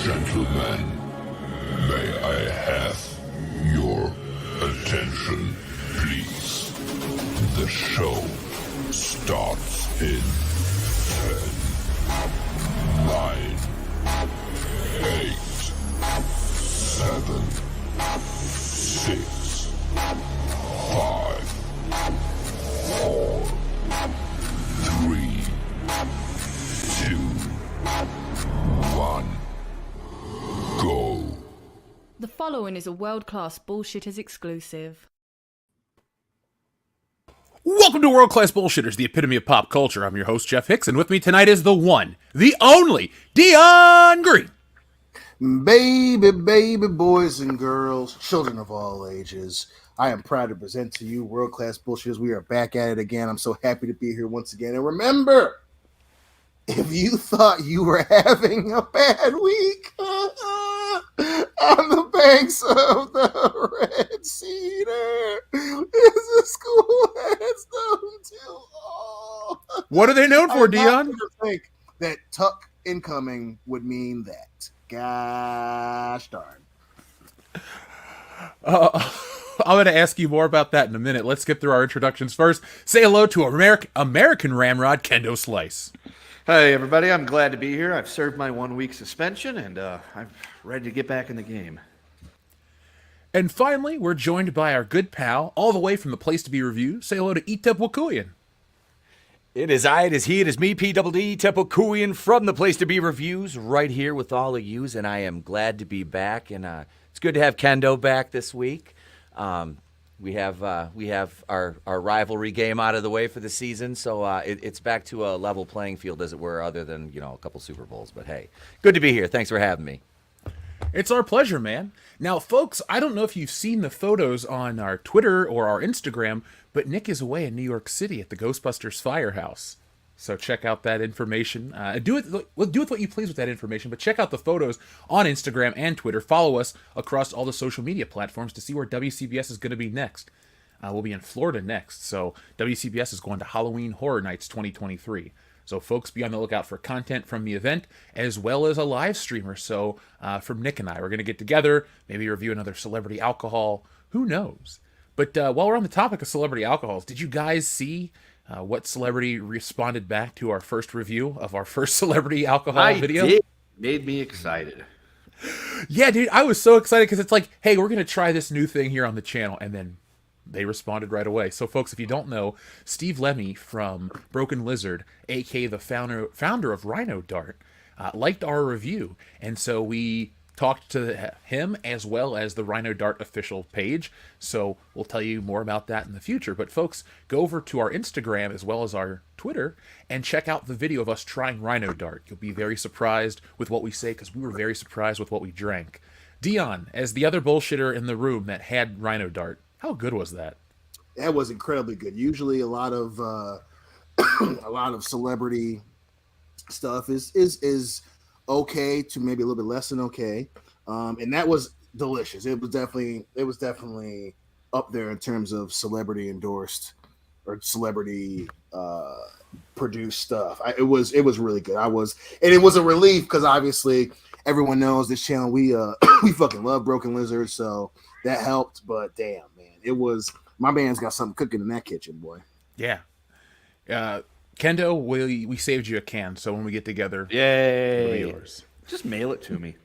Gentlemen, may I have your attention, please? The show starts in 10, 9, 8, 7, 6, 5, 4, 3, 2, 1. Go. The following is a world-class Bullshitters exclusive. Welcome to World Class Bullshitters, the epitome of pop culture. I'm your host, Jeff Hicks, and with me tonight is the one, the only, Dion Green. Baby, boys and girls, children of all ages, I am proud to present to you World Class Bullshitters. We are back at it again. I'm so happy to be here once again. And remember, if you thought you were having a bad week on the banks of the Red Cedar, is a school has known to all. What are they known for, Dion? I think that Tuck incoming would mean that. Gosh darn. I'm going to ask you more about that in a minute. Let's get through our introductions first. Say hello to American Ramrod, Kendo Slice. Hey, everybody. I'm glad to be here. I've served my 1 week suspension, and I'm ready to get back in the game. And finally, we're joined by our good pal, all the way from the Place to Be Review. Say hello to Etep Wakuyan. It is I, it is he, it is me, P.D.D. Tepokuian from the Place to Be Reviews, right here with all of yous, and I am glad to be back, and it's good to have Kendo back this week. We have our rivalry game out of the way for the season, so it's back to a level playing field, as it were, other than, a couple Super Bowls. But hey, good to be here. Thanks for having me. It's our pleasure, man. Now, folks, I don't know if you've seen the photos on our Twitter or our Instagram, but Nick is away in New York City at the Ghostbusters Firehouse. So check out that information. Do with what you please with that information, but check out the photos on Instagram and Twitter. Follow us across all the social media platforms to see where WCBS is going to be next. We'll be in Florida next, so WCBS is going to Halloween Horror Nights 2023. So folks, be on the lookout for content from the event, as well as a live streamer. So from Nick and I, we're going to get together, maybe review another celebrity alcohol. Who knows? But while we're on the topic of celebrity alcohols, did you guys see what celebrity responded back to our first review of our first celebrity alcohol video? Did. Made me excited. Yeah, dude, I was so excited because it's like, hey, we're going to try this new thing here on the channel. And then they responded right away. So, folks, if you don't know, Steve Lemmy from Broken Lizard, a.k.a. the founder of Rhino Dart, liked our review. And so we talked to him as well as the Rhino Dart official page. So we'll tell you more about that in the future. But folks, go over to our Instagram as well as our Twitter and check out the video of us trying Rhino Dart. You'll be very surprised with what we say because we were very surprised with what we drank. Dion, as the other bullshitter in the room that had Rhino Dart, how good was that? That was incredibly good. Usually a lot of celebrity stuff is okay to maybe a little bit less than okay, and that was delicious. It was definitely up there in terms of celebrity endorsed or celebrity produced stuff. It was really good. And it was a relief because obviously everyone knows this channel we fucking love Broken Lizard, so that helped. But damn, man, my man's got something cooking in that kitchen, boy. Yeah. Kendo, we saved you a can, so when we get together, Yay! it'll be yours. Just mail it to me.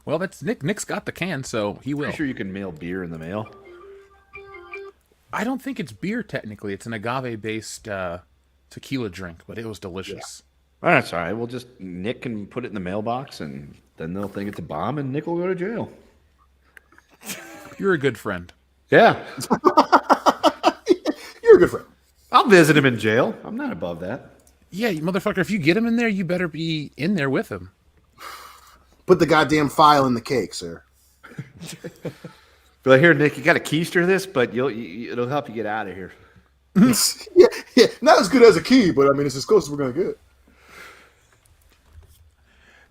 Well, that's Nick. Nick's got the can, so he will. Pretty sure you can mail beer in the mail. I don't think it's beer technically. It's an agave-based tequila drink, but it was delicious. Yeah. That's all right. Nick can put it in the mailbox, and then they'll think it's a bomb, and Nick will go to jail. You're a good friend. Yeah. You're a good friend. I'll visit him in jail. I'm not above that. Yeah, you motherfucker, if you get him in there, you better be in there with him. Put the goddamn file in the cake, sir. But here, Nick, you got to keister this, but it'll help you get out of here. yeah, not as good as a key, but I mean, it's as close as we're going to get.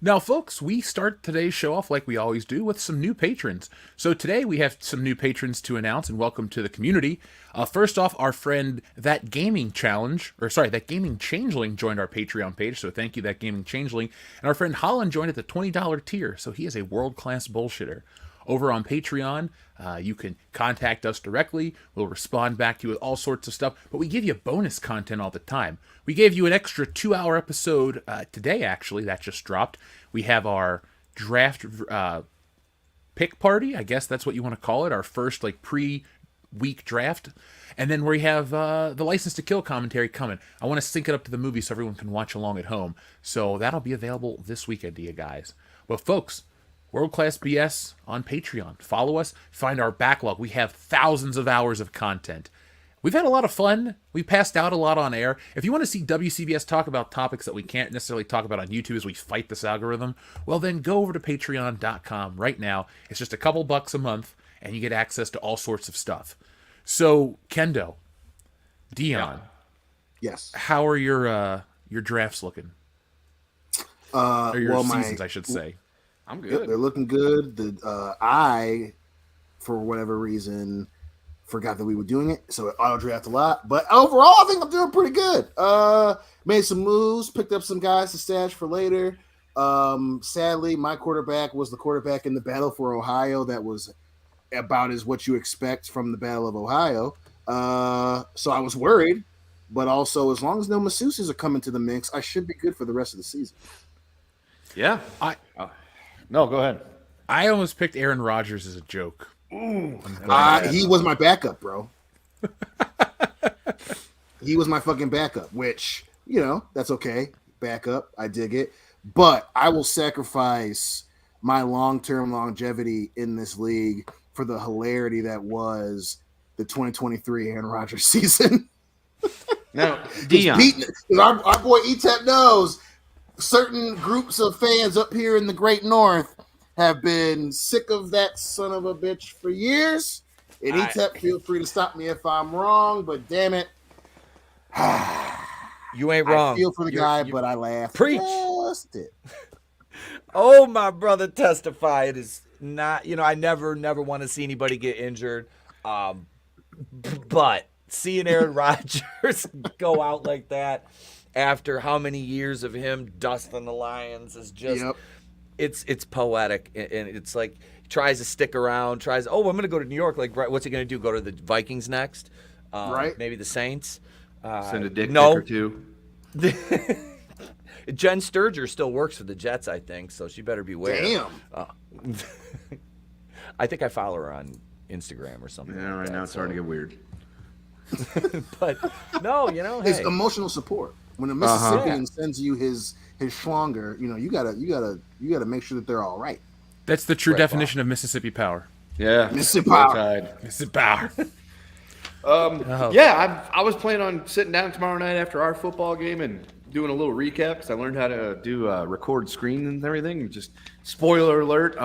Now, folks, we start today's show off like we always do with some new patrons. So today we have some new patrons to announce and welcome to the community. First off, our friend That Gaming Changeling joined our Patreon page. So thank you, That Gaming Changeling. And our friend Holland joined at the $20 tier. So he is a world-class bullshitter. Over on Patreon, you can contact us directly. We'll respond back to you with all sorts of stuff. But we give you bonus content all the time. We gave you an extra 2-hour episode today, actually. That just dropped. We have our draft pick party. I guess that's what you want to call it. Our first pre-week draft. And then we have the License to Kill commentary coming. I want to sync it up to the movie so everyone can watch along at home. So that'll be available this weekend to you guys. But folks, World Class BS on Patreon. Follow us. Find our backlog. We have thousands of hours of content. We've had a lot of fun. We passed out a lot on air. If you want to see WCBS talk about topics that we can't necessarily talk about on YouTube as we fight this algorithm, well then go over to patreon.com right now. It's just a couple bucks a month, and you get access to all sorts of stuff. So, Kendo, Dion, Yes. how are your drafts looking? Or your seasons, I should say. I'm good. Yep, they're looking good. I, for whatever reason, forgot that we were doing it, so it auto draft a lot. But overall, I think I'm doing pretty good. Made some moves, picked up some guys to stash for later. Sadly, my quarterback was the quarterback in the Battle for Ohio. That was about as what you expect from the Battle of Ohio. So I was worried, but also as long as no masseuses are coming to the mix, I should be good for the rest of the season. Yeah. No, go ahead. I almost picked Aaron Rodgers as a joke. He was my backup, bro. He was my fucking backup, which, that's okay. Backup, I dig it. But I will sacrifice my long-term longevity in this league for the hilarity that was the 2023 Aaron Rodgers season. Now, Dion. Our boy E-Tep knows certain groups of fans up here in the Great North have been sick of that son of a bitch for years. And E-Tep, feel free to stop me if I'm wrong, but damn it. You ain't wrong. I feel for the guy, but I laughed. Preach. Just it. Oh, my brother, testify. It is not, I never want to see anybody get injured. But seeing Aaron Rodgers go out like that after how many years of him dusting the Lions is just, it's poetic. And it's like, he tries to stick around, I'm going to go to New York. Like, what's he going to do? Go to the Vikings next? Right. Maybe the Saints? Send a dick pic or two. Jen Sturger still works for the Jets, I think, so she better beware. Damn. I think I follow her on Instagram or something. Yeah, right now it's starting to get weird. But no, It's hey. emotional support. When a Mississippian sends you his schlonger, you gotta make sure that they're all right. That's the true definition of Mississippi power. Yeah. Mississippi power. Mississippi power. Yeah, I was planning on sitting down tomorrow night after our football game and doing a little recap because I learned how to do record screen and everything. Just spoiler alert,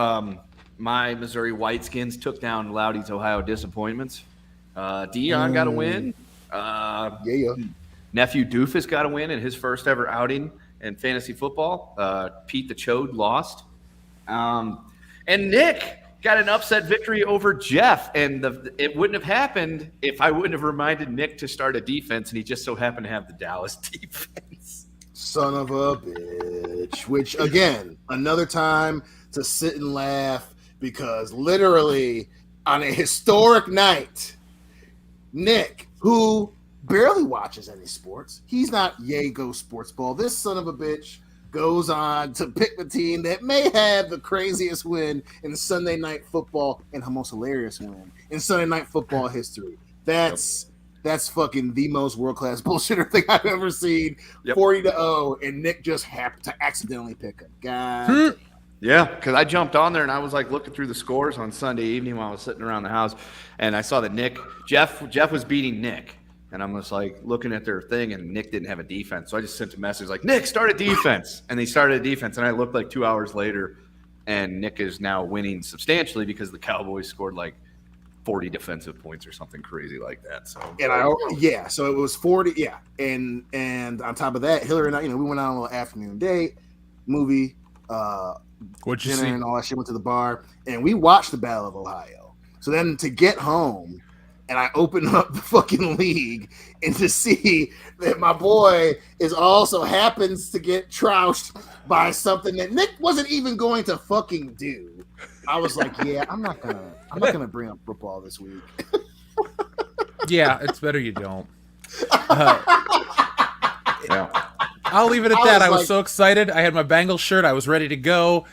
my Missouri Whiteskins took down Loudy's Ohio Disappointments. Dion got a win. Nephew Doofus got a win in his first ever outing in fantasy football. Pete the Chode lost. And Nick got an upset victory over Jeff, and it wouldn't have happened if I wouldn't have reminded Nick to start a defense, and he just so happened to have the Dallas defense. Son of a bitch. Which, again, another time to sit and laugh because literally on a historic night, Nick, who barely watches any sports, he's not yay go sports ball. This son of a bitch goes on to pick the team that may have the craziest win in Sunday Night Football and the most hilarious win in Sunday Night Football history. That's fucking the most world-class bullshitter thing I've ever seen. 40-0, and Nick just happened to accidentally pick him. God. Yeah, because I jumped on there and I was like looking through the scores on Sunday evening while I was sitting around the house, and I saw that Jeff was beating Nick. And I'm just like looking at their thing, and Nick didn't have a defense. So I just sent a message like, Nick, start a defense. And they started a defense. And I looked like 2 hours later, and Nick is now winning substantially because the Cowboys scored like 40 defensive points or something crazy like that. So so it was 40. Yeah. And on top of that, Hillary and I, we went on a little afternoon date, movie. What'd you dinner see? and all that shit. Went to the bar, and we watched the Battle of Ohio. So then to get home, and I open up the fucking league and to see that my boy is also happens to get trounced by something that Nick wasn't even going to fucking do. I was like, yeah, I'm not gonna bring up football this week. Yeah, it's better you don't. Yeah. I'll leave it at I that. was I was like- so excited. I had my Bengals shirt. I was ready to go.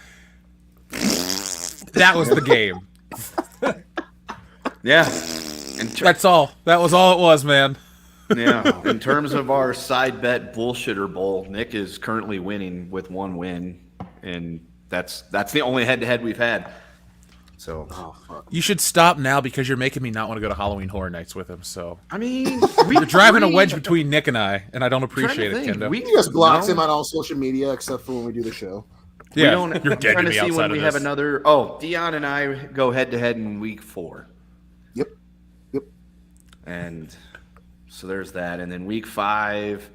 That was the game. Yeah. That's all. That was all it was, man. Yeah. In terms of our side bet bullshitter bowl, Nick is currently winning with 1 win, and that's the only head-to-head we've had. So, You should stop now because you're making me not want to go to Halloween Horror Nights with him. So I mean, you're driving a wedge between Nick and I don't appreciate it, Kendo. He just blocks him on all social media except for when we do the show. We Yeah, don't. you're I'm dead trying to to me see outside when of we this. have another. Oh, Dion and I go head-to-head in week 4. Yep. And so there's that. And then week 5,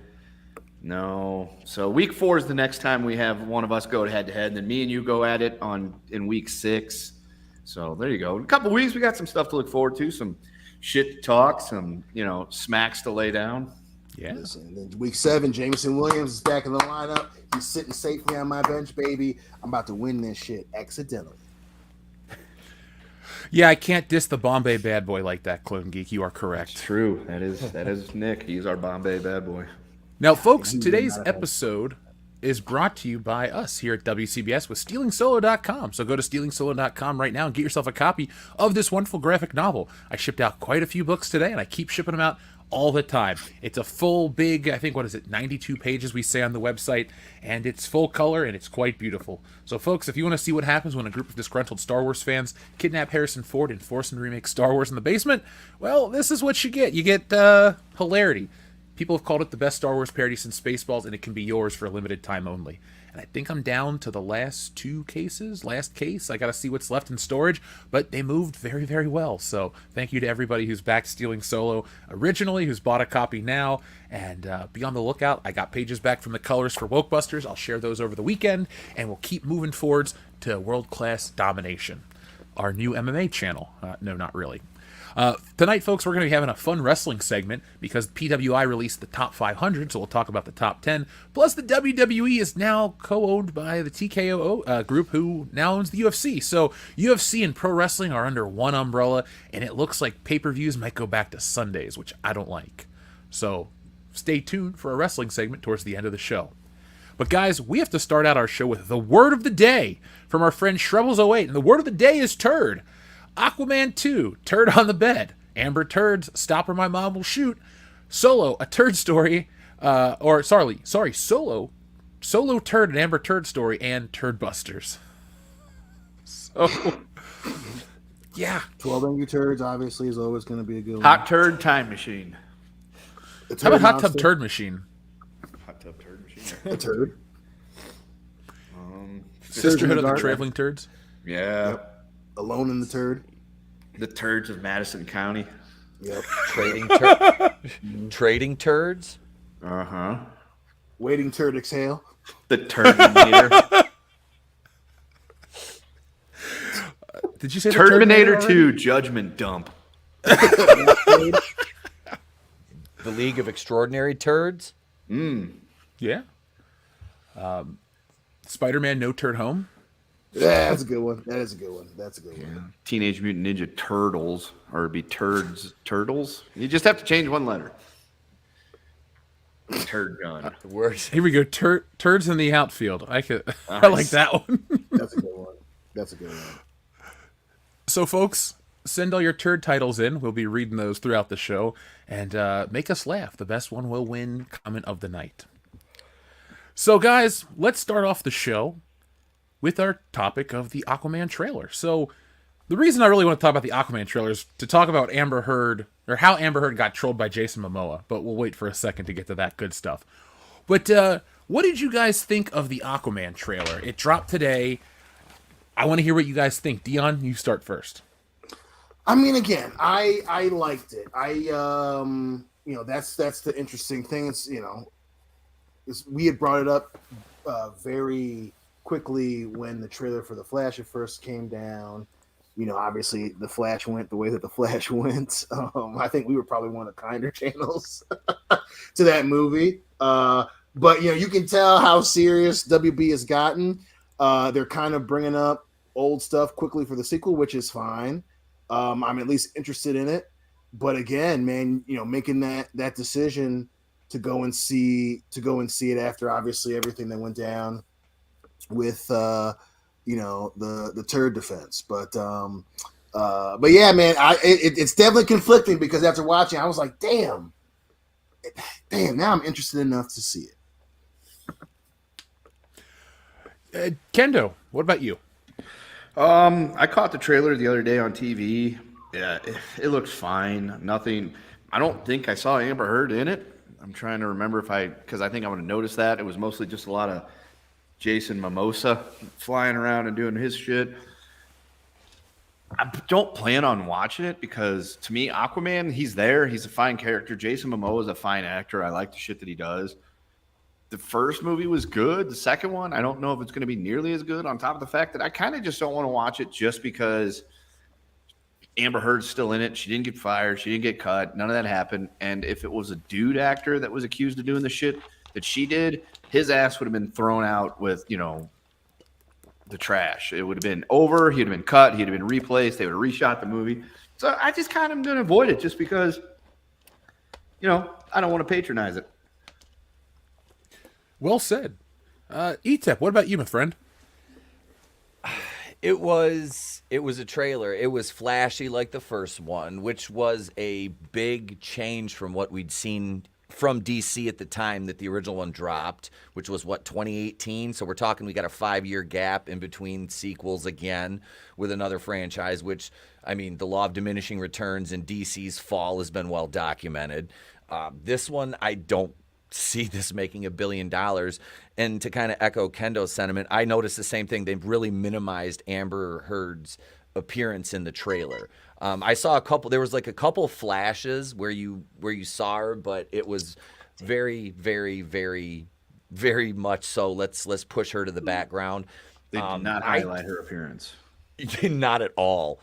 no. So week 4 is the next time we have one of us go head to head. And then me and you go at it in week 6. So there you go. In a couple weeks, we got some stuff to look forward to, some shit to talk, some, smacks to lay down. Yeah. Listen, then week 7, Jameson Williams is back in the lineup. He's sitting safely on my bench, baby. I'm about to win this shit accidentally. Yeah, I can't diss the Bombay bad boy like that, Clone Geek. You are correct. True. That is Nick. He's our Bombay bad boy. Now, folks, today's episode is brought to you by us here at WCBS with StealingSolo.com. So go to StealingSolo.com right now and get yourself a copy of this wonderful graphic novel. I shipped out quite a few books today, and I keep shipping them out all the time. It's a full, big, I think, 92 pages we say on the website, and it's full color, and it's quite beautiful. So, folks, if you want to see what happens when a group of disgruntled Star Wars fans kidnap Harrison Ford and force him to remake Star Wars in the basement, well, this is what you get. You get hilarity. People have called it the best Star Wars parody since Spaceballs, and it can be yours for a limited time only. And I think I'm down to the last case. I got to see what's left in storage, but they moved very, very well. So thank you to everybody who's back Stealing Solo originally, who's bought a copy now, and be on the lookout. I got pages back from the colors for Wokebusters. I'll share those over the weekend, and we'll keep moving forwards to world-class domination. Our new MMA channel. No, not really. Tonight, folks, we're going to be having a fun wrestling segment because PWI released the top 500, so we'll talk about the top 10. Plus, the WWE is now co-owned by the TKO group, who now owns the UFC. So UFC and pro wrestling are under one umbrella, and it looks like pay-per-views might go back to Sundays, which I don't like. So stay tuned for a wrestling segment towards the end of the show. But guys, we have to start out our show with the word of the day from our friend Shrebbles08, and the word of the day is turd. Aquaman 2, turd on the bed. Amber turds, stop or my mom will shoot. Solo, a turd story. Solo turd and Amber turd story and turd busters. So, yeah. 12 Angry Turds, obviously, is always going to be a good one. Hot turd time machine. A How about turd hot tub monster. turd machine? Hot tub turd machine. A turd. Sisterhood of the Dark. Traveling Turds? Yeah. Alone in the turd. The turds of Madison County. Yep. Trading turds. Uh-huh. Waiting turd exhale. The Terminator. Did you say the Terminator already? 2 Judgment Dump. The League of Extraordinary Turds. Yeah. Spider-Man No Turd Home? Yeah, that's a good one. That is a good one. That's a good one. Teenage Mutant Ninja Turtles. Or it'd be Turtles. You just have to change one letter. Turd gun. The words. Here we go. Turds in the outfield. I like that one. That's a good one. That's a good one. So, folks, send all your turd titles in. We'll be reading those throughout the show. And make us laugh. The best one will win comment of the night. So, guys, let's start off the show with our topic of the Aquaman trailer. So, the reason I really want to talk about the Aquaman trailer is to talk about Amber Heard, or how Amber Heard got trolled by Jason Momoa. But we'll wait for a second to get to that good stuff. But what did you guys think of the Aquaman trailer? It dropped today. I want to hear what you guys think. Dion, you start first. I mean, again, I liked it. That's the interesting thing. It's we had brought it up very quickly when the trailer for the Flash at first came down. Obviously the Flash went the way that the Flash went. I think we were probably one of the kinder channels to that movie. But you can tell how serious WB has gotten. They're kind of bringing up old stuff quickly for the sequel, which is fine. I'm at least interested in it. But again, man, making that decision to go and see it after obviously everything that went down with the turd defense. But yeah, man, it's definitely conflicting because after watching, I was like, damn, now I'm interested enough to see it. Kendo, what about you? I caught the trailer the other day on TV. Yeah, it looks fine. Nothing. I don't think I saw Amber Heard in it. I'm trying to remember because I think I would have noticed that. It was mostly just a lot of Jason Mamoa flying around and doing his shit. I don't plan on watching it because to me, Aquaman, he's there. He's a fine character. Jason Momoa is a fine actor. I like the shit that he does. The first movie was good. The second one, I don't know if it's going to be nearly as good, on top of the fact that I kind of just don't want to watch it just because Amber Heard's still in it. She didn't get fired. She didn't get cut. None of that happened. And if it was a dude actor that was accused of doing the shit that she did, his ass would have been thrown out with, the trash. It would have been over. He'd have been cut. He'd have been replaced. They would have reshot the movie. So I just kind of am going to avoid it just because, I don't want to patronize it. Well said. Etep, what about you, my friend? It was a trailer. It was flashy like the first one, which was a big change from what we'd seen from DC at the time that the original one dropped, which was 2018. So we're talking, we got a 5-year gap in between sequels again with another franchise, which, I mean, the law of diminishing returns in DC's fall has been well documented. This one, I don't see this making $1 billion. And to kind of echo Kendo's sentiment, I noticed the same thing. They've really minimized Amber Heard's appearance in the trailer. I saw there was like a couple flashes where you saw her, but it was very, very, very, very much so. Let's push her to the background. They did not highlight her appearance. Not at all.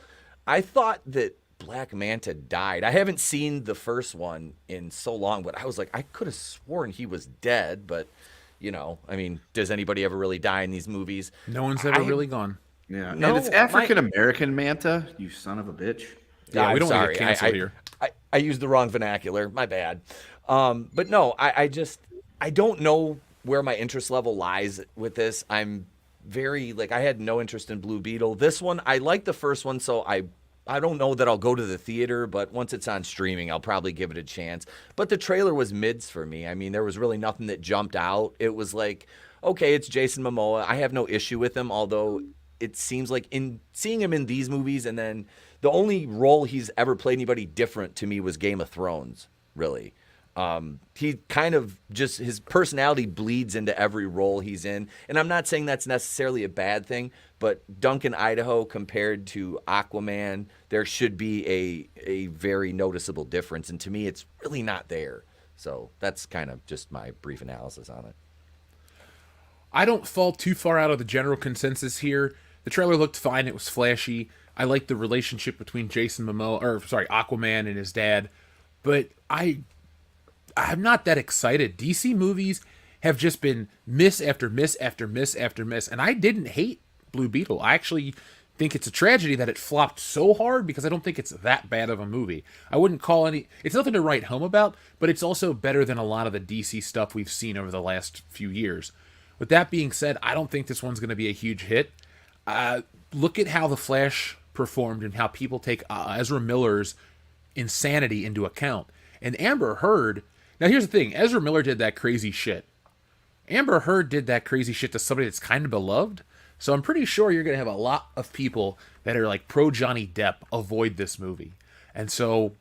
I thought that Black Manta died. I haven't seen the first one in so long, but I was like, I could have sworn he was dead, but I mean, does anybody ever really die in these movies? No one's ever really gone. Yeah, no, and it's African American Manta. You son of a bitch. Yeah, we don't want sorry. to get canceled here. I used the wrong vernacular. My bad. But no, I don't know where my interest level lies with this. I'm very I had no interest in Blue Beetle. This one, I like the first one, so I don't know that I'll go to the theater, but once it's on streaming, I'll probably give it a chance. But the trailer was mids for me. I mean, there was really nothing that jumped out. It was like, okay, it's Jason Momoa. I have no issue with him, although it seems like in seeing him in these movies, and then the only role he's ever played anybody different to me was Game of Thrones, really. He kind of just, his personality bleeds into every role he's in. And I'm not saying that's necessarily a bad thing, but Duncan, Idaho compared to Aquaman, there should be a very noticeable difference. And to me, it's really not there. So that's kind of just my brief analysis on it. I don't fall too far out of the general consensus here. The trailer looked fine. It was flashy. I liked the relationship between Aquaman and his dad. But I'm not that excited. DC movies have just been miss after miss after miss after miss. And I didn't hate Blue Beetle. I actually think it's a tragedy that it flopped so hard because I don't think it's that bad of a movie. I wouldn't call it's nothing to write home about, but it's also better than a lot of the DC stuff we've seen over the last few years. With that being said, I don't think this one's going to be a huge hit. Look at how The Flash performed and how people take Ezra Miller's insanity into account. And Amber Heard, now here's the thing, Ezra Miller did that crazy shit. Amber Heard did that crazy shit to somebody that's kind of beloved. So I'm pretty sure you're going to have a lot of people that are like pro Johnny Depp avoid this movie. And so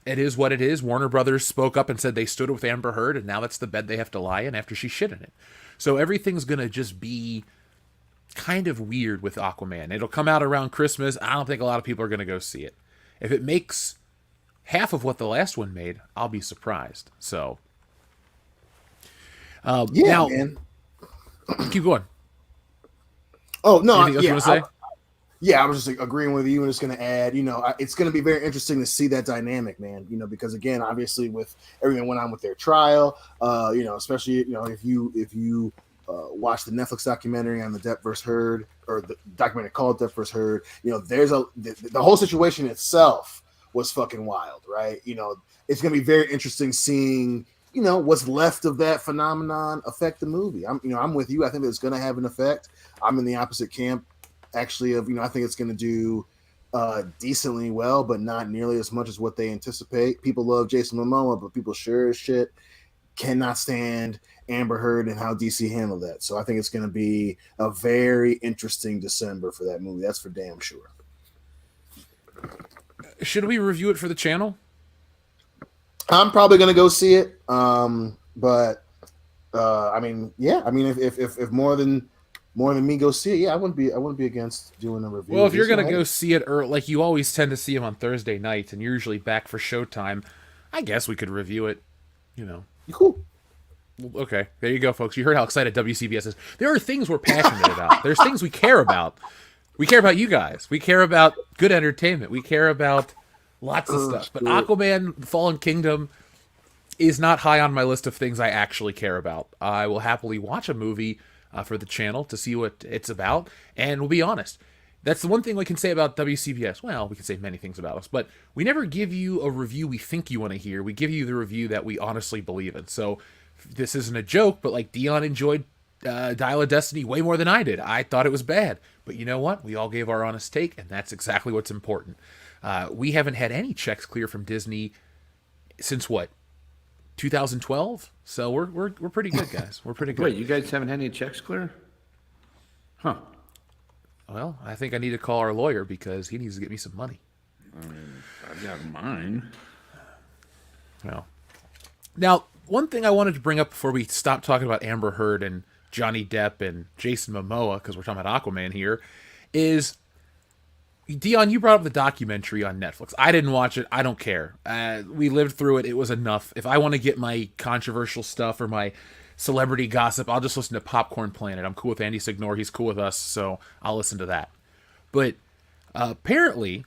it is what it is. Warner Brothers spoke up and said they stood with Amber Heard, and now that's the bed they have to lie in after she shit in it. So everything's going to just be kind of weird with Aquaman. It'll come out around Christmas. I don't think a lot of people are going to go see it. If it makes half of what the last one made, I'll be surprised. So, yeah, now, man. Keep going. Oh no, Anything else you want to say? Yeah, I was just like, agreeing with you, and just going to add, it's going to be very interesting to see that dynamic, man. Because again, obviously, with everything that went on with their trial, especially if you watch the Netflix documentary on the Depp vs. Heard, or the documentary called Depp vs. Heard, there's the whole situation itself was fucking wild, right? It's going to be very interesting seeing what's left of that phenomenon affect the movie. I'm with you. I think it's going to have an effect. I'm in the opposite camp. Actually, I think it's going to do decently well, but not nearly as much as what they anticipate. People love Jason Mamoa, but people sure as shit cannot stand Amber Heard and how DC handled that. So I think it's going to be a very interesting December for that movie. That's for damn sure. Should we review it for the channel? I'm probably going to go see it. But if more than me go see it, yeah, I wouldn't be against doing a review. Well, if you're gonna go see it, or like you always tend to see them on Thursday nights, and you're usually back for showtime, I guess we could review it. Cool. Okay, there you go, folks. You heard how excited WCBS is. There are things we're passionate about. There's things we care about. We care about you guys. We care about good entertainment. We care about lots of stuff. But Aquaman: Fallen Kingdom is not high on my list of things I actually care about. I will happily watch a movie for the channel to see what it's about, and we'll be honest, that's the one thing we can say about WCBS. Well, we can say many things about us, but we never give you a review we think you want to hear. We give you the review that we honestly believe in. So this isn't a joke, but like Dion enjoyed Dial of Destiny way more than I did. I thought it was bad, but you know what? We all gave our honest take, and that's exactly what's important. We haven't had any checks clear from Disney since what? 2012, so we're pretty good, guys. We're pretty good. Wait, you guys haven't had any checks clear? Huh. Well, I think I need to call our lawyer because he needs to get me some money. I've got mine. Well, now one thing I wanted to bring up before we stop talking about Amber Heard and Johnny Depp and Jason Momoa, because we're talking about Aquaman here, is Dion, you brought up the documentary on Netflix. I didn't watch it. I don't care. We lived through it. It was enough. If I want to get my controversial stuff or my celebrity gossip, I'll just listen to Popcorn Planet. I'm cool with Andy Signore. He's cool with us, so I'll listen to that. But apparently,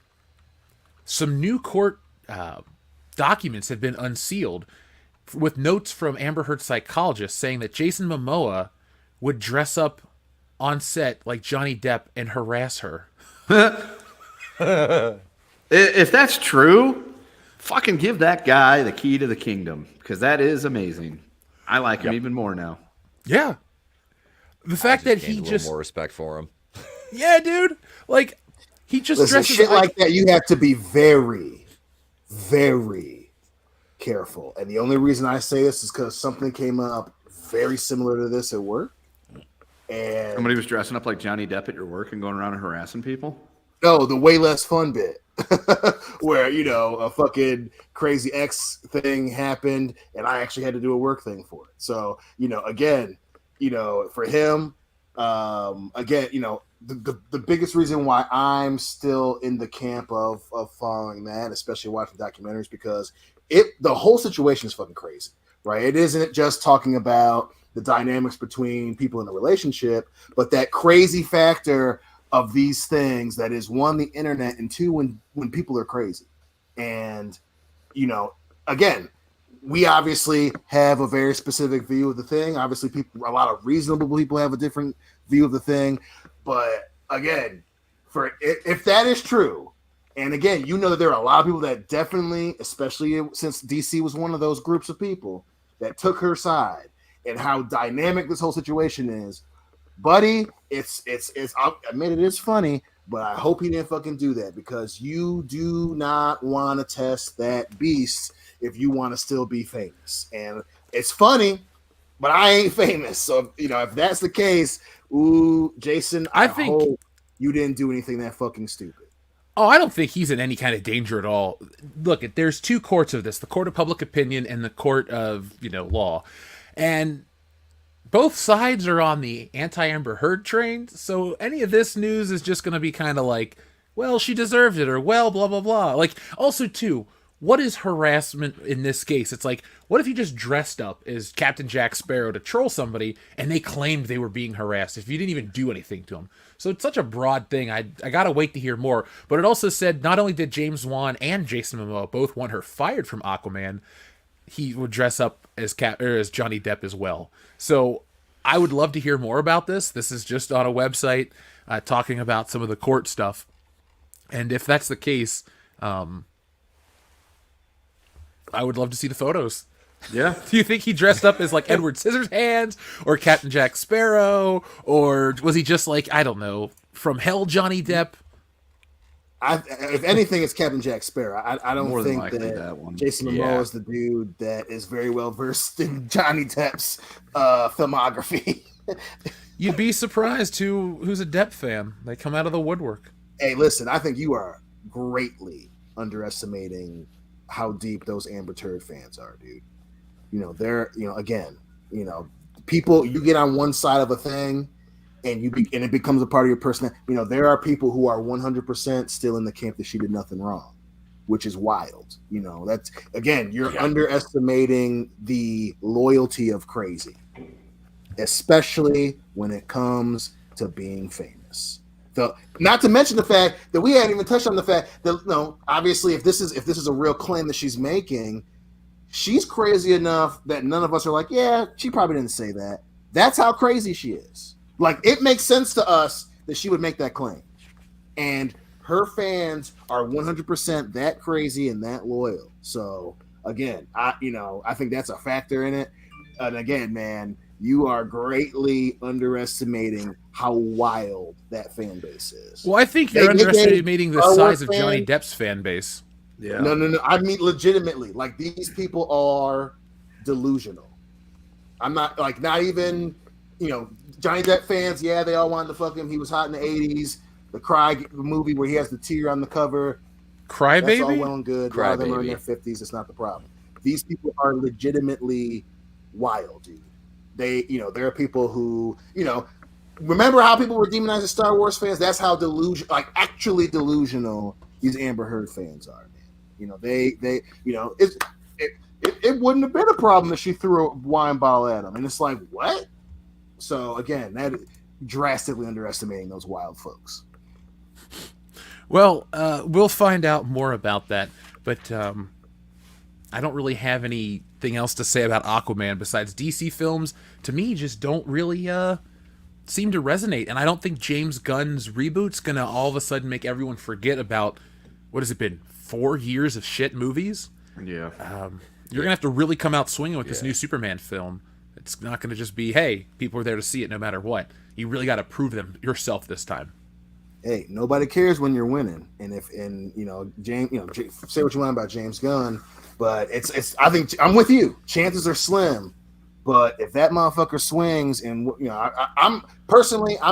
some new court documents have been unsealed with notes from Amber Heard's psychologist saying that Jason Momoa would dress up on set like Johnny Depp and harass her. If that's true, fucking give that guy the key to the kingdom, because that is amazing. I like him even more now. Yeah. The fact that he gained a little just more respect for him. Yeah, dude. Like he just Listen, dresses shit like that. You have to be very, very careful. And the only reason I say this is because something came up very similar to this at work. And Somebody was dressing up like Johnny Depp at your work and going around and harassing people? no, the way less fun bit where, a fucking crazy X thing happened and I actually had to do a work thing for it. So, again, for him, the biggest reason why I'm still in the camp of following that, especially watching documentaries, because the whole situation is fucking crazy, right? It isn't just talking about the dynamics between people in a relationship, but that crazy factor of these things that is, one, the internet, and two, when people are crazy. And, again, we obviously have a very specific view of the thing. Obviously, a lot of reasonable people have a different view of the thing. But again, if that is true, and again, that there are a lot of people that definitely, especially since DC was one of those groups of people that took her side, and how dynamic this whole situation is, buddy, I admit it is funny, but I hope he didn't fucking do that, because you do not want to test that beast if you want to still be famous. And it's funny, but I ain't famous. So, if that's the case, Jason, I hope you didn't do anything that fucking stupid. Oh, I don't think he's in any kind of danger at all. Look, there's two courts of this, the court of public opinion and the court of, law. And both sides are on the anti-Amber Heard train, so any of this news is just going to be kind of like, well, she deserved it, or well, blah, blah, blah. Like, also, too, what is harassment in this case? It's like, what if you just dressed up as Captain Jack Sparrow to troll somebody and they claimed they were being harassed if you didn't even do anything to them? So it's such a broad thing. I gotta wait to hear more. But it also said not only did James Wan and Jason Momoa both want her fired from Aquaman, he would dress up as as Johnny Depp as well. So I would love to hear more about this. This is just on a website talking about some of the court stuff. And if that's the case, I would love to see the photos. Yeah. Do you think he dressed up as like Edward Scissorhands or Captain Jack Sparrow, or was he just like, I don't know, from hell Johnny Depp? If anything, it's Captain Jack Sparrow. I don't More than think likely that that one. Jason Mamoa is the dude that is very well versed in Johnny Depp's filmography. You'd be surprised who's a Depp fan. They come out of the woodwork. Hey, listen, I think you are greatly underestimating how deep those Amber Turd fans are, dude. They're, again, people, you get on one side of a thing and and it becomes a part of your personality. There are people who are 100% still in the camp that she did nothing wrong, which is wild. That's, again, you're underestimating the loyalty of crazy, especially when it comes to being famous. Not to mention the fact that we hadn't even touched on the fact that, obviously, if this is a real claim that she's making, she's crazy enough that none of us are like, yeah, she probably didn't say that. That's how crazy she is. Like, it makes sense to us that she would make that claim. And her fans are 100% that crazy and that loyal. So, again, I think that's a factor in it. And again, man, you are greatly underestimating how wild that fan base is. Well, I think you're underestimating the size of Johnny Depp's fan base. Yeah. No. I mean, legitimately, like, these people are delusional. I'm not even, Johnny Depp fans. Yeah, they all wanted to fuck him. He was hot in the 80s. The Cry movie where he has the tear on the cover. Cry That's Baby? all well and good. A lot of them are in their 50s. It's not the problem. These people are legitimately wild, dude. There are people who, remember how people were demonizing Star Wars fans? That's how actually delusional these Amber Heard fans are, man. It wouldn't have been a problem if she threw a wine bottle at them. And it's like, what? So again, that drastically underestimating those wild folks. Well, we'll find out more about that, but I don't really have anything else to say about Aquaman besides DC films, to me, just don't really seem to resonate. And I don't think James Gunn's reboot's going to all of a sudden make everyone forget about, what has it been, 4 years of shit movies? Yeah. You're going to have to really come out swinging with this new Superman film. It's not going to just be, hey, people are there to see it no matter what. You really got to prove them yourself this time. Hey, nobody cares when you're winning. And James, say what you want about James Gunn, but I think I'm with you. Chances are slim, but if that motherfucker swings, and I'm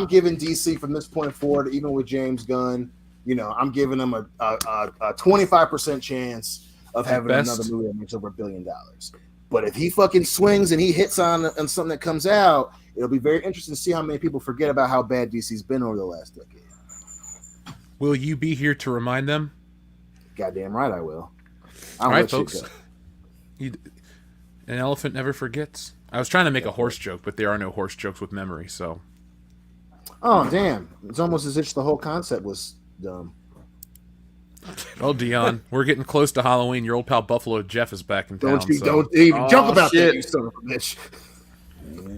giving DC from this point forward, even with James Gunn, I'm giving him a 25% chance of having another movie that makes over $1 billion. But if he fucking swings and he hits on something that comes out, it'll be very interesting to see how many people forget about how bad DC's been over the last decade. Will you be here to remind them? Goddamn right I will. All right, folks. An elephant never forgets. I was trying to make a horse joke, but there are no horse jokes with memory, so. Oh, damn. It's almost as if the whole concept was dumb. Oh, Dion, we're getting close to Halloween. Your old pal Buffalo Jeff is back in town. Don't even joke about that, you son of a bitch.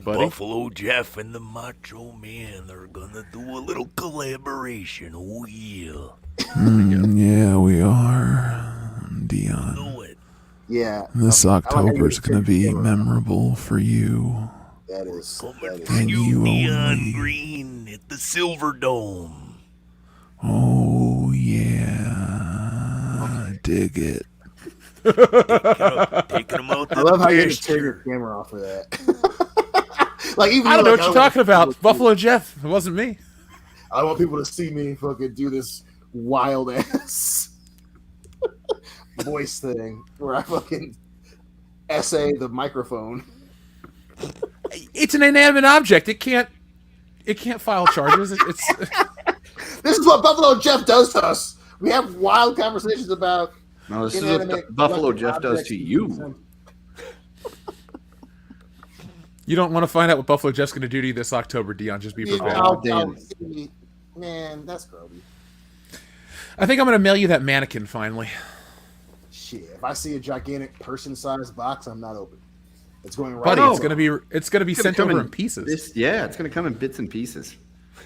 Buddy? Buffalo Jeff and the Macho Man are gonna do a little collaboration. Oh yeah. Yeah, we are, Dion. Know it. Yeah. This October's gonna be memorable for you. That is. And you Neon only. green at the Silver Dome. Oh yeah, dig it. Taking them out to I love the how you just turn pasture. your camera off for that. Even I don't know like, what you're talking about. Buffalo Jeff. It wasn't me. I want people to see me fucking do this wild ass voice thing where I fucking essay the microphone. It's an inanimate object. It can't file charges. It's This is what Buffalo Jeff does to us. We have wild conversations about No, this is Inanimate what Buffalo electric Jeff does objects to in you. the You don't want to find out what Buffalo Jeff's going to do to you this October, Dion. Just be Yeah, prepared. damn. Man, that's grody. I think I'm going to mail you that mannequin finally. Shit, if I see a gigantic person-sized box, I'm not open. It's going right. Buddy, out. it's going to be sent come over in in pieces. It's going to come in bits and pieces.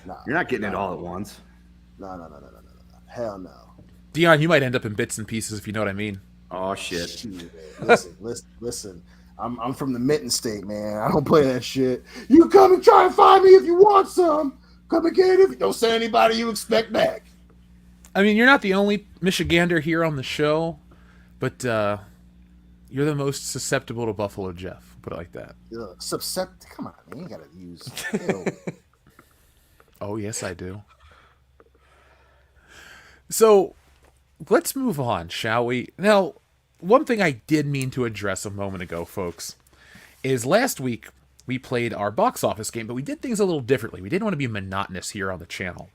Nah, You're not getting it all at once. No. Hell no. Dion, you might end up in bits and pieces if you know what I mean. Oh shit! Shoot, listen. I'm from the Mitten State, man. I don't play that shit. You come and try and find me if you want some. Come and get it. If you don't send anybody you expect back. I mean, you're not the only Michigander here on the show, but you're the most susceptible to Buffalo Jeff. Put it like that. Come on, man. You gotta use. Oh, yes, I do. So, let's move on, shall we? Now, one thing I did mean to address a moment ago, folks, is last week we played our box office game, but we did things a little differently. We didn't want to be monotonous here on the channel.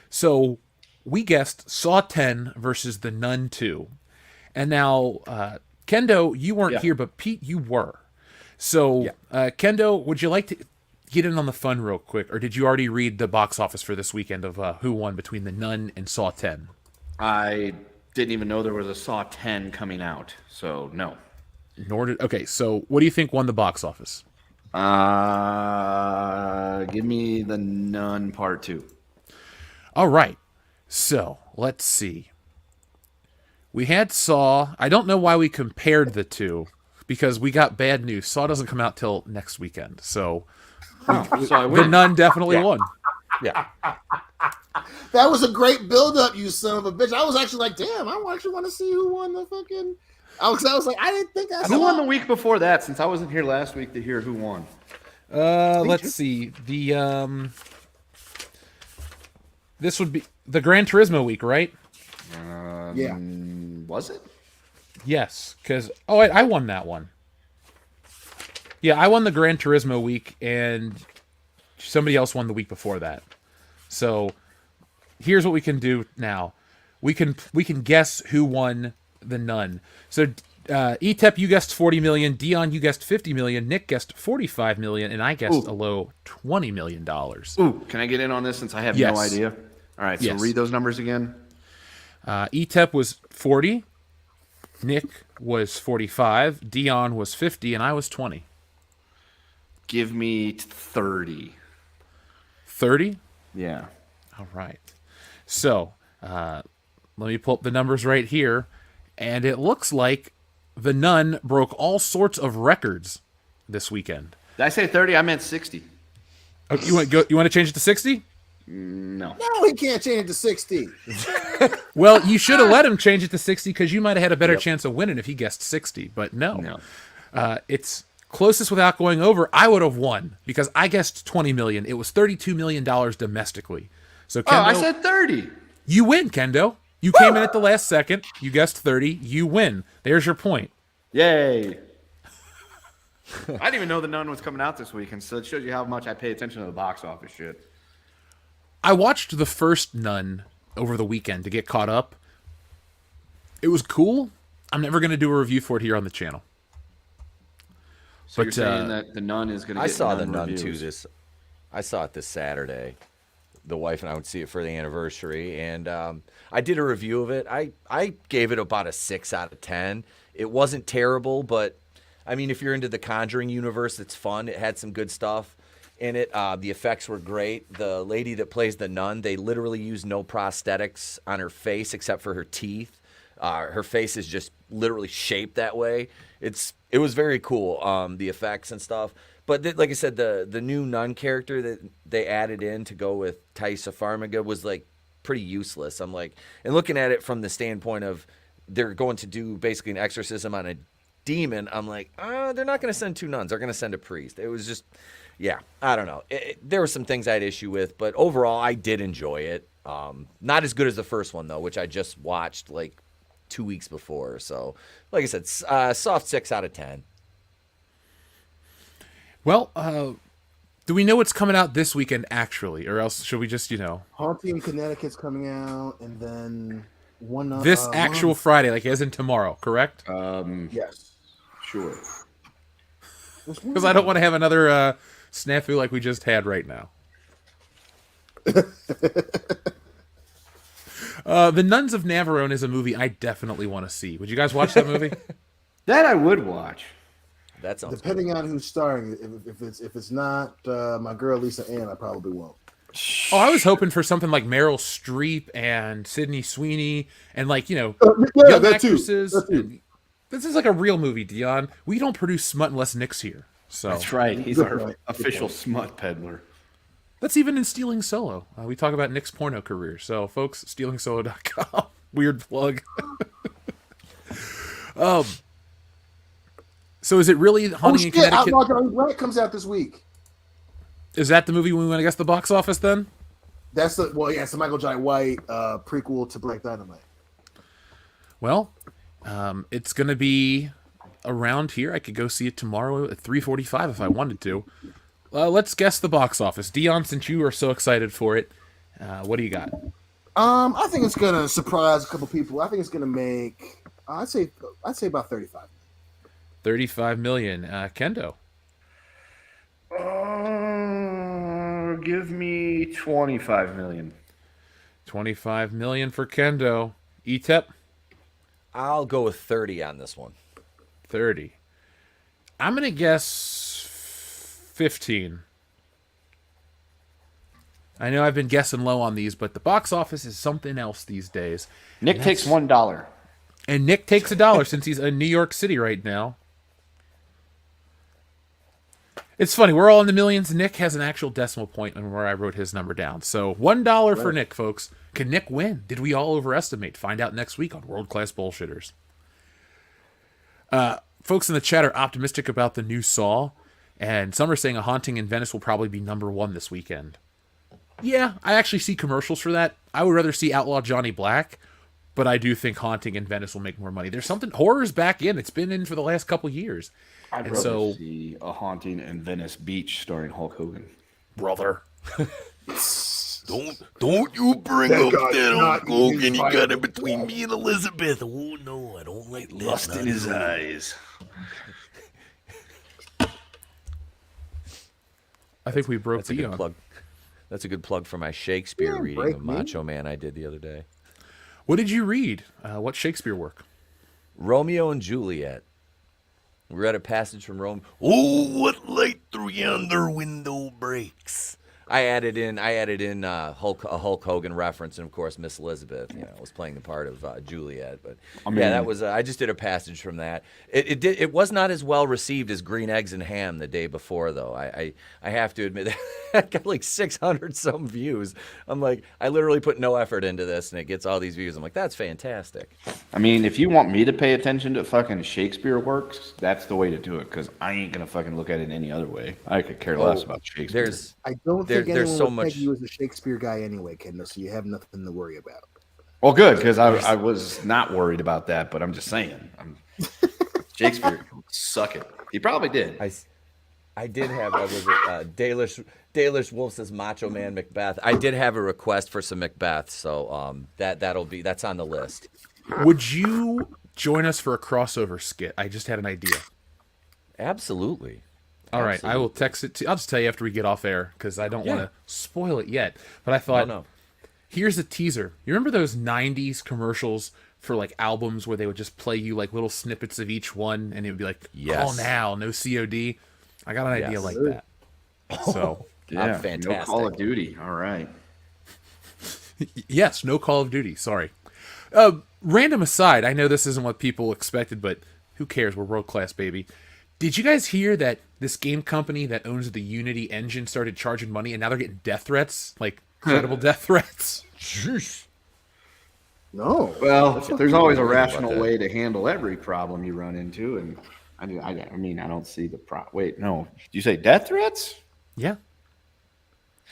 So, we guessed Saw 10 versus The Nun 2. And now, Kendo, you weren't here, but Pete, you were. So, Kendo, would you like to get in on the fun real quick, or did you already read the box office for this weekend of who won between The Nun and Saw 10? I didn't even know there was a Saw 10 coming out, so no. Okay, so what do you think won the box office? Give me The Nun Part 2. All right, so let's see. We had Saw. I don't know why we compared the two, because we got bad news. Saw doesn't come out till next weekend, so So I The win. Nun definitely won. Yeah. That was a great build-up, you son of a bitch. I was actually like, damn, I actually want to see who won the fucking. I was like, I didn't think I Who won the week before that? Since I wasn't here last week to hear who won. Let's see. This would be the Gran Turismo week, right? Yeah. Was it? Yes, because I won that one. Yeah, I won the Gran Turismo week, and somebody else won the week before that. So here's what we can do now. We can guess who won The Nun. So ETEP, you guessed 40 million. Dion, you guessed 50 million. Nick guessed 45 million, and I guessed a low $20 million. Ooh, can I get in on this since I have no idea? All right, so read those numbers again. ETEP was 40. Nick was 45. Dion was 50, and I was 20. Give me 30. 30? Yeah. All right. So, let me pull up the numbers right here. And it looks like The Nun broke all sorts of records this weekend. Did I say 30? I meant 60. Oh, you want to change it to 60? No. No, he can't change it to 60. Well, you should have let him change it to 60 because you might have had a better chance of winning if he guessed 60. But no. It's closest without going over. I would have won because I guessed 20 million. It was $32 million domestically. So Kendo, I said 30. You win, Kendo. You came in at the last second. You guessed 30. You win. There's your point. Yay. I didn't even know The Nun was coming out this weekend, so it shows you how much I pay attention to the box office shit. I watched the first Nun over the weekend to get caught up. It was cool. I'm never going to do a review for it here on the channel. So you're saying that The Nun is going to get I saw Nun The Nun reviews. too. I saw it this Saturday. The wife and I would see it for the anniversary, and I did a review of it. I gave it about a 6 out of 10. It wasn't terrible, but I mean, if you're into the Conjuring universe, it's fun. It had some good stuff in it. The effects were great. The lady that plays the nun, they literally used no prosthetics on her face except for her teeth. Her face is just literally shaped that way. It was very cool, the effects and stuff. But like I said, the new nun character that they added in to go with Taissa Farmiga was like pretty useless. I'm like, and looking at it from the standpoint of they're going to do basically an exorcism on a demon, I'm like, they're not going to send two nuns. They're going to send a priest. It was just, yeah, I don't know. There were some things I had issue with, but overall, I did enjoy it. Not as good as the first one, though, which I just watched like 2 weeks before. So, like I said, soft 6 out of 10. Well, do we know what's coming out this weekend, actually? Or else should we just, Haunting in Connecticut's coming out, and then This actual Friday, like as in tomorrow, correct? Yes. Sure. Because I don't want to have another snafu like we just had right now. The Nuns of Navarone is a movie I definitely want to see. Would you guys watch that movie? That I would watch. That sounds Depending on who's starring, if it's not my girl Lisa Ann, I probably won't. Oh, I was hoping for something like Meryl Streep and Sydney Sweeney and young that actresses. Too. That too. This is like a real movie, Dion. We don't produce smut unless Nick's here. So That's right. He's our official smut peddler. that's even in Stealing Solo. We talk about Nick's porno career. So, folks, stealingsolo.com. Weird plug. So is it really Haunting in Connecticut? Outlaw Johnny Black comes out this week. Is that the movie we want to guess the box office then? It's the Michael Jai White prequel to Black Dynamite. Well, it's going to be around here. I could go see it tomorrow at 3:45 if I wanted to. Let's guess the box office. Dion, since you are so excited for it, what do you got? I think it's gonna surprise a couple people. I think it's gonna make I'd say about 35. 35 million. Kendo. Give me 25 million. 25 million for Kendo. ETEP. I'll go with 30 on this one. 30. I'm going to guess 15. I know I've been guessing low on these, but the box office is something else these days. Nick takes $1. And Nick takes $1 since he's in New York City right now. It's funny. We're all in the millions. Nick has an actual decimal point on where I wrote his number down. So $1 for Nick, folks. Can Nick win? Did we all overestimate? Find out next week on World Class Bullshitters. Folks in the chat are optimistic about the new Saw, and some are saying A Haunting in Venice will probably be #1 this weekend. Yeah, I actually see commercials for that. I would rather see Outlaw Johnny Black, but I do think Haunting in Venice will make more money. There's something, horror's back in. It's been in for the last couple years. I'd rather see A Haunting in Venice Beach starring Hulk Hogan. Brother. Don't you bring up that Hulk Hogan. He got it between me and Elizabeth. Oh no, I don't like that. Lust in his eyes. I think we broke That's a good Dion. plug. That's a good plug for my Shakespeare reading of Macho Man I did the other day. What did you read? What Shakespeare work? Romeo and Juliet. We read a passage from Rome. Oh, what light through yonder window breaks. I added in a Hulk Hogan reference, and of course Miss Elizabeth, was playing the part of Juliet. But that was I just did a passage from that. It was not as well received as Green Eggs and Ham the day before, though. I have to admit that it got like 600 some views. I'm like, I literally put no effort into this, and it gets all these views. I'm like, that's fantastic. I mean, if you want me to pay attention to fucking Shakespeare works, that's the way to do it, because I ain't gonna fucking look at it any other way. I could care less about Shakespeare. I don't think anyone there's so would much. peg you as a Shakespeare guy anyway, Kendall, so you have nothing to worry about. Well, good, because I was not worried about that, but I'm just saying. Shakespeare, suck it. He probably did. I did have Dalish Wolf says Macho Man Macbeth. I did have a request for some Macbeth, so that's on the list. Would you join us for a crossover skit? I just had an idea. Absolutely. All right, I will text it to. I'll just tell you after we get off air because I don't want to spoil it yet. But I thought, here's a teaser. You remember those '90s commercials for like albums where they would just play you like little snippets of each one, and it would be like, "Call now, no COD." I got an idea like that. So yeah, fantastic. No Call of Duty. All right. Yes, no Call of Duty. Sorry. Random aside, I know this isn't what people expected, but who cares? We're world class, baby. Did you guys hear that this game company that owns the Unity engine started charging money, and now they're getting death threats, like credible death threats? No. Well, there's always a rational way to handle every problem you run into, and I mean, I don't see the Wait, no. Did you say death threats? Yeah.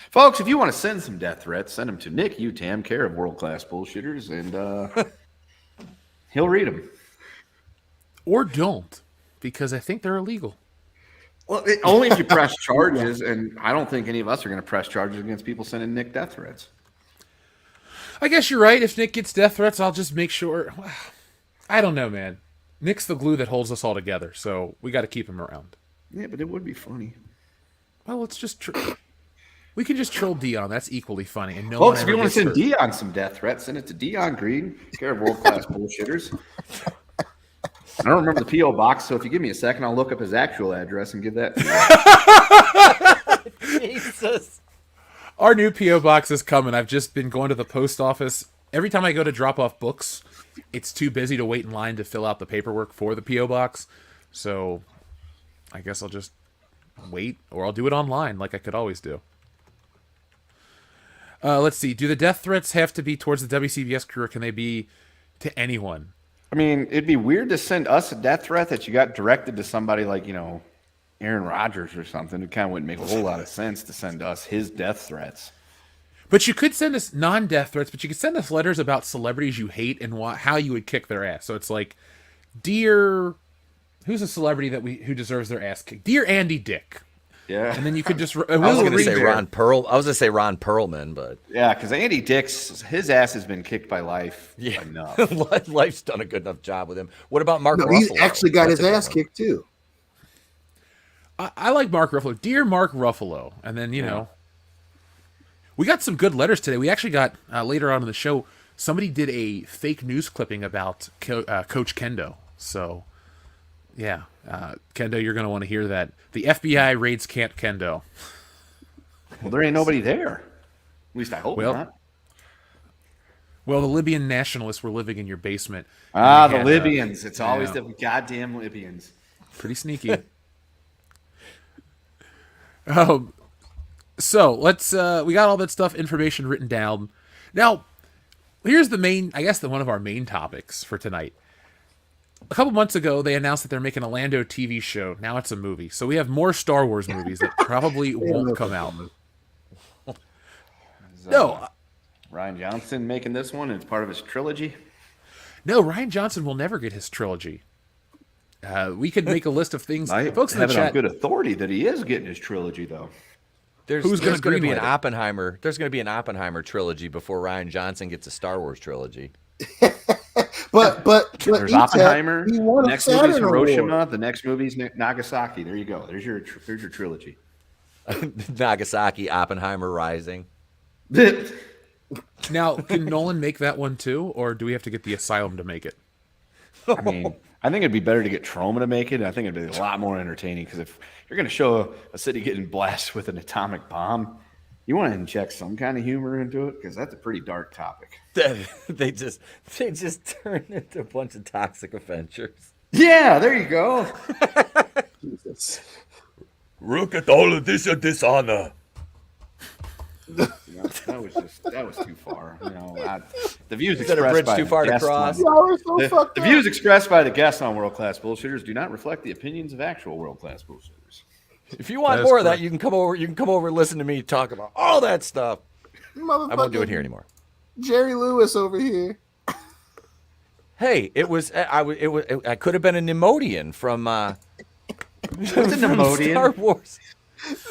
Folks, if you want to send some death threats, send them to Nick Utam, care of World Class Bullshitters, and he'll read them. Or don't, because I think they're illegal. Well, only if you press charges, and I don't think any of us are going to press charges against people sending Nick death threats. I guess you're right. If Nick gets death threats, I'll just make sure. I don't know, man. Nick's the glue that holds us all together, so we got to keep him around. Yeah, but it would be funny. Well, let's just. We can just troll Dion. That's equally funny. And no Folks, one if you ever want to gets send hurt. Dion some death threats, send it to Dion Green, care of world-class bullshitters. I don't remember the P.O. box, so if you give me a second, I'll look up his actual address and give that to you. Jesus. Our new P.O. box is coming. I've just been going to the post office. Every time I go to drop off books, it's too busy to wait in line to fill out the paperwork for the P.O. box. So I guess I'll just wait, or I'll do it online like I could always do. Let's see. Do the death threats have to be towards the WCBS crew, or can they be to anyone? I mean, it'd be weird to send us a death threat that you got directed to somebody like, Aaron Rodgers or something. It kind of wouldn't make a whole lot of sense to send us his death threats. But you could send us non-death threats, but you could send us letters about celebrities you hate and how you would kick their ass. So it's like, dear, who's a celebrity who deserves their ass kicked? Dear Andy Dick. Yeah. And then you could just. I was going to say Ron Perlman, but Yeah, because Andy Dick's, his ass has been kicked by life enough. Life's done a good enough job with him. What about Mark No, Ruffalo? he actually got That's his a good ass one. Oh, kicked too. I like Mark Ruffalo. Dear Mark Ruffalo. And then, we got some good letters today. We actually got, later on in the show, somebody did a fake news clipping about Coach Kendo. So, yeah. Kendo, you're going to want to hear that. The FBI raids Camp Kendo. Well, there ain't nobody there. At least I hope not. Well, the Libyan nationalists were living in your basement. Ah, And the they had, Libyans. It's always the goddamn Libyans. pretty sneaky. So let's we got all that information written down. Now, here's one of our main topics for tonight. A couple months ago, they announced that they're making a Lando TV show. Now it's a movie. So we have more Star Wars movies that probably won't come out. No, Ryan Johnson making this one. It's part of his trilogy. no, Ryan Johnson will never get his trilogy. We could make a list of things. I Folks in the have it on chat, good authority that he is getting his trilogy, though. There's Who's gonna going to be an greenlight it? Oppenheimer. There's going to be an Oppenheimer trilogy before Ryan Johnson gets a Star Wars trilogy. But There's he Oppenheimer. he won The a next movie's Saturn Hiroshima. Award. The next movie's Nagasaki. There you go. There's your trilogy. Nagasaki, Oppenheimer, Rising. now, can Nolan make that one too, or do we have to get the Asylum to make it? I mean, I think it'd be better to get Troma to make it. I think it'd be a lot more entertaining because if you're going to show a city getting blasted with an atomic bomb, you want to inject some kind of humor into it because that's a pretty dark topic. they just turn into a bunch of toxic Avengers. Yeah, there you go. Jesus. Look at all of this dishonor. That was too far. The views Is that a expressed bridge by too the far to guests cross? on- Y'all are so fucked The up. views expressed by the guests on World Class Bullshitters do not reflect the opinions of actual World Class Bullshitters. If you want That is more of that, correct. you can come over. You can come over and listen to me talk about all that stuff. I won't do it here Motherfucking anymore. Jerry Lewis over here. Hey, it was I could have been a Nemodian from What's a from Nemodian? Star Wars.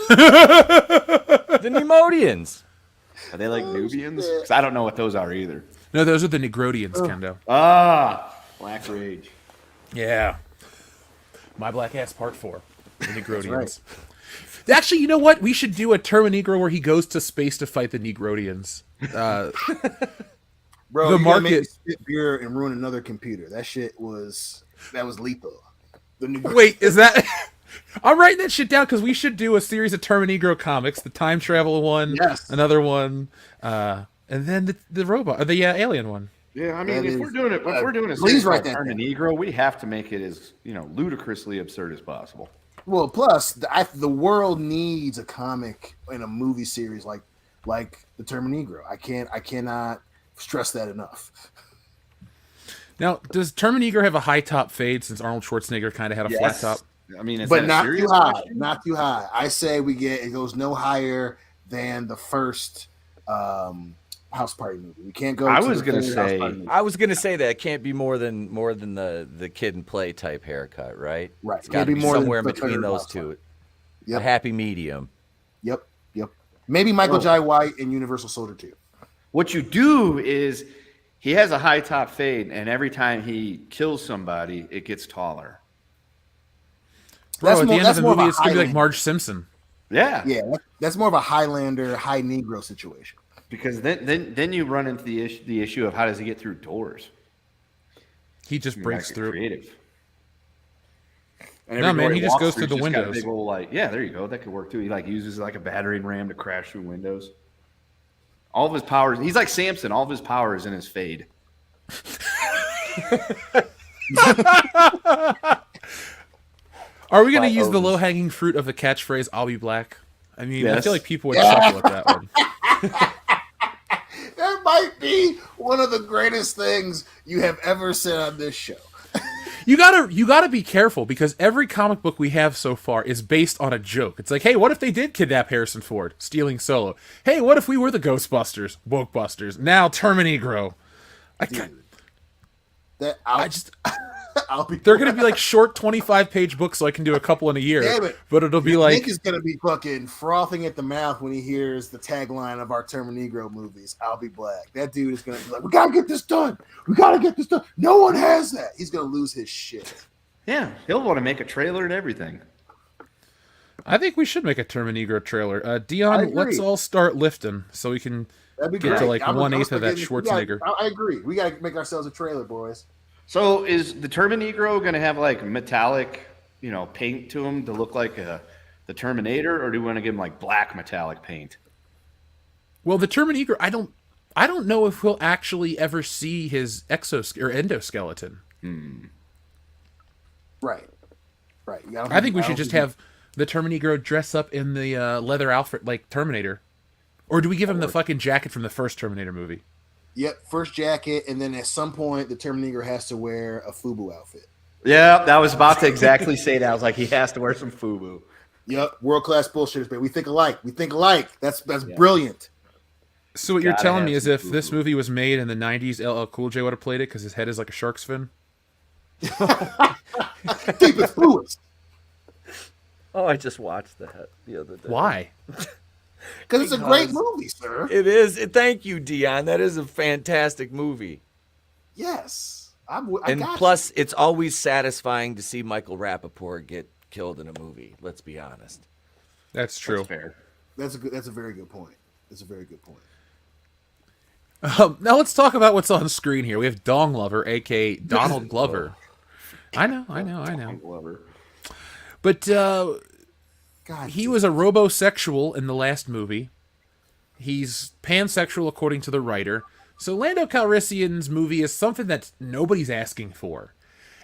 The Nemodians. Are they like Nubians? Because I don't know what those are either. No, those are the Negrodians, Kendo. Ah, Black Rage. Yeah. My Black Ass Part 4. The Negrodians. Actually, you know what? We should do a Termini-gro where he goes to space to fight the Negrodians. Bro, The you market- make me spit beer and ruin another computer. That was lethal. The new Wait, is that... I'm writing that shit down because we should do a series of Termini-gro comics. The time travel one, Yes. another one, and then the robot, or the alien one. Yeah, I mean, That if is- we're doing it, if we're doing a please series write like that Turn to down. Negro, we have to make it as ludicrously absurd as possible. Well, plus the world needs a comic and a movie series like the Termini-gro. I cannot stress that enough. Now, does Termini-gro have a high top fade since Arnold Schwarzenegger kind of had a flat top? I mean, is But that not a serious too high. question? Not too high. I say it goes no higher than the first House Party movie. We can't go. I to was the gonna third House say- Party movie. I was gonna say that it can't be more than the kid and play type haircut, right? Right. It's got to Can't be be more than somewhere in the between third those House two. Yep. A happy medium. Yep. Maybe Michael Jai White and Universal Soldier 2. What you do is he has a high top fade, and every time he kills somebody, it gets taller. Bro, at the end of the more of movie, a it's going to be like Highlander. Marge Simpson. Yeah. Yeah, that's more of a Highlander, high Negro situation. Because then you run into the issue of how does he get through doors? He just You breaks gotta get through. creative. And No, every man, door he just walks goes through, through the it's just got a windows. Big old, yeah, there you go. That could work too. He uses a battering ram to crash through windows. All of his powers. He's like Samson. All of his power is in his fade. Are we going to By use the Otis. low-hanging fruit of the catchphrase, I'll be black? I mean, I Yes. feel like people would chuckle at that one. That might be one of the greatest things you have ever said on this show. You gotta be careful because every comic book we have so far is based on a joke. It's like, hey, what if they did kidnap Harrison Ford, stealing Solo? Hey, what if we were the Ghostbusters, Wokebusters, now Termini-gro? I'll be. They're gonna be like short 25-page books, so I can do a couple in a year. Damn it. But it'll be Nick like, is gonna be fucking frothing at the mouth when he hears the tagline of our Termini-gro movies. I'll be black. That dude is gonna be like, "We gotta get this done. We gotta get this done." No one has that. He's gonna lose his shit. Yeah, he'll want to make a trailer and everything. I think we should make a Termini-gro trailer. I Dion, agree. let's all start lifting so we can That'd be get great. to like I'm 1/8 of that forgetting- Schwarzenegger. I agree. We gotta make ourselves a trailer, boys. So is the Termini-gro going to have like metallic, paint to him to look like the Terminator, or do we want to give him like black metallic paint? Well, the Termini-gro, I don't know if we'll actually ever see his endoskeleton. Right. Yeah, I think we should just have the Termini-gro dress up in the leather outfit like Terminator. Or do we give him the fucking jacket from the first Terminator movie? Yep, first jacket, and then at some point the Terminator has to wear a FUBU outfit. Yeah, that was about to exactly say that. I was like, he has to wear some FUBU. Yep, world class bullshitters, baby. We think alike. That's brilliant. So what you're Gotta telling have me is some if this FUBU. movie was made in the 90s, LL Cool J would have played it because his head is like a shark's fin? Deepest fluids. Oh, I just watched that the other day. Why? Because it's a great movie, sir. It is. Thank you, Dion. That is a fantastic movie. Yes. And plus, it's always satisfying to see Michael Rappaport get killed in a movie. Let's be honest. That's true. That's fair. That's a very good point. Now let's talk about what's on screen here. We have DonGlover, a.k.a. Donald Glover. I know. Glover. But God, he was a robosexual in the last movie. He's pansexual according to the writer. So Lando Calrissian's movie is something that nobody's asking for.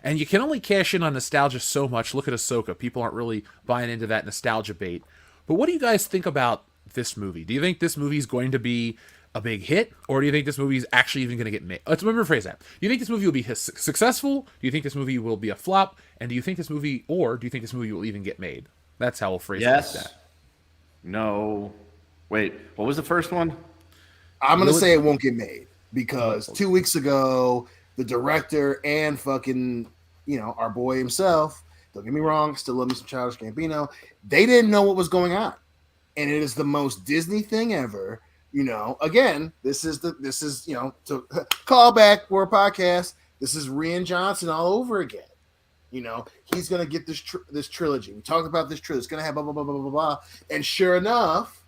And you can only cash in on nostalgia so much. Look at Ahsoka. People aren't really buying into that nostalgia bait. But what do you guys think about this movie? Do you think this movie is going to be a big hit? Or do you think this movie is actually even going to get made? Let's rephrase that. Do you think this movie will be successful? Do you think this movie will be a flop? And do you think this movie will even get made? That's how we'll phrase it like Yes. that. No. Wait, what was the first one? I'm gonna say it won't get made because 2 weeks ago, the director and fucking, our boy himself, don't get me wrong, still love me some Childish Gambino, they didn't know what was going on. And it is the most Disney thing ever. Again, this is to call back, we're a podcast. This is Rian Johnson all over again. He's gonna get this trilogy. We talked about this trilogy. It's gonna have blah blah blah blah blah blah. And sure enough,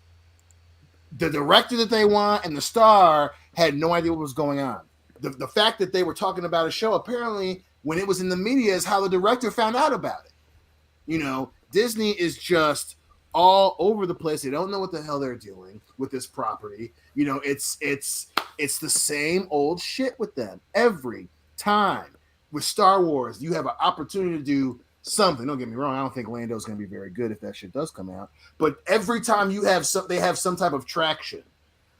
the director that they want and the star had no idea what was going on. The fact that they were talking about a show, apparently, when it was in the media, is how the director found out about it. Disney is just all over the place. They don't know what the hell they're doing with this property. It's the same old shit with them every time. With Star Wars, you have an opportunity to do something. Don't get me wrong. I don't think Lando's going to be very good if that shit does come out. But every time they have some type of traction,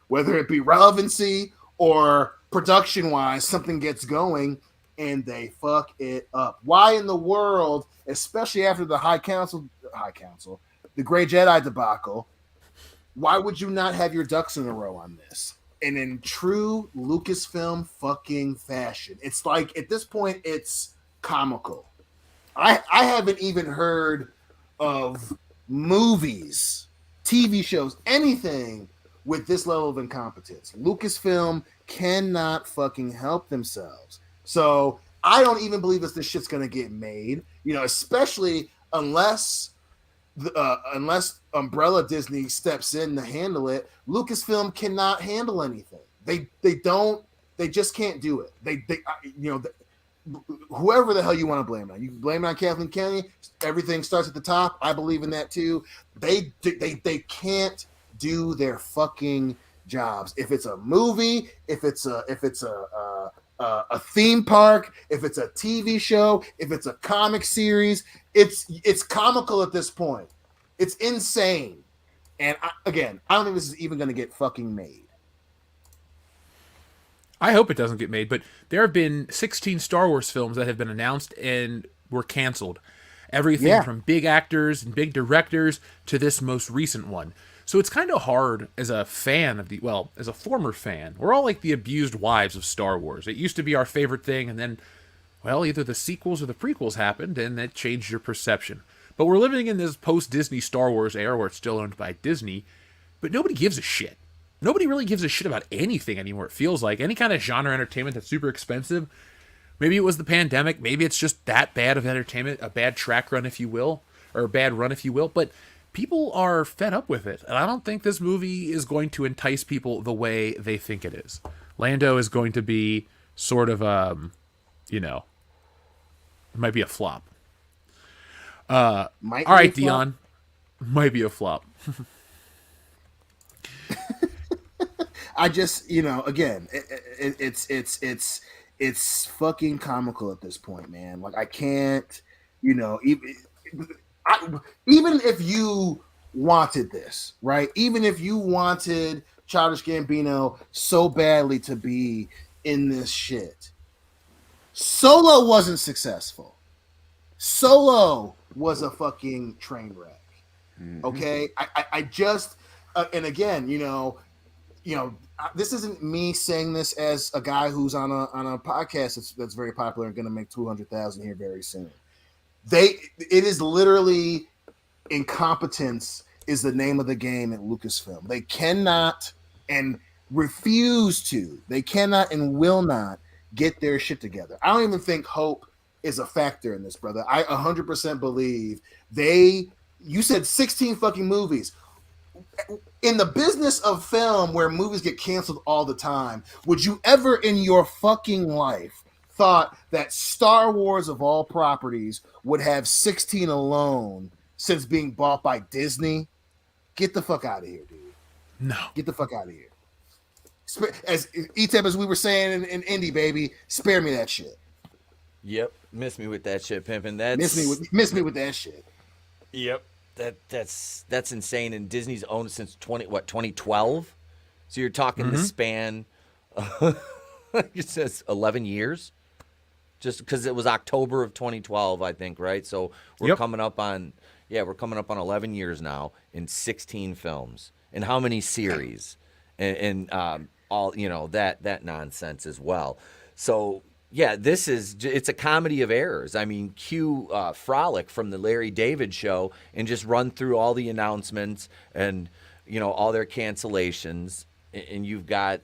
whether it be relevancy or production-wise, something gets going and they fuck it up. Why in the world, especially after the High Council, the Grey Jedi debacle, why would you not have your ducks in a row on this? And in true Lucasfilm fucking fashion, it's like at this point it's comical. I haven't even heard of movies, TV shows, anything with this level of incompetence. Lucasfilm cannot fucking help themselves. So I don't even believe this shit's gonna get made. Especially unless Umbrella Disney steps in to handle it. Lucasfilm cannot handle anything. They just can't do it. Whoever the hell you want to blame it on. You can blame it on Kathleen Kennedy. Everything starts at the top. I believe in that too. They can't do their fucking jobs. If it's a movie, if it's a theme park, if it's a TV show, if it's a comic series, it's comical at this point. It's insane. And I don't think this is even going to get fucking made. I hope it doesn't get made, but there have been 16 Star Wars films that have been announced and were canceled. Everything from big actors and big directors to this most recent one. So it's kind of hard as a fan of as a former fan. We're all like the abused wives of Star Wars. It used to be our favorite thing, and then, either the sequels or the prequels happened, and that changed your perception. But we're living in this post-Disney Star Wars era where it's still owned by Disney, but nobody gives a shit. Nobody really gives a shit about anything anymore, it feels like. Any kind of genre entertainment that's super expensive. Maybe it was the pandemic. Maybe it's just that bad of entertainment, a bad track run, if you will, or a bad run, if you will. But people are fed up with it. And I don't think this movie is going to entice people the way they think it is. Lando is going to be sort of, it might be a flop. All right, Dion. Might be a flop. I just, again, it's fucking comical at this point, man. Like I can't, even if you wanted this, right? Even if you wanted Childish Gambino so badly to be in this shit, Solo wasn't successful. Solo was a fucking train wreck. Okay, I just, and again, this isn't me saying this as a guy who's on a podcast that's very popular and going to make 200,000 here very soon. It is literally incompetence is the name of the game at Lucasfilm. They cannot and refuse to. They cannot and will not get their shit together. I don't even think hope is a factor in this, brother. I 100% believe you said 16 fucking movies. In the business of film where movies get canceled all the time, would you ever in your fucking life thought that Star Wars of all properties would have 16 alone since being bought by Disney? Get the fuck out of here, dude. No. Get the fuck out of here. As ETEP, as we were saying in Indie, baby, spare me that shit. Yep. Miss me with that shit, pimpin'. Miss me with that shit. Yep. That's insane. And Disney's owned it since 2012. So you're talking the span. It says 11 years. Just because it was October of 2012, I think, right? So we're coming up on 11 years now in 16 films. And how many series? And all that nonsense as well. So yeah, it's a comedy of errors. I mean, cue Frolic from the Larry David Show and just run through all the announcements and all their cancellations, and you've got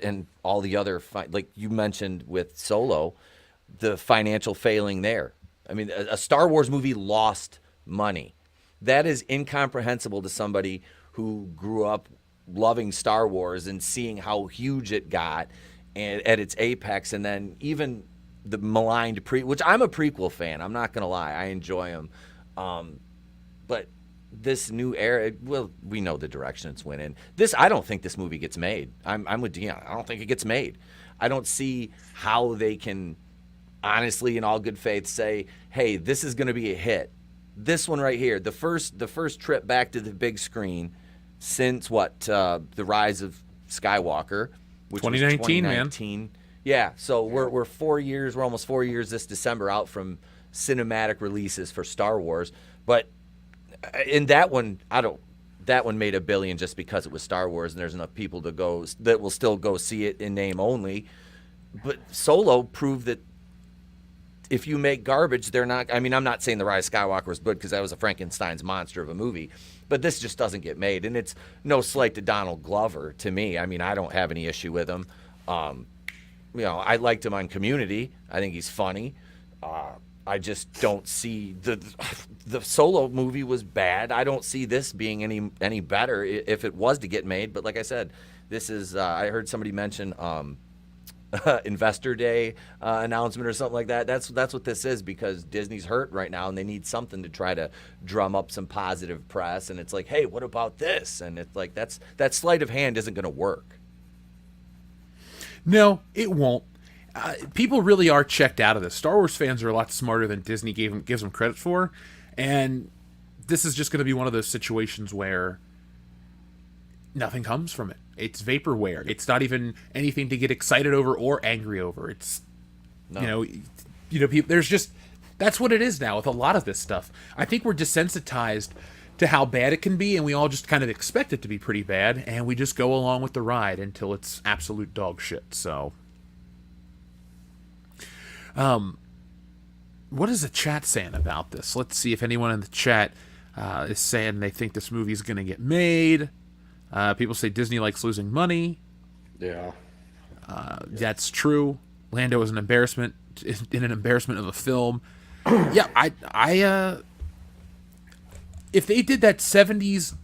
and all the other like you mentioned with Solo, the financial failing there. I mean, a Star Wars movie lost money. That is incomprehensible to somebody who grew up loving Star Wars and seeing how huge it got and at its apex, and then even the maligned which I'm a prequel fan. I'm not gonna lie, I enjoy them, but this new era, well, we know the direction it's went in. I don't think this movie gets made. I'm with Dion. I don't think it gets made. I don't see how they can honestly, in all good faith, say, "Hey, this is gonna be a hit." This one right here, the first trip back to the big screen since the Rise of Skywalker. Which 2019, was 2019, man. Yeah, so we're 4 years. We're almost 4 years this December out from cinematic releases for Star Wars. But in that one, that one made $1 billion just because it was Star Wars, and there's enough people to go that will still go see it in name only. But Solo proved that if you make garbage, they're not. I mean, I'm not saying The Rise of Skywalker was good because that was a Frankenstein's monster of a movie, but this just doesn't get made. And it's no slight to Donald Glover to me. I mean, I don't have any issue with him. You know, I liked him on Community. I think he's funny. I just don't see the Solo movie was bad. I don't see this being any better if it was to get made. But like I said, this is. I heard somebody mention. Investor Day announcement or something like that. That's what this is, because Disney's hurt right now and they need something to try to drum up some positive press. And it's like, hey, what about this? And it's like that sleight of hand isn't going to work. No, it won't. People really are checked out of this. Star Wars fans are a lot smarter than Disney gives them credit for, and this is just going to be one of those situations where nothing comes from it. It's vaporware. It's not even anything to get excited over or angry over. It's, you know, people, there's just, that's what it is now with a lot of this stuff. I think we're desensitized to how bad it can be, and we all just kind of expect it to be pretty bad, and we just go along with the ride until it's absolute dog shit. So, what is the chat saying about this? Let's see if anyone in the chat is saying they think this movie is going to get made. People say Disney likes losing money. Yeah. That's true. Lando is an embarrassment in an embarrassment of a film. Yeah, I if they did that 70s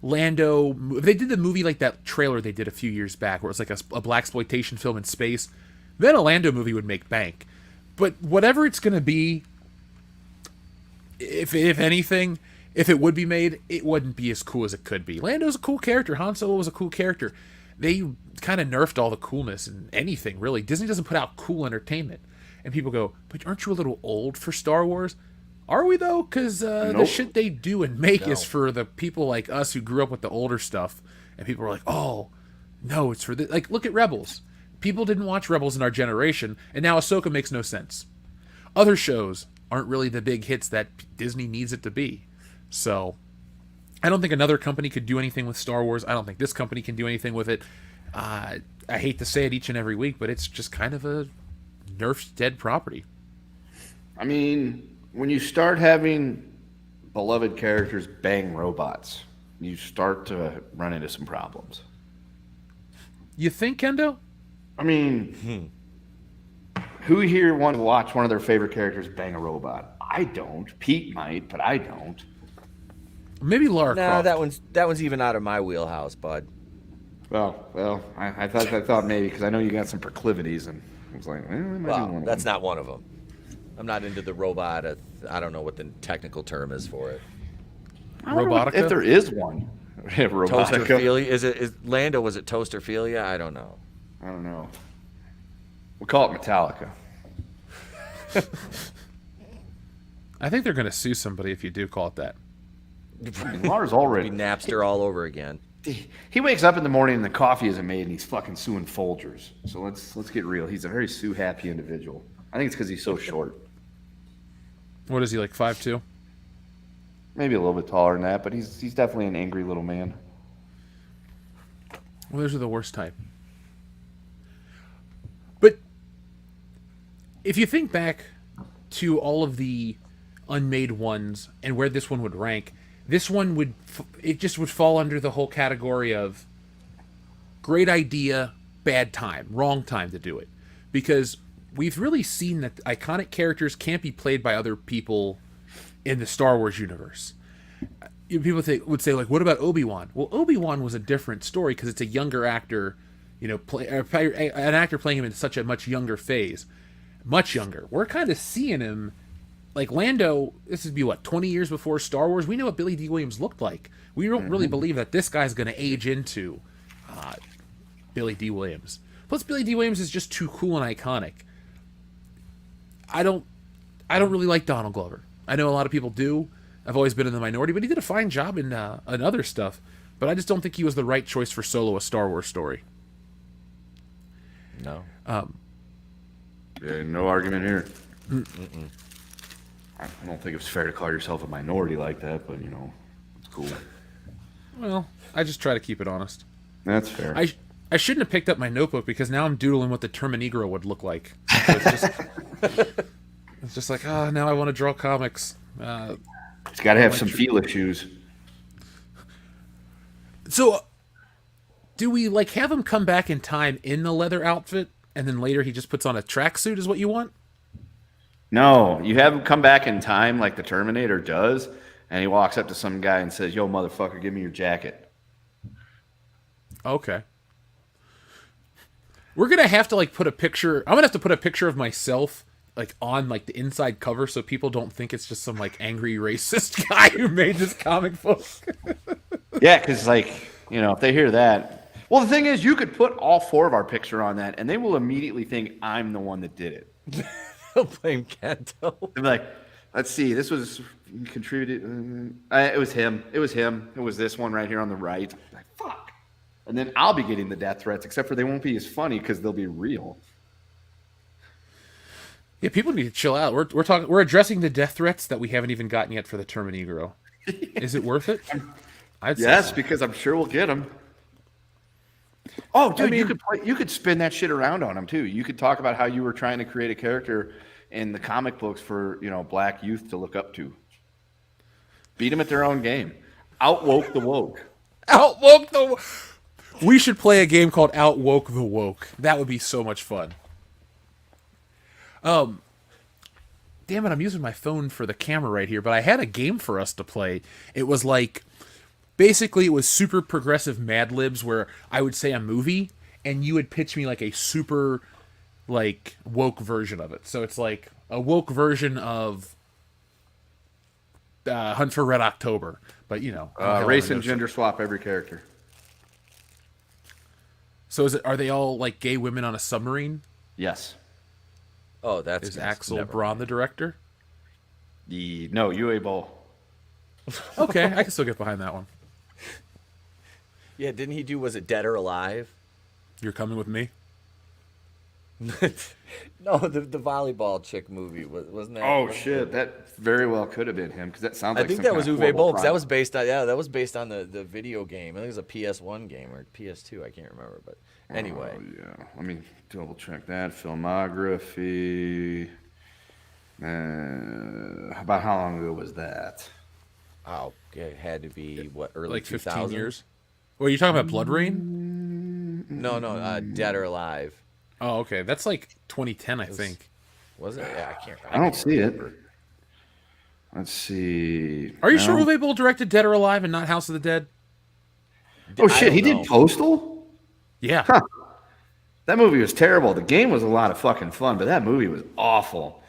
Lando, if they did the movie like that trailer they did a few years back where it's like a blaxploitation film in space, then a Lando movie would make bank. But whatever it's going to be, if anything, if it would be made, it wouldn't be as cool as it could be. Lando's a cool character. Han Solo was a cool character. They kind of nerfed all the coolness in anything, really. Disney doesn't put out cool entertainment. And people go, but aren't you a little old for Star Wars? Are we, though? Because the shit they do and make is for the people like us who grew up with the older stuff. And people are like, oh, no, it's for this. Like, look at Rebels. People didn't watch Rebels in our generation, and now Ahsoka makes no sense. Other shows aren't really the big hits that Disney needs it to be. So, I don't think another company could do anything with Star Wars. I don't think this company can do anything with it. I hate to say it each and every week, but it's just kind of a nerfed dead property. I mean, when you start having beloved characters bang robots, you start to run into some problems. You think, Kendo? I mean, who here want to watch one of their favorite characters bang a robot? I don't. Pete might, but I don't. Maybe Lara Croft. that one's even out of my wheelhouse, bud. Well, I thought maybe because I know you got some proclivities, and I was like, well, that's not one of them. I'm not into the robot. I don't know what the technical term is for it. Robotica? If there is one. Robotica. Toasterphilia? Is Lando? Was it toasterphilia? I don't know. We'll call it Metallica. I think they're going to sue somebody if you do call it that. Lars already be Napster all over again. He wakes up in the morning and the coffee isn't made and he's fucking suing Folgers. So let's get real. He's a very sue happy individual. I think it's because he's so short. What is he, like 5'2"? Maybe a little bit taller than that, but he's definitely an angry little man. Well, those are the worst type. But if you think back to all of the unmade ones and where this one would rank, this one would fall under the whole category of great idea, bad time, wrong time to do it. Because we've really seen that iconic characters can't be played by other people in the Star Wars universe. People would say, like, what about Obi-Wan? Well, Obi-Wan was a different story because it's a younger actor, an actor playing him in such a much younger phase. Much younger. We're kind of seeing him, like Lando, this would be, 20 years before Star Wars? We know what Billy D. Williams looked like. We don't really believe that this guy's going to age into Billy D. Williams. Plus, Billy D. Williams is just too cool and iconic. I don't really like Donald Glover. I know a lot of people do. I've always been in the minority, but he did a fine job in other stuff. But I just don't think he was the right choice for Solo, a Star Wars story. No. Yeah, no argument here. I don't think it's fair to call yourself a minority like that, but, it's cool. Well, I just try to keep it honest. That's fair. I shouldn't have picked up my notebook because now I'm doodling what the Termini-gro would look like. So it's just... It's just like, oh, now I want to draw comics. It's got to have some feel issues. So, do we like have him come back in time in the leather outfit, and then later he just puts on a tracksuit? Is what you want? No, you have him come back in time like the Terminator does, and he walks up to some guy and says, "Yo, motherfucker, give me your jacket." Okay. We're gonna have to like put a picture. I'm gonna have to put a picture of myself like on like the inside cover so people don't think it's just some like angry racist guy who made this comic book. Yeah, because like, you know, if they hear that, well, the thing is, you could put all 4 of our picture on that, and they will immediately think I'm the one that did it. They'll blame Kento. They'll be like, let's see, this was contributed. It was him. It was him. It was this one right here on the right. Like, fuck. And then I'll be getting the death threats, except for they won't be as funny because they'll be real. Yeah, people need to chill out. We're addressing the death threats that we haven't even gotten yet for the Termini-gro. Is it worth it? Yes, because I'm sure we'll get them. Oh, dude, you could spin that shit around on them too. You could talk about how you were trying to create a character in the comic books for, you know, black youth to look up to. Beat them at their own game. Outwoke the woke. Outwoke the. We should play a game called Outwoke the Woke. That would be so much fun. Damn it, I'm using my phone for the camera right here, but I had a game for us to play. It was like, basically it was super progressive Mad Libs where I would say a movie and you would pitch me like a super like woke version of it. So it's like a woke version of Hunt for Red October, but you know, race and gender swap every character. So are they all like gay women on a submarine? Yes. Oh, that's Is Axel Braun the director? No, UA Bowl. Okay, I can still get behind that one. Yeah, didn't he do, was it Dead or Alive? You're coming with me? No, the volleyball chick movie, wasn't that? Oh, shit. That very well could have been him because that sounds like I think some that kind was of Uwe Boll, horrible because that crime. was based on, that was based on the video game. I think it was a PS1 game or PS2, I can't remember, but anyway. Oh, yeah. Let me double check that. Filmography. About how long ago was that? Oh, it had to be, what, early Like 2000s? 15 years? Well, are you talking about Blood Rain? No, Dead or Alive. Oh, okay. That's like 2010, I think. Was it? Yeah, I don't see it. Let's see. Are you No. sure Uwe Boll directed Dead or Alive and not House of the Dead? Oh, shit. He don't did know. Postal? Yeah. Huh. That movie was terrible. The game was a lot of fucking fun, but that movie was awful.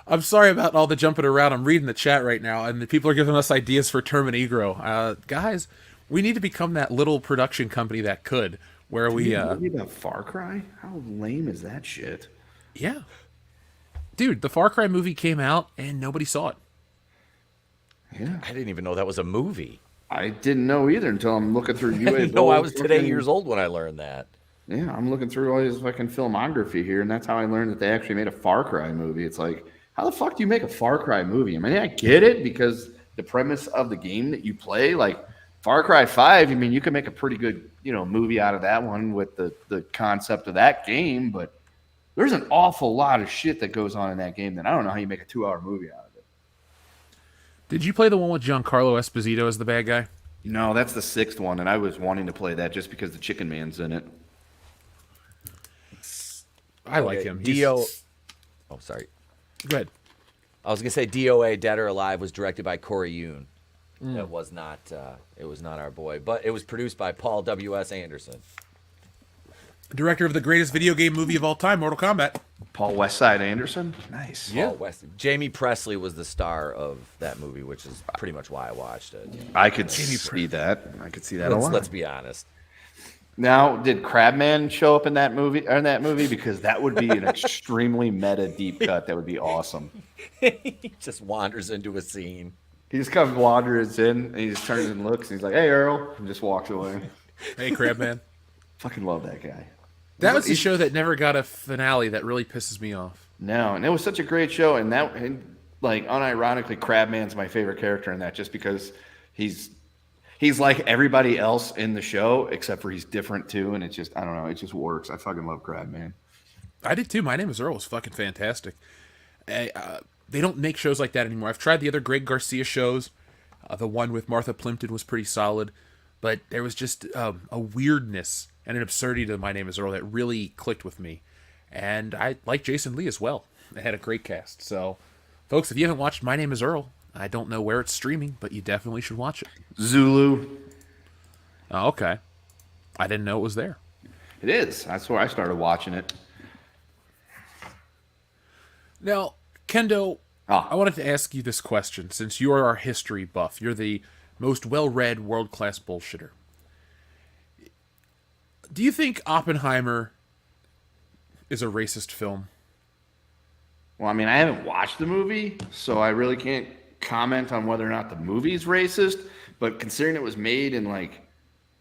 I'm sorry about all the jumping around. I'm reading the chat right now, and the people are giving us ideas for Termini-gro. Guys, we need to become that little production company that could, where we... Movie about Far Cry? How lame is that shit? Yeah. Dude, the Far Cry movie came out, and nobody saw it. Yeah. I didn't even know that was a movie. I didn't know either until I'm looking through I UA didn't know I was today fucking- years old when I learned that. Yeah, I'm looking through all his fucking filmography here, and that's how I learned that they actually made a Far Cry movie. It's like, how the fuck do you make a Far Cry movie? I mean, I get it because the premise of the game that you play, like Far Cry 5, I mean, you can make a pretty good, you know, movie out of that one with the concept of that game, but there's an awful lot of shit that goes on in that game that I don't know how you make a 2-hour movie out of it. Did you play the one with Giancarlo Esposito as the bad guy? No, that's the 6th one, and I was wanting to play that just because the Chicken Man's in it. I like him. D.O. Oh, sorry. Go ahead. I was gonna say DOA Dead or Alive was directed by Corey Yoon. It was not our boy, but it was produced by Paul W.S. Anderson. Director of the greatest video game movie of all time, Mortal Kombat. Paul Westside Anderson? Nice. Yeah. Paul West. Jamie Presley was the star of that movie, which is pretty much why I watched it. I could see that. I could see that a lot. Let's be honest. Now, did Crabman show up in that movie? Because that would be an extremely meta deep cut. That would be awesome. He just wanders into a scene. He just comes wanders in, and he just turns and looks, and he's like, "Hey, Earl," and just walks away. Hey, Crabman. Fucking love that guy. That was the show that never got a finale that really pisses me off. No, and it was such a great show, and like unironically, Crabman's my favorite character in that, just because He's like everybody else in the show, except for he's different too, and it's just I don't know, it just works. I fucking love Crab Man. I did too. My Name is Earl was fucking fantastic. They don't make shows like that anymore. I've tried the other Greg Garcia shows. The one with Martha Plimpton was pretty solid, but there was just a weirdness and an absurdity to My Name is Earl that really clicked with me. And I like Jason Lee as well. They had a great cast. So, folks, if you haven't watched My Name is Earl, I don't know where it's streaming, but you definitely should watch it. Zulu. Oh, okay. I didn't know it was there. It is. That's where I started watching it. Now, Kendo, I wanted to ask you this question, since you are our history buff. You're the most well-read, world-class bullshitter. Do you think Oppenheimer is a racist film? Well, I mean, I haven't watched the movie, so I really can't comment on whether or not the movie's racist. But considering it was made in, like,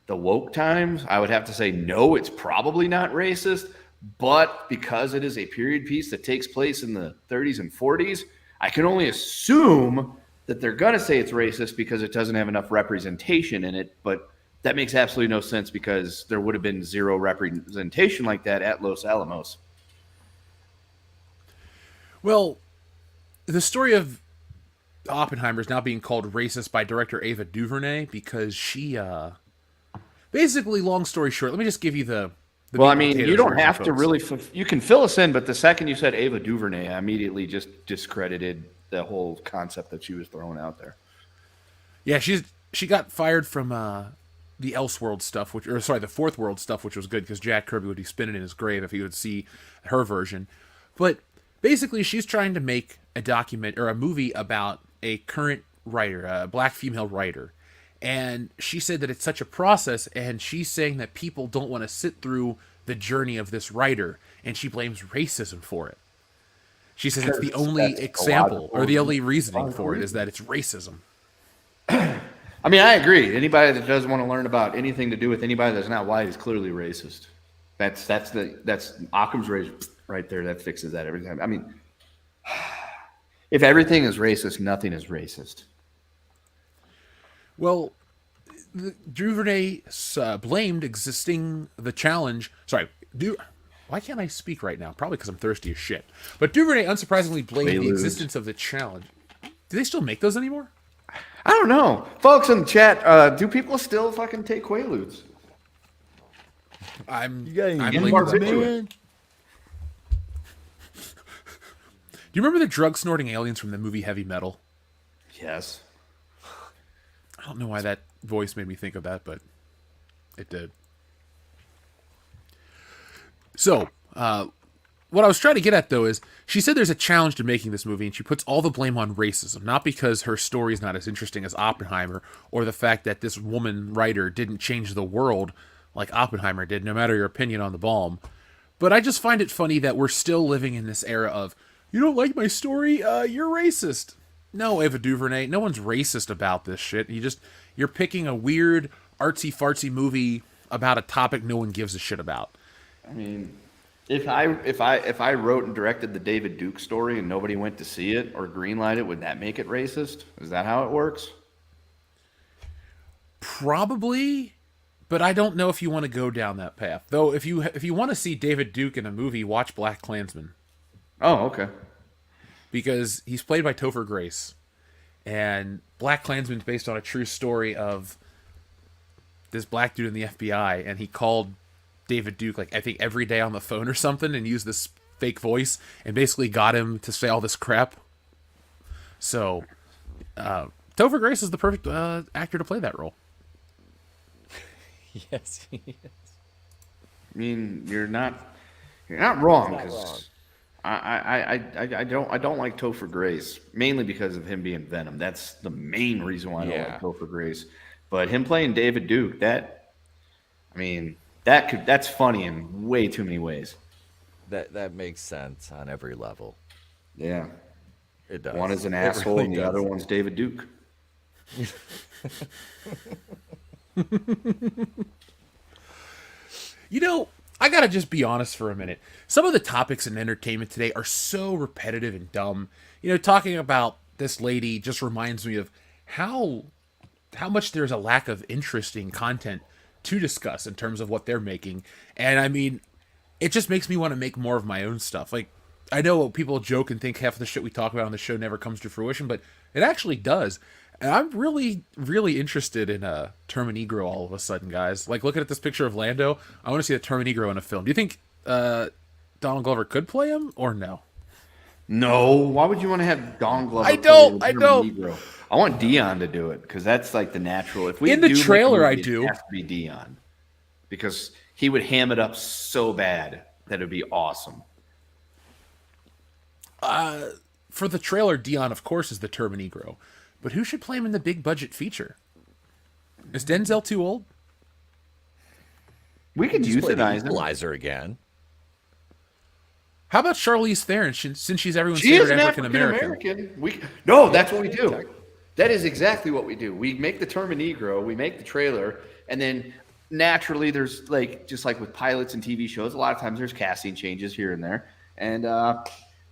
the woke times, I would have to say no, it's probably not racist. But because it is a period piece that takes place in the 30s and 40s, I can only assume that they're going to say it's racist because it doesn't have enough representation in it. But that makes absolutely no sense because there would have been zero representation like that at Los Alamos. Well, the story of Oppenheimer is now being called racist by director Ava DuVernay because she, basically, long story short, let me just give you the well, I mean, you don't have to really, you can fill us in, but the second you said Ava DuVernay, I immediately just discredited the whole concept that she was throwing out there. Yeah, she got fired from the Elseworld stuff, the Fourth World stuff, which was good because Jack Kirby would be spinning in his grave if he would see her version. But basically, she's trying to make a movie about a current writer, a black female writer. And she said that it's such a process, and she's saying that people don't want to sit through the journey of this writer, and she blames racism for it. She says it's the only example, or the only reasoning for it, is that it's racism. I mean, I agree. Anybody that doesn't want to learn about anything to do with anybody that's not white is clearly racist. That's Occam's razor right there. That fixes that every time. I mean, if everything is racist, nothing is racist. Well, DuVernay blamed the challenge. Sorry, why can't I speak right now? Probably because I'm thirsty as shit. But DuVernay unsurprisingly blamed the existence of the challenge. Do they still make those anymore? I don't know. Folks in the chat, do people still fucking take Quaaludes? I'm getting more man. Do you remember the drug-snorting aliens from the movie Heavy Metal? Yes. I don't know why that voice made me think of that, but it did. So, what I was trying to get at, though, is she said there's a challenge to making this movie, and she puts all the blame on racism, not because her story is not as interesting as Oppenheimer, or the fact that this woman writer didn't change the world like Oppenheimer did, no matter your opinion on the bomb. But I just find it funny that we're still living in this era of, you don't like my story? You're racist. No, Ava DuVernay, no one's racist about this shit. You're picking a weird, artsy-fartsy movie about a topic no one gives a shit about. I mean, if I wrote and directed the David Duke story and nobody went to see it or greenlight it, would that make it racist? Is that how it works? Probably, but I don't know if you want to go down that path. Though, if you want to see David Duke in a movie, watch BlacKkKlansman. Oh, okay. Because he's played by Topher Grace, and BlacKkKlansman is based on a true story of this black dude in the FBI, and he called David Duke, like, I think every day on the phone or something, and used this fake voice, and basically got him to say all this crap. So, Topher Grace is the perfect actor to play that role. Yes, he is. I mean, you're not wrong, because I don't like Topher Grace, mainly because of him being Venom. That's the main reason why I don't like Topher Grace. But him playing David Duke, that's funny in way too many ways. That makes sense on every level. Yeah. It does. One is an asshole and the other one's David Duke. You know, I gotta just be honest for a minute. Some of the topics in entertainment today are so repetitive and dumb. You know, talking about this lady just reminds me of how how much there's a lack of interesting content to discuss in terms of what they're making. And I mean, it just makes me want to make more of my own stuff. Like, I know people joke and think half of the shit we talk about on the show never comes to fruition, but it actually does. And I'm really, really interested in Termini-gro all of a sudden, guys. Like, looking at this picture of Lando, I want to see a Termini-gro in a film. Do you think DonGlover could play him or no? No. Why would you want to have DonGlover? I don't. I want Dion to do it because that's like the natural. If we in the do trailer, movie, I do. It has to be Dion because he would ham it up so bad that it'd be awesome. For the trailer, Dion, of course, is the Termini-gro. But who should play him in the big budget feature? Is Denzel too old? We could euthanize him. Equalizer again. How about Charlize Theron, since she's everyone's She is favorite an African American? No, that's what we do. That is exactly what we do. We make the Termini-gro, we make the trailer, and then naturally there's like just like with pilots and TV shows, a lot of times there's casting changes here and there, and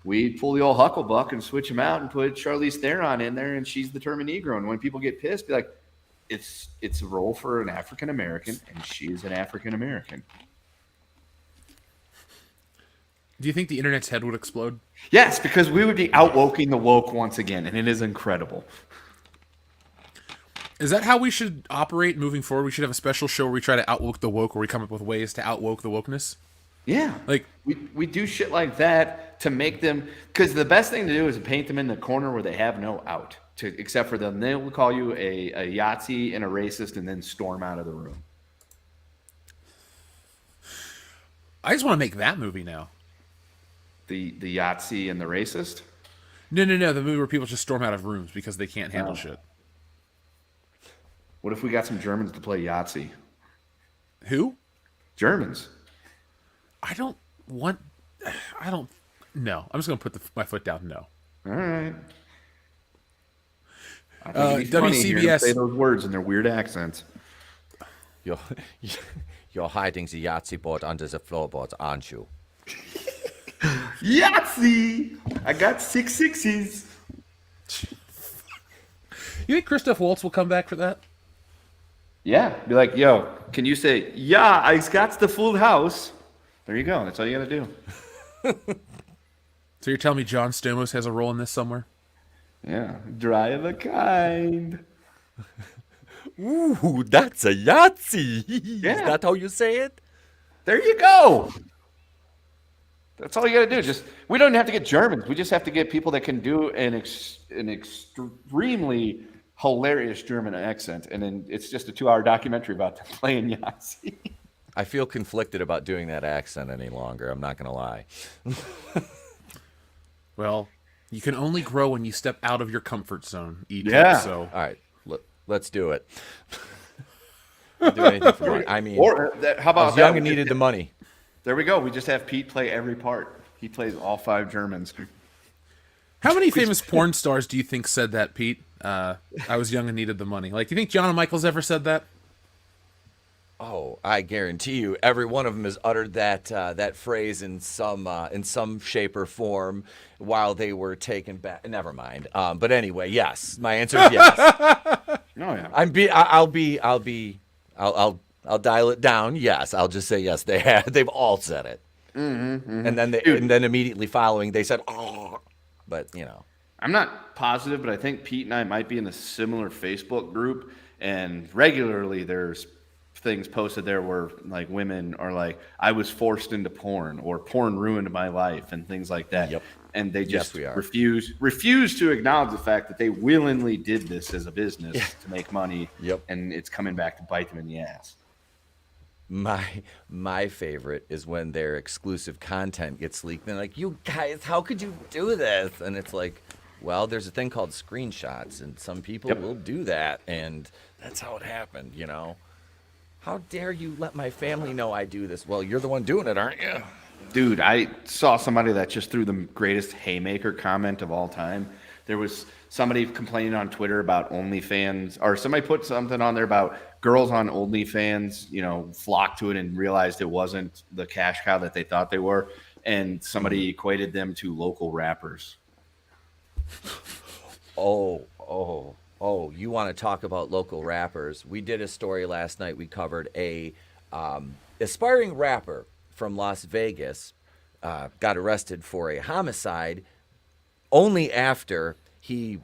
we pull the old Hucklebuck and switch them out and put Charlize Theron in there, and she's the Termini-gro. And when people get pissed, be like, it's a role for an African American, and she is an African American. Do you think the internet's head would explode? Yes, because we would be outwoking the woke once again, and it is incredible. Is that how we should operate moving forward? We should have a special show where we try to outwoke the woke, where we come up with ways to outwoke the wokeness? Yeah, like we do shit like that to make them, because the best thing to do is paint them in the corner where they have no out, except for them. They will call you a Yahtzee and a racist, and then storm out of the room. I just want to make that movie now. The Yahtzee and the racist? No, the movie where people just storm out of rooms because they can't handle shit. What if we got some Germans to play Yahtzee? Who? Germans. No. I'm just going to put my foot down. No. All right. WCBS. Say those words in their weird accents. You're hiding the Yahtzee board under the floorboards, aren't you? Yahtzee! I got 6 sixes. You think Christoph Waltz will come back for that? Yeah. Be like, yo, can you say, yeah, I got the full house? There you go. That's all you got to do. So you're telling me John Stamos has a role in this somewhere? Yeah. Dry of a kind. Ooh, that's a Yahtzee. Yeah. Is that how you say it? There you go. That's all you got to do. We don't have to get Germans. We just have to get people that can do an extremely hilarious German accent, and then it's just a 2-hour documentary about them playing Yahtzee. I feel conflicted about doing that accent any longer. I'm not going to lie. Well, you can only grow when you step out of your comfort zone. Yeah. So, all right, let's do it. I'll do anything for money. I mean, how about I was young and needed the money. There we go. We just have Pete play every part. He plays all 5 Germans. How many famous porn stars do you think said that, Pete? I was young and needed the money. Like, do you think John Michaels ever said that? Oh, I guarantee you, every one of them has uttered that phrase in some shape or form while they were taken back. Never mind. But anyway, yes, my answer is yes. Oh yeah. I'll dial it down. Yes, I'll just say yes. They've all said it. Mm-hmm. And then immediately following, they said, "Oh," but you know. I'm not positive, but I think Pete and I might be in a similar Facebook group, and regularly there's things posted there where like women are like, I was forced into porn, or porn ruined my life, and things like that. Yep. And they just Yes, refuse to acknowledge the fact that they willingly did this as a business to make money. Yep. And it's coming back to bite them in the ass. My favorite is when their exclusive content gets leaked. They're like, "You guys, how could you do this?" And it's like, well, there's a thing called screenshots, and some people will do that, and that's how it happened, you know. How dare you let my family know I do this? Well, you're the one doing it, aren't you? Dude, I saw somebody that just threw the greatest haymaker comment of all time. There was somebody complaining on Twitter about OnlyFans, or somebody put something on there about girls on OnlyFans, you know, flocked to it and realized it wasn't the cash cow that they thought they were. And somebody equated them to local rappers. Oh, Oh, you want to talk about local rappers? We did a story last night. We covered a aspiring rapper from Las Vegas got arrested for a homicide only after he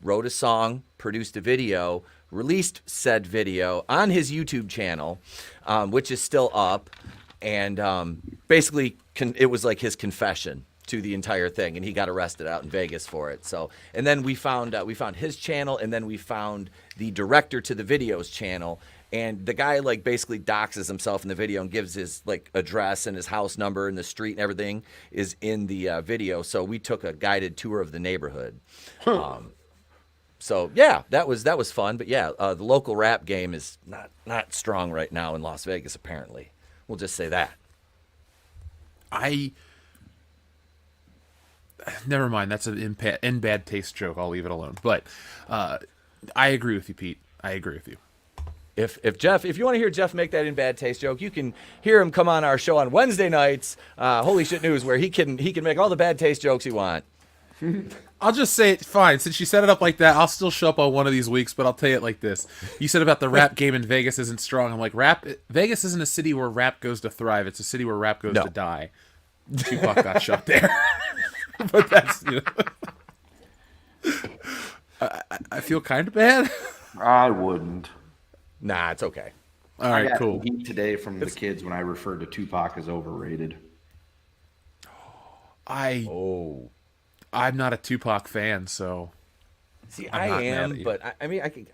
wrote a song, produced a video, released said video on his YouTube channel, which is still up, and basically it was like his confession to the entire thing, and he got arrested out in Vegas for it. So, and then we found his channel, and then we found the director to the video's channel, and the guy like basically doxes himself in the video and gives his like address and his house number and the street and everything is in the video. So we took a guided tour of the neighborhood. So yeah, that was fun. But yeah, the local rap game is not strong right now in Las Vegas. Apparently, we'll just say that. Never mind. That's an in bad taste joke. I'll leave it alone. But I agree with you, Pete. I agree with you. If you want to hear Jeff make that in bad taste joke, you can hear him come on our show on Wednesday nights, Holy Shit News, where he can make all the bad taste jokes he wants. I'll just say it. Fine, since you set it up like that, I'll still show up on one of these weeks. But I'll tell you it like this: you said about the rap game in Vegas isn't strong. I'm like, Vegas isn't a city where rap goes to thrive. It's a city where rap goes to die. Tupac got shot there. But that's, I feel kind of bad. I wouldn't. Nah, it's okay. All right, I got cool. heat today from the kids when I referred to Tupac as overrated. I'm not a Tupac fan, so. See, I'm not I mad am, at you. but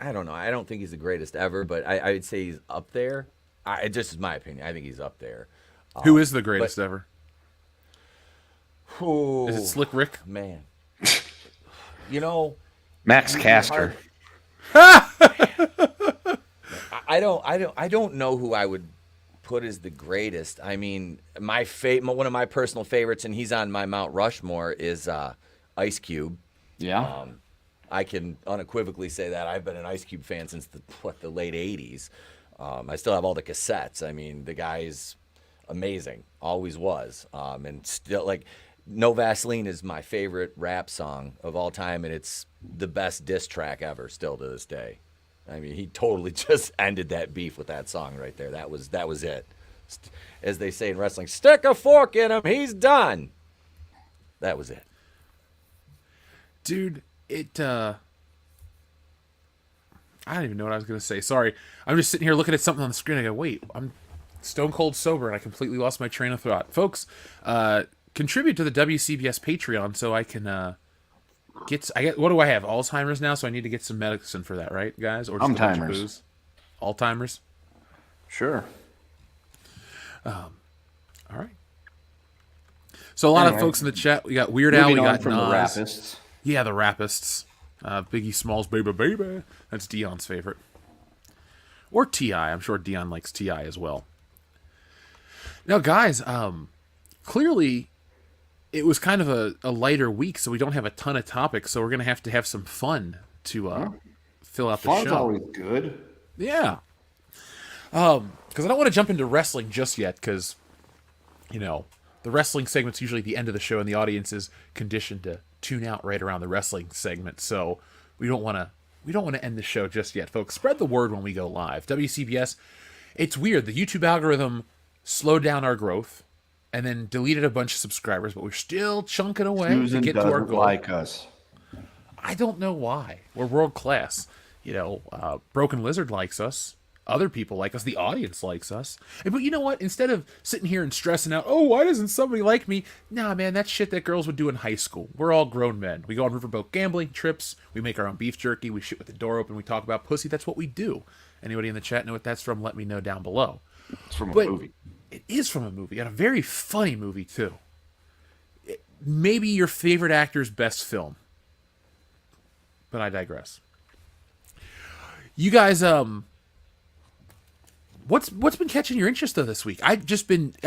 I don't know. I don't think he's the greatest ever, but I would say he's up there. It just is my opinion. I think he's up there. Who is the greatest ever? Oh, Is it Slick Rick? Man, Max Caster. I don't know who I would put as the greatest. I mean, one of my personal favorites, and he's on my Mount Rushmore, is Ice Cube. Yeah. I can unequivocally say that I've been an Ice Cube fan since the late '80s. I still have all the cassettes. I mean, the guy's amazing, always was, and still like. No Vaseline is my favorite rap song of all time, and it's the best diss track ever, still to this day. I mean, he totally just ended that beef with that song right there. That was it. As they say in wrestling, stick a fork in him, he's done. That was it. Dude, I don't even know what I was going to say. Sorry. I'm just sitting here looking at something on the screen. I go, wait, I'm stone cold sober, and I completely lost my train of thought. Folks, contribute to the WCBS Patreon so I can what do I have? Alzheimer's now, so I need to get some medicine for that, right, guys? Or just a bunch of booze? Alzheimer's? Sure. All right. So a lot of folks in the chat. We got Weird Al, we got from Nas. the rapists. Yeah, the Rapists. Biggie Smalls, baby, baby. That's Dion's favorite. Or T.I. I'm sure Dion likes T.I. as well. Now, guys, clearly it was kind of a lighter week, so we don't have a ton of topics, so we're going to have some fun to fill out the Fun's show. always good. Yeah. Because I don't want to jump into wrestling just yet, because, the wrestling segment's usually the end of the show, and the audience is conditioned to tune out right around the wrestling segment, so we don't want to end the show just yet, folks. Spread the word when we go live. WCBS, it's weird. The YouTube algorithm slowed down our growth, and then deleted a bunch of subscribers, but we're still chunking away Susan to get to our doesn't goal. like us. I don't know why. We're world class. Broken Lizard likes us. Other people like us. The audience likes us. But you know what? Instead of sitting here and stressing out, oh, why doesn't somebody like me? Nah, man, that's shit that girls would do in high school. We're all grown men. We go on riverboat gambling trips. We make our own beef jerky. We shit with the door open. We talk about pussy. That's what we do. Anybody in the chat know what that's from? Let me know down below. It's from a movie. It is from a movie, and a very funny movie, too. Maybe your favorite actor's best film. But I digress. You guys, what's been catching your interest, though, this week? I've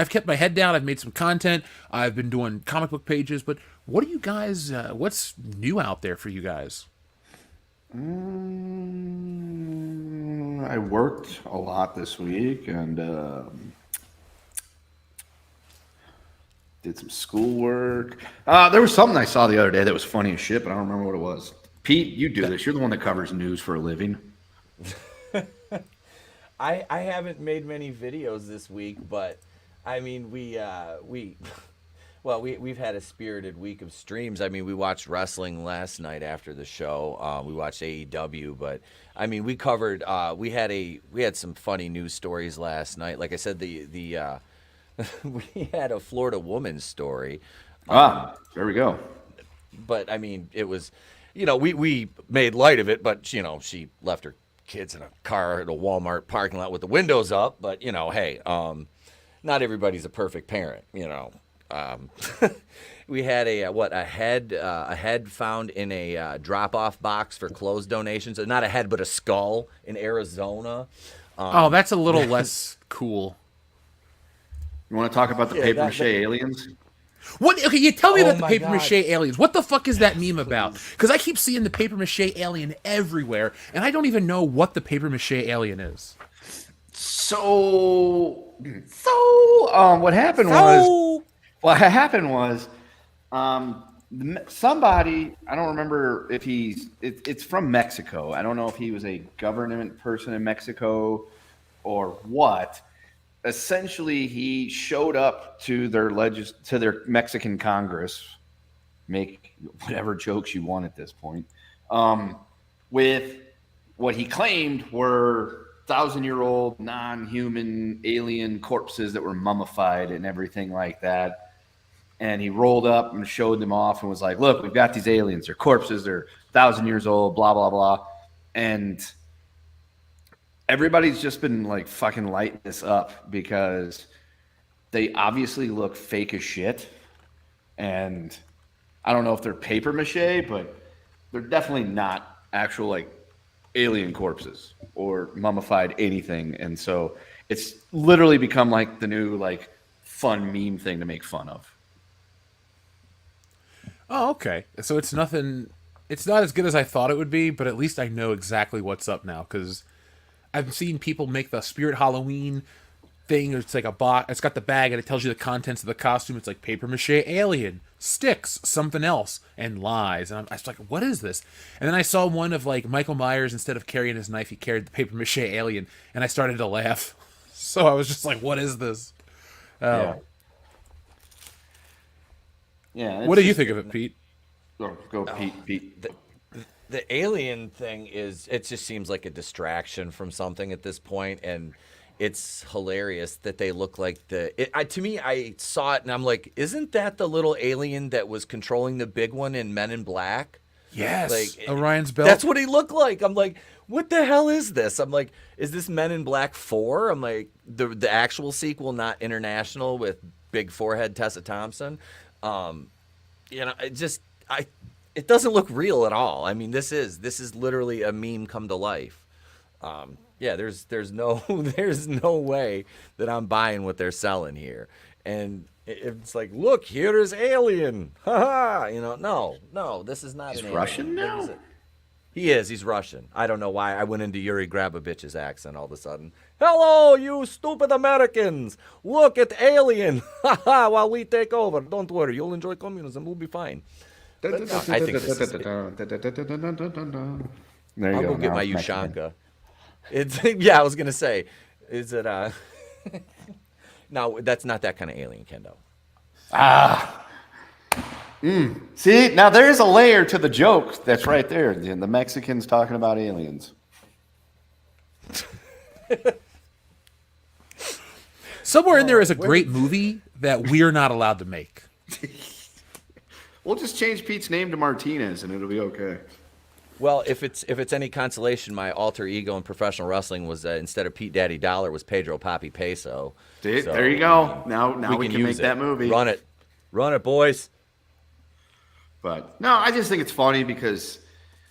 kept my head down. I've made some content. I've been doing comic book pages. But what do you guys, what's new out there for you guys? I worked a lot this week, and did some schoolwork. There was something I saw the other day that was funny as shit, but I don't remember what it was. Pete, you do this. You're the one that covers news for a living. I haven't made many videos this week, but I mean we've had a spirited week of streams. I mean, we watched wrestling last night after the show. We watched AEW, but I mean, we covered. We had some funny news stories last night. Like I said, the we had a Florida woman story. There we go. But I mean, it was, we made light of it, but she left her kids in a car at a Walmart parking lot with the windows up. But hey, not everybody's a perfect parent. We had a head found in a drop-off box for clothes donations. Not a head, but a skull in Arizona. That's a little less cool. You want to talk about the papier-mâché aliens? What? Okay, you tell me about the my papier-mâché aliens. What the fuck is that meme about? Because I keep seeing the papier-mâché alien everywhere, and I don't even know what the papier-mâché alien is. What happened was somebody, I don't remember if it's from Mexico. I don't know if he was a government person in Mexico or what. Essentially, he showed up to their Mexican Congress, make whatever jokes you want at this point, with what he claimed were 1,000-year-old non-human alien corpses that were mummified and everything like that. And he rolled up and showed them off and was like, "Look, we've got these aliens. They're corpses. They're 1,000 years old. Blah blah blah." And everybody's just been like fucking lighting this up because they obviously look fake as shit. And I don't know if they're paper mache, but they're definitely not actual like alien corpses or mummified anything. And so it's literally become like the new like fun meme thing to make fun of. Oh, okay. So it's not as good as I thought it would be, but at least I know exactly what's up now, because I've seen people make the Spirit Halloween thing. It's like a box. It's got the bag and it tells you the contents of the costume. It's like paper mache alien, sticks, something else, and lies. And I was like, what is this? And then I saw one of like Michael Myers, instead of carrying his knife, he carried the paper mache alien, and I started to laugh. So I was just like, what is this? Yeah. Yeah. What do you think of it, Pete? Go, Pete. The alien thing it just seems like a distraction from something at this point, and it's hilarious that they look like to me, I saw it and I'm like, isn't that the little alien that was controlling the big one in Men in Black? Yes, like Orion's belt. That's what he looked like. I'm like, what the hell is this? I'm like, is this Men in Black 4? I'm like, the actual sequel, not international, with big forehead Tessa Thompson. It doesn't look real at all. I mean, this is literally a meme come to life. There's no way that I'm buying what they're selling here. And it's like, look, here is Alien. Ha ha. No, this is not. He's an Russian alien. now? He's Russian. I don't know why I went into Yuri Grabovich's accent all of a sudden. Hello, you stupid Americans. Look at Alien. Ha ha, while we take over. Don't worry, you'll enjoy communism. We'll be fine. But no, I think this is it. There you I'll go get my Ushanka. I was gonna say, is it no, that's not that kind of alien, Kendo. See, now there's a layer to the joke that's right there. The Mexicans talking about aliens. Somewhere in there is a great movie that we're not allowed to make. We'll just change Pete's name to Martinez, and it'll be okay. Well, if it's any consolation, my alter ego in professional wrestling was instead of Pete Daddy Dollar was Pedro Papi Peso. See, so, there you go. Now we can make that movie. Run it, boys. But no, I just think it's funny because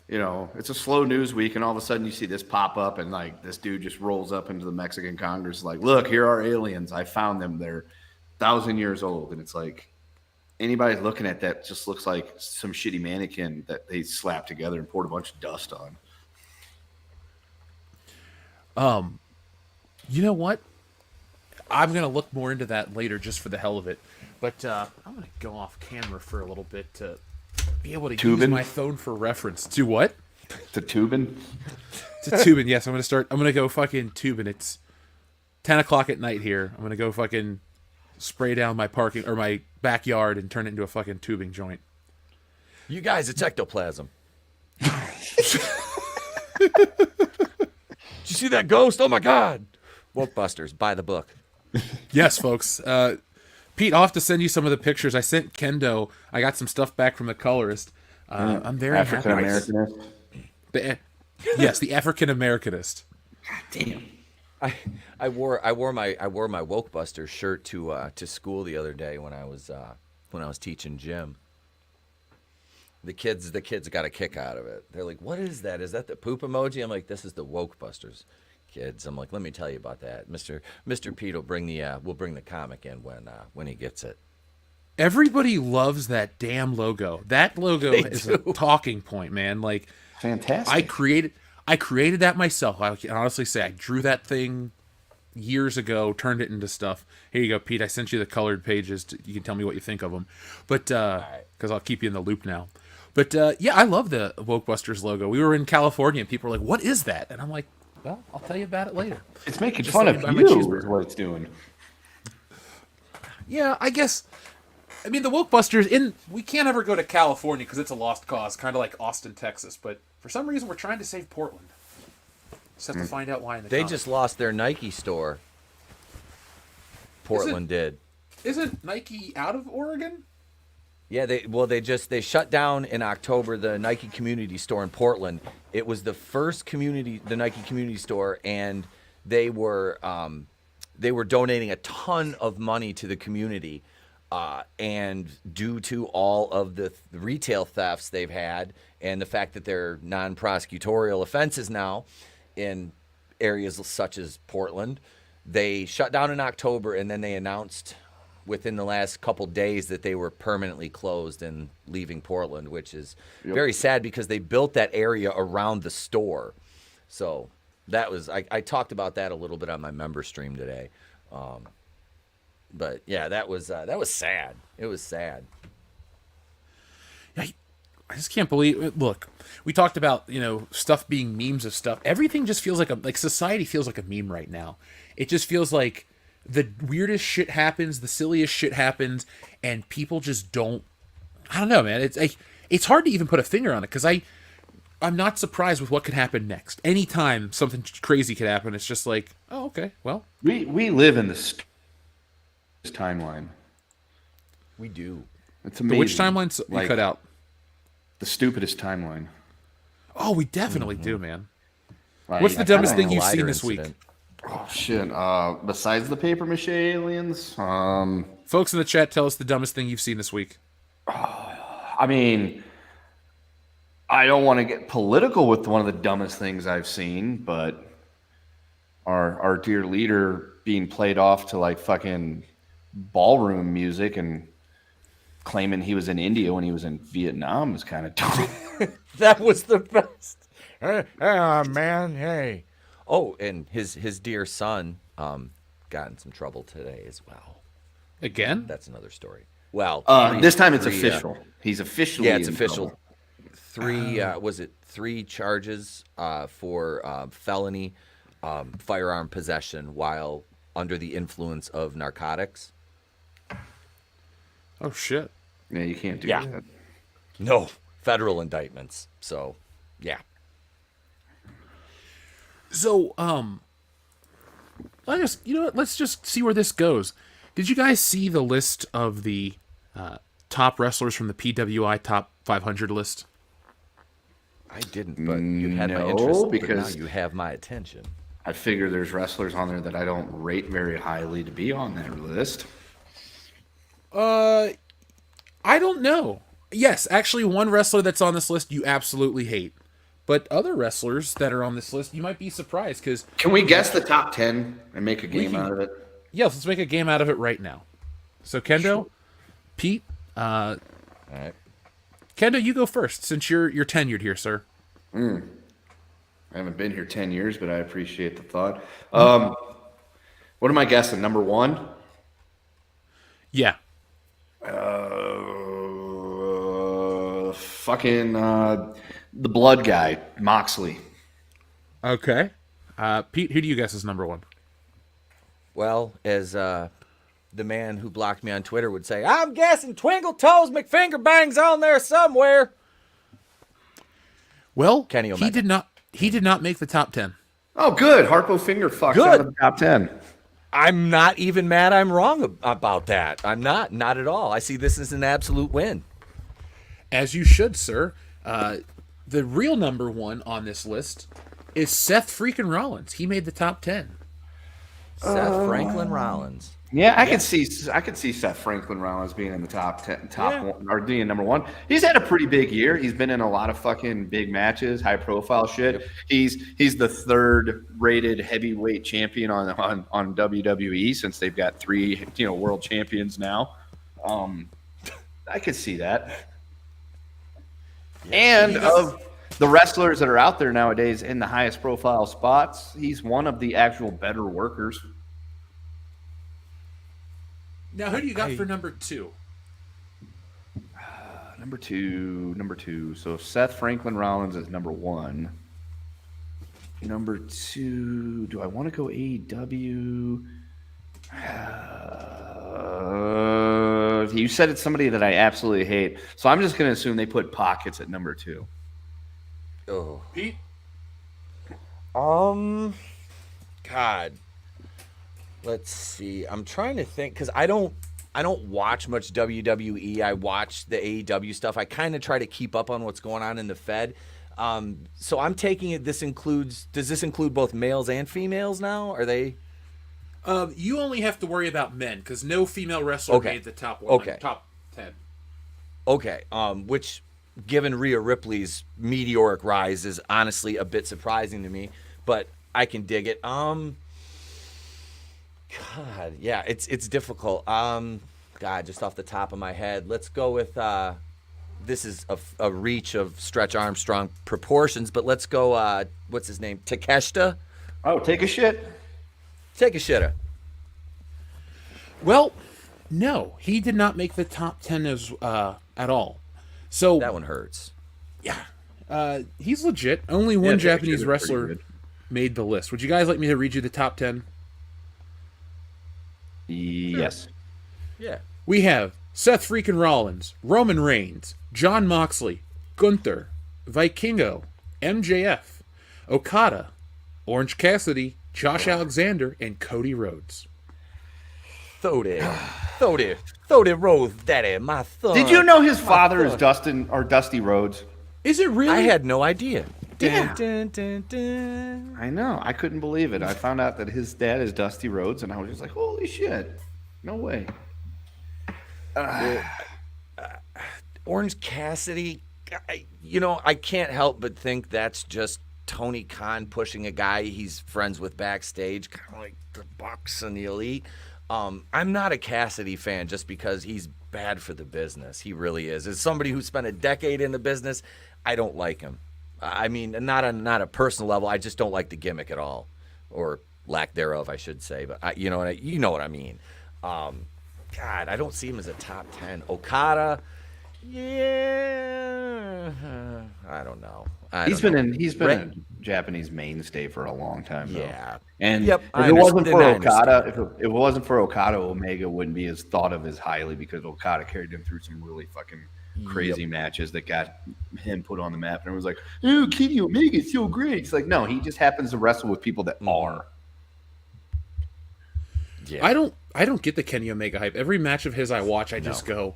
it's a slow news week, and all of a sudden you see this pop up, and like this dude just rolls up into the Mexican Congress, like, look, here are aliens. I found them. They're 1,000 years old, and it's like, anybody looking at that just looks like some shitty mannequin that they slapped together and poured a bunch of dust on. You know what? I'm going to look more into that later just for the hell of it. But I'm going to go off camera for a little bit to be able to use Tubing? my phone for reference. To what? To tubing? To tubing, yes. I'm gonna go fucking tubing. It's 10 o'clock at night here. I'm gonna go fucking spray down my parking or my backyard and turn it into a fucking tubing joint. You guys, it's ectoplasm. Did you see that ghost? Oh my God. Wokebusters, buy the book. Yes, folks. Pete, I'll have to send you some of the pictures. I sent Kendo. I got some stuff back from the colorist. I'm very African happy. Americanist. Yes, the African Americanist. God damn. I wore my Wokebusters shirt to school the other day when I was teaching gym. The kids got a kick out of it. They're like, "What is that? Is that the poop emoji?" I'm like, "This is the Wokebusters, kids." I'm like, "Let me tell you about that." Mr. Pete will bring the comic in when he gets it. Everybody loves that damn logo. That logo is a talking point, man. Like, Fantastic. I created that myself. I can honestly say I drew that thing years ago, turned it into stuff. Here you go, Pete. I sent you the colored pages. You can tell me what you think of them. But because I'll keep you in the loop now. But yeah, I love the Wokebusters logo. We were in California and people were like, "What is that?" And I'm like, "Well, I'll tell you about it later." It's making Just fun let of me buy my you cheeseburger. is what it's doing. Yeah, I guess. I mean, the Wokebusters, we can't ever go to California because it's a lost cause, kind of like Austin, Texas. But for some reason, we're trying to save Portland. Just have to find out why in the They comic. just lost their Nike store. Portland did. Isn't Nike out of Oregon? Yeah, they shut down in October the Nike community store in Portland. It was the first the Nike community store, and they were donating a ton of money to the community. And due to all of the retail thefts they've had, and the fact that they're non-prosecutorial offenses now in areas such as Portland, they shut down in October, and then they announced within the last couple days that they were permanently closed and leaving Portland, which is very sad because they built that area around the store. So that was I talked about that a little bit on my member stream today. But yeah, that was sad. It was sad. I just can't believe it. Look, we talked about, stuff being memes of stuff. Everything just feels like society feels like a meme right now. It just feels like the weirdest shit happens, the silliest shit happens, and people just don't. I don't know, man. It's hard to even put a finger on it because I'm not surprised with what could happen next. Anytime something crazy could happen, it's just like, oh, okay, well, We live in this timeline. We do. It's amazing. which timeline you cut out? The stupidest timeline. Oh, we definitely do, man. Like, What's the dumbest thing you've Collider seen this week? incident. Oh shit! Besides the paper mache aliens, Folks in the chat, tell us the dumbest thing you've seen this week. I mean, I don't want to get political with one of the dumbest things I've seen, but our dear leader being played off to like fucking ballroom music and claiming he was in India when he was in Vietnam is kind of dumb. That was the best. Hey, man, hey. Oh, and his dear son got in some trouble today as well. Again? That's another story. Well, This time it's official. He's officially Yeah, it's in official. trouble. 3 charges for felony firearm possession while under the influence of narcotics. Oh, shit. Yeah, you can't do Yeah. that. No, federal indictments. So, yeah. So, let's just see where this goes. Did you guys see the list of the top wrestlers from the PWI Top 500 list? I didn't, but you had my interest. No, But now because you have my attention. I figure there's wrestlers on there that I don't rate very highly to be on that list. I don't know. Yes, actually, one wrestler that's on this list you absolutely hate. But other wrestlers that are on this list, you might be surprised because... Can we guess the top 10 and make a game out of it? Yes, let's make a game out of it right now. So, Kendo, Pete, All right. Kendo, you go first since you're tenured here, sir. I haven't been here 10 years, but I appreciate the thought. What am I guessing? Number 1? Yeah. fucking the blood guy, Moxley. Okay. Pete, who do you guess is number one? Well, as the man who blocked me on Twitter would say, I'm guessing Twinkle Toes McFingerbang's on there somewhere. Well, Kenny he Omega. did not make the top 10. Oh, good. Harpo Fingerfuck's Good. out of the top 10. I'm not even mad I'm wrong about that. I'm not at all. I see this as an absolute win. As you should, sir. The real number one on this list is Seth freaking Rollins. He made the top 10. Seth Franklin Rollins. Yeah, I could see Seth Franklin Rollins being in the top 10, one, or being number one. He's had a pretty big year. He's been in a lot of fucking big matches, high profile shit. He's the third rated heavyweight champion on WWE since they've got 3 world champions now. I could see that. And of the wrestlers that are out there nowadays in the highest profile spots, he's one of the actual better workers. Now, who do you got for number 2? Number two. So Seth Franklin Rollins is number 1. Number 2. Do I want to go AEW? You said it's somebody that I absolutely hate, so I'm just going to assume they put Pockets at number 2. Oh, Pete? God. Let's see. I'm trying to think because I don't watch much WWE. I watch the AEW stuff. I kind of try to keep up on what's going on in the Fed. So I'm taking it. Does this include both males and females now? Are they? You only have to worry about men because no female wrestler made the top 1. Okay. Top 10. Okay. Which, given Rhea Ripley's meteoric rise, is honestly a bit surprising to me, but I can dig it. God, yeah, it's difficult. God, just off the top of my head, let's go with this is a reach of Stretch Armstrong proportions, but let's go. What's his name? Takeshita. Oh, take a shit. Take a shitter. Well, no, he did not make the top 10 at all. So That one hurts. Yeah, he's legit. Only one Japanese wrestler made the list. Would you guys like me to read you the top 10? Yes. Yeah. We have Seth freaking Rollins, Roman Reigns, John Moxley, Gunther, Vikingo, MJF, Okada, Orange Cassidy, Josh Alexander, and Cody Rhodes. Throw it, Rhodes, daddy, my thumb. Did you know his father is Dusty Rhodes? Is it really? I had no idea. Yeah. Dun, dun, dun. I know. I couldn't believe it. I found out that his dad is Dusty Rhodes, and I was just like, holy shit. No way. Orange Cassidy, I can't help but think that's just Tony Khan pushing a guy he's friends with backstage, kind of like the Bucks and the Elite. I'm not a Cassidy fan just because he's bad for the business. He really is. As somebody who spent a decade in the business, I don't like him. I mean, not a personal level. I just don't like the gimmick at all, or lack thereof, I should say. But you know what I mean. God, I don't see him as a top 10. Okada, yeah, I don't know. He's been a Japanese mainstay for a long time, though. Yeah. And Yep, if it wasn't for Okada, Omega wouldn't be as thought of as highly because Okada carried him through some really fucking crazy matches that got him put on the map. And it was like, oh, Kenny Omega is so great. It's like, no, he just happens to wrestle with people that are. Yeah. I don't get the Kenny Omega hype. Every match of his I watch, I just go,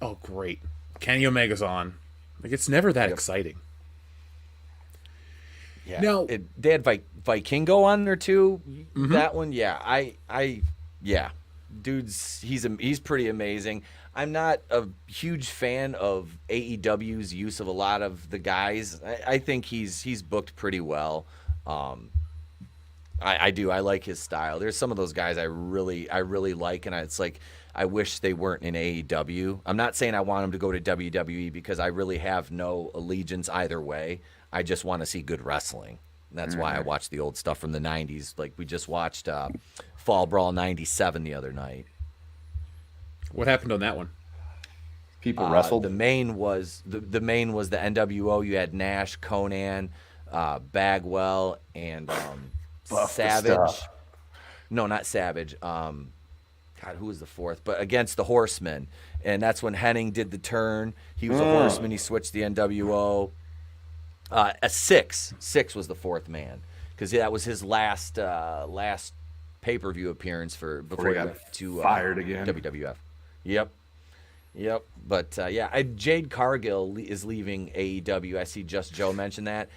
oh, great. Kenny Omega's on. Like, it's never that exciting. Yeah. Now, they had Vikingo on there too. Mm-hmm. That one, yeah. Yeah. Dude's he's pretty amazing. I'm not a huge fan of AEW's use of a lot of the guys. I think he's booked pretty well. I do. I like his style. There's some of those guys I really like, and it's like I wish they weren't in AEW. I'm not saying I want them to go to WWE because I really have no allegiance either way. I just want to see good wrestling. And that's why I watch the old stuff from the 90s. Like we just watched Fall Brawl 97 the other night. What happened on that one? People wrestled. The main was the NWO. You had Nash, Conan, Bagwell, and Savage. No, not Savage. God, who was the fourth? But against the Horsemen, and that's when Hennig did the turn. He was a Horseman. He switched the NWO. Six was the fourth man because that was his last pay-per-view appearance before he got fired again. WWF. Yep. But Jade Cargill is leaving AEW. I see Just Joe mention that.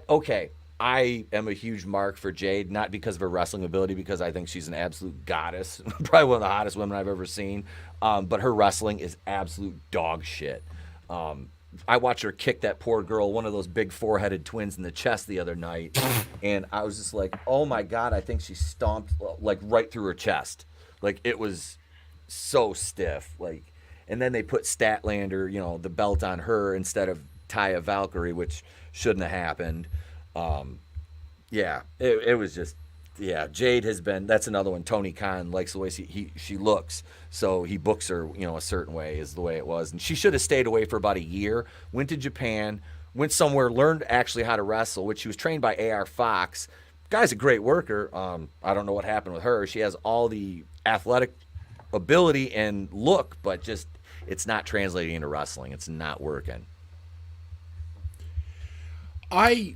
Okay. I am a huge mark for Jade, not because of her wrestling ability, because I think she's an absolute goddess, probably one of the hottest women I've ever seen. But her wrestling is absolute dog shit. I watched her kick that poor girl, one of those big four-headed twins, in the chest the other night, and I was just like, oh my God, I think she stomped like right through her chest. Like, it was so stiff. Like, and then they put Statlander, the belt on her instead of Taya Valkyrie, which shouldn't have happened. It was just, Jade has been, that's another one. Tony Khan likes the way she looks, so he books her, a certain way is the way it was. And she should have stayed away for about a year, went to Japan, went somewhere, learned actually how to wrestle, which she was trained by AR Fox. Guy's a great worker. I don't know what happened with her. She has all the athletic ability and look, but just, it's not translating into wrestling. It's not working. I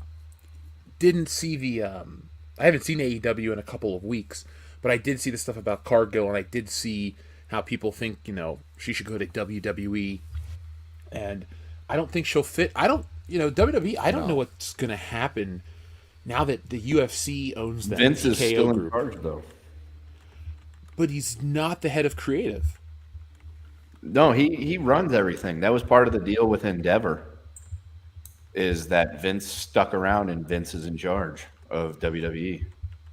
didn't see I haven't seen AEW in a couple of weeks, but I did see the stuff about Cargill, and I did see how people think, she should go to WWE, and I don't think she'll fit. WWE, I don't know what's going to happen now that the UFC owns that Vince is still group. in charge, though. But he's not the head of creative. No, he runs everything. That was part of the deal with Endeavor, is that Vince stuck around and Vince is in charge of WWE.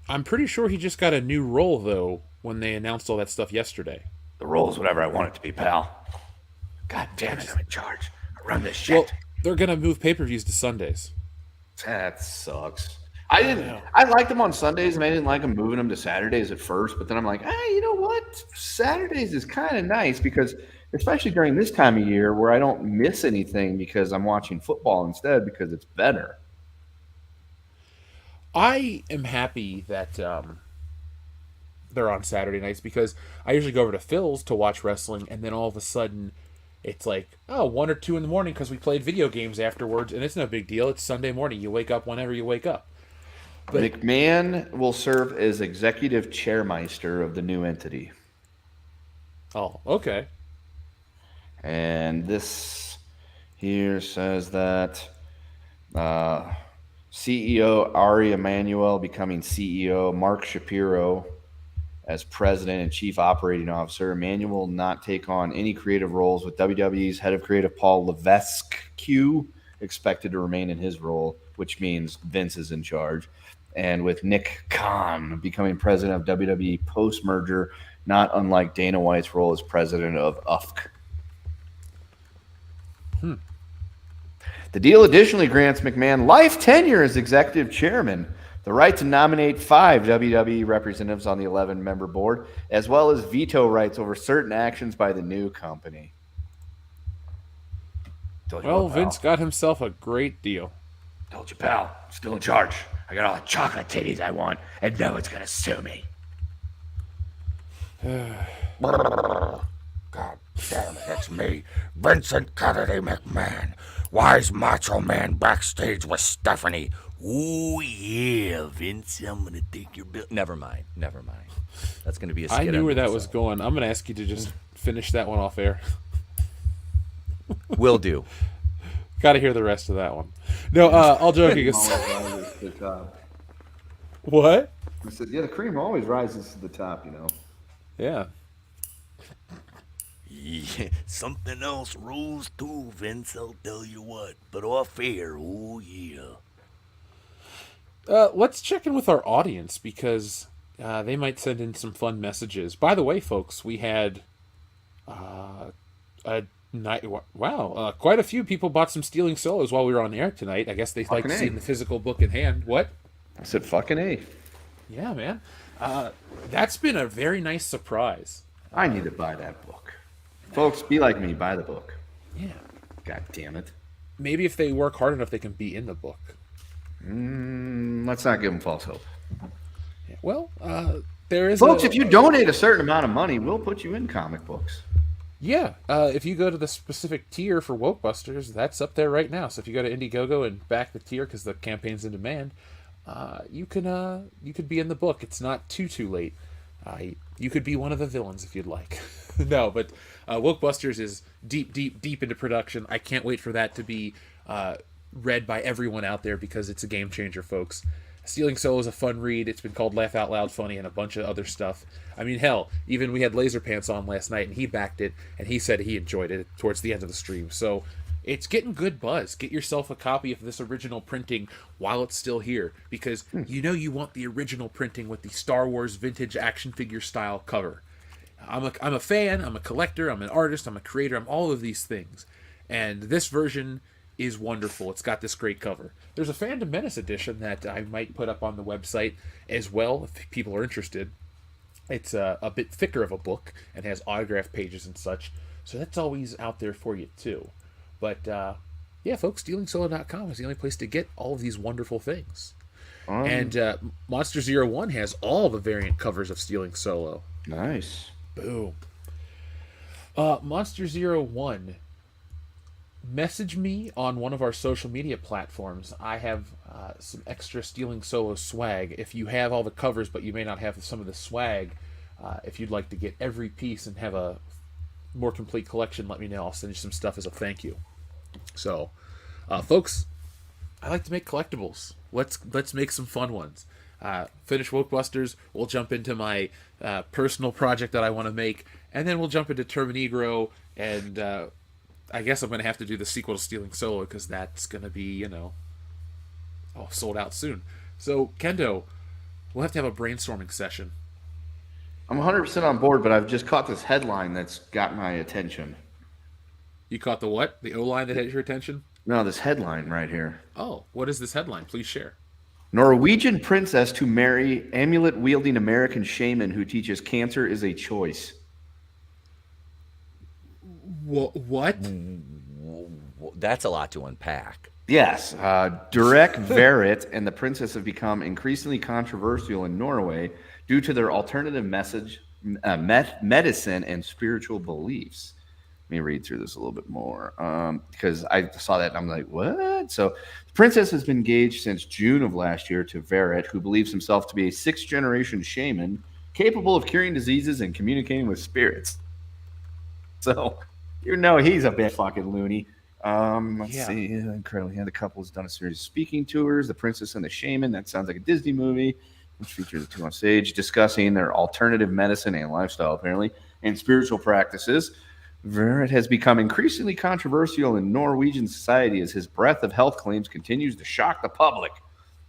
I'm pretty sure he just got a new role, though, when they announced all that stuff yesterday. The role is whatever I want it to be, pal. God damn it, I'm in charge. I run this shit. Well, they're going to move pay-per-views to Sundays. That sucks. I liked them on Sundays, and I didn't like them moving them to Saturdays at first, but then I'm like, you know what? Saturdays is kind of nice because, especially during this time of year where I don't miss anything because I'm watching football instead because it's better. I am happy that they're on Saturday nights because I usually go over to Phil's to watch wrestling, and then all of a sudden it's like, 1 or 2 in the morning because we played video games afterwards, and it's no big deal. It's Sunday morning. You wake up whenever you wake up. But McMahon will serve as executive chairmeister of the new entity. Oh, okay. And this here says that CEO Ari Emanuel becoming CEO, Mark Shapiro as president and chief operating officer. Emanuel will not take on any creative roles, with WWE's head of creative Paul Levesque expected to remain in his role, which means Vince is in charge. And with Nick Khan becoming president of WWE post-merger, not unlike Dana White's role as president of UFC. The deal additionally grants McMahon life tenure as executive chairman, the right to nominate 5 WWE representatives on the 11-member board, as well as veto rights over certain actions by the new company. Well, Vince got himself a great deal. Told you, pal. Still in charge. I got all the chocolate titties I want, and no one's gonna sue me. God damn it, it's me, Vincent Kennedy McMahon. Wise Macho Man backstage with Stephanie. Ooh, yeah, Vince, I'm gonna take your bill. Never mind. That's going to be a skit. I knew where that was going. I'm going to ask you to just finish that one off air. Will do. Got to hear the rest of that one. No, all joking aside. What? I said, the cream always rises to the top, Yeah. Yeah, something else rolls too, Vince, I'll tell you what. But off air, oh yeah. Let's check in with our audience because they might send in some fun messages. By the way, folks, we had a night. Wow, quite a few people bought some Stealing Solos while we were on air tonight. I guess they like seeing the physical book in hand. What? I said fucking A. Yeah, man. That's been a very nice surprise. I need to buy that book. Folks, be like me, buy the book. Yeah. God damn it. Maybe if they work hard enough, they can be in the book. Let's not give them false hope. Yeah. Well, there is Folks, if you donate a certain amount of money, we'll put you in comic books. Yeah, if you go to the specific tier for Wokebusters, that's up there right now. So if you go to Indiegogo and back the tier because the campaign's in demand, you could be in the book. It's not too late. You could be one of the villains if you'd like. No, but Wokebusters is deep into production. I can't wait for that to be read by everyone out there because it's a game changer, folks. Stealing Solo is a fun read. It's been called Laugh Out Loud Funny and a bunch of other stuff. I mean, hell, even we had Laser Pants on last night, and he backed it, and he said he enjoyed it towards the end of the stream. So it's getting good buzz. Get yourself a copy of this original printing while it's still here, because you want the original printing with the Star Wars vintage action figure style cover. I'm a fan, I'm a collector, I'm an artist, I'm a creator, I'm all of these things. And this version is wonderful. It's got this great cover. There's a Fandom Menace edition that I might put up on the website as well if people are interested. It's a bit thicker of a book and has autograph pages and such, so that's always out there for you too. But yeah, folks, StealingSolo.com is the only place to get all of these wonderful things. And Monster 01 has all the variant covers of Stealing Solo. Nice. Boom. Monster 01, message me on one of our social media platforms. I have some extra Stealing Solo swag. If you have all the covers but you may not have some of the swag, if you'd like to get every piece and have a more complete collection, let me know. I'll send you some stuff as a thank you. So, folks, I like to make collectibles. Let's make some fun ones. Finish Wokebusters, we'll jump into my personal project that I want to make, and then we'll jump into Termini-gro, and I guess I'm going to have to do the sequel to Stealing Solo, because that's going to be, sold out soon. So, Kendo, we'll have to have a brainstorming session. I'm 100% on board, but I've just caught this headline that's got my attention. You caught the what? The O-line that had your attention? No, this headline right here. Oh, what is this headline? Please share. Norwegian princess to marry amulet-wielding American shaman who teaches cancer is a choice. What? That's a lot to unpack. Yes. Durek Verrett and the princess have become increasingly controversial in Norway due to their alternative medicine and spiritual beliefs. Let me read through this a little bit more because I saw that and I'm like, what? So the princess has been engaged since June of last year to Verrett, who believes himself to be a sixth-generation shaman capable of curing diseases and communicating with spirits. So he's a bit fucking loony. Let's see. Incredible. The couple has done a series of speaking tours. The Princess and the Shaman. That sounds like a Disney movie, which features the two on stage discussing their alternative medicine and lifestyle, apparently, and spiritual practices. Verrett has become increasingly controversial in Norwegian society as his breadth of health claims continues to shock the public.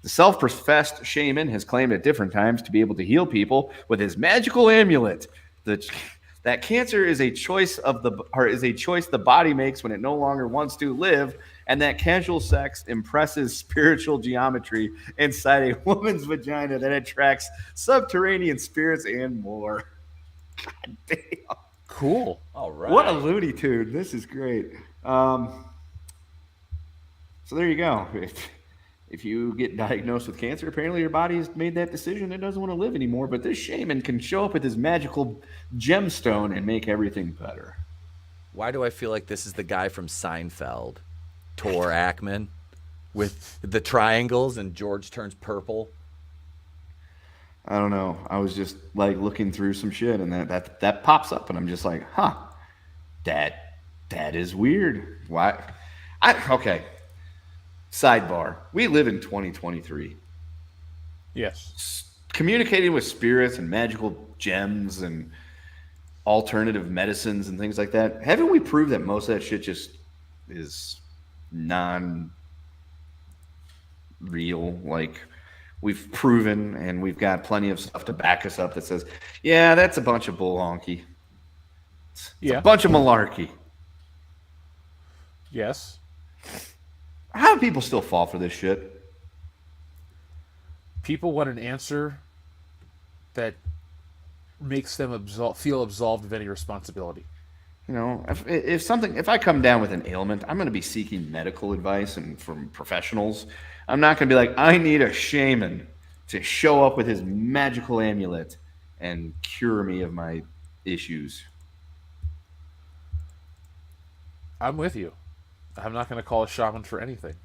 The self-professed shaman has claimed at different times to be able to heal people with his magical amulet. That cancer is a choice the body makes when it no longer wants to live, and that casual sex impresses spiritual geometry inside a woman's vagina that attracts subterranean spirits and more. God damn. Cool. All right. What a Looney Tune. This is great. So there you go. If you get diagnosed with cancer, apparently your body has made that decision. It doesn't want to live anymore. But this shaman can show up with his magical gemstone and make everything better. Why do I feel like this is the guy from Seinfeld, Tor Ackman, with the triangles and George turns purple? I don't know. I was just like looking through some shit, and that pops up, and I'm just like, huh, that is weird. Why? Okay. Sidebar. We live in 2023. Yes. Communicating with spirits and magical gems and alternative medicines and things like that. Haven't we proved that most of that shit just is non-real? Like, we've proven, and we've got plenty of stuff to back us up that says, yeah, that's a bunch of bull honky. It's a bunch of malarkey. Yes. How do people still fall for this shit? People want an answer that makes them feel absolved of any responsibility. You know, if I come down with an ailment, I'm going to be seeking medical advice and from professionals. I'm not going to be like, I need a shaman to show up with his magical amulet and cure me of my issues. I'm with you. I'm not going to call a shaman for anything.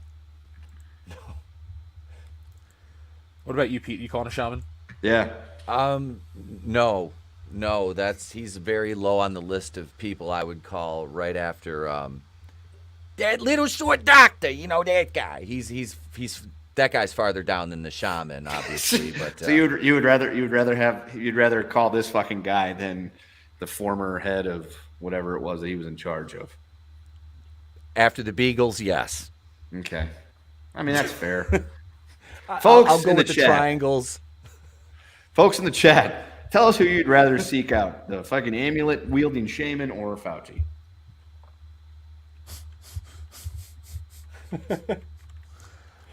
What about you, Pete? You calling a shaman? Yeah. No, he's very low on the list of people I would call right after that little short doctor. You know that guy. He's that guy's farther down than the shaman, obviously. But So you'd rather call this fucking guy than the former head of whatever it was that he was in charge of. after the Beagles, yes. Okay. I mean, that's fair. Folks, I'll go in the with the chat. triangles. Folks in the chat, tell us who you'd rather seek out, the fucking amulet wielding shaman or Fauci.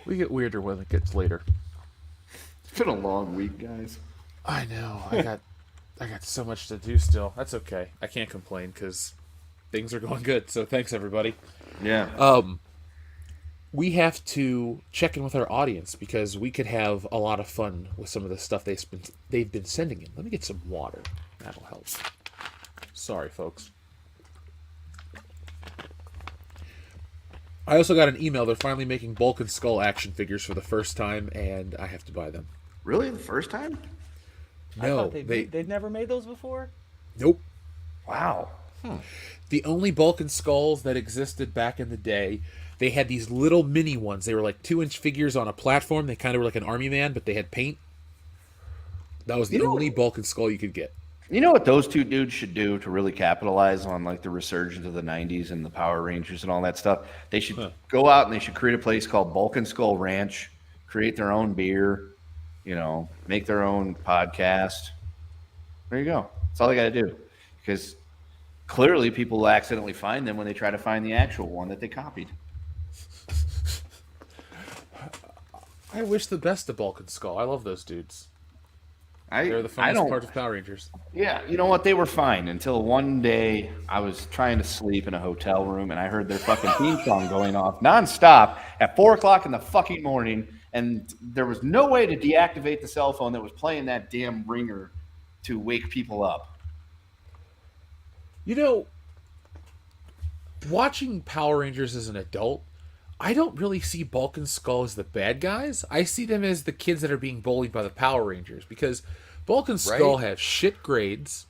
We get weirder when it gets later. It's been a long week, guys. I know. I got so much to do still. That's okay. I can't complain because things are going good. So thanks, everybody. Yeah. We have to check in with our audience because we could have a lot of fun with some of the stuff they've been sending in. Let me get some water. That'll help. Sorry, folks. I also got an email. They're finally making Bulk and Skull action figures for the first time, and I have to buy them. Really? The first time? No, they'd never made those before. Nope. Wow. The only Bulk and Skulls that existed back in the day, they had these little mini ones. They were like 2-inch figures on a platform. They kind of were like an army man, but they had paint. That was the only Bulk and Skull you could get. You know what those two dudes should do to really capitalize on like the resurgence of the 90s and the Power Rangers and all that stuff? They should go out and they should create a place called Bulk and Skull Ranch, create their own beer, make their own podcast. There you go. That's all they got to do. Because clearly people will accidentally find them when they try to find the actual one that they copied. I wish the best of Bulk and Skull. I love those dudes. They're the funniest part of Power Rangers. Yeah, you know what? They were fine until one day I was trying to sleep in a hotel room and I heard their fucking theme song going off nonstop at 4 o'clock in the fucking morning, and there was no way to deactivate the cell phone that was playing that damn ringer to wake people up. Watching Power Rangers as an adult, I don't really see Bulk and Skull as the bad guys. I see them as the kids that are being bullied by the Power Rangers because Bulk and Skull have shit grades.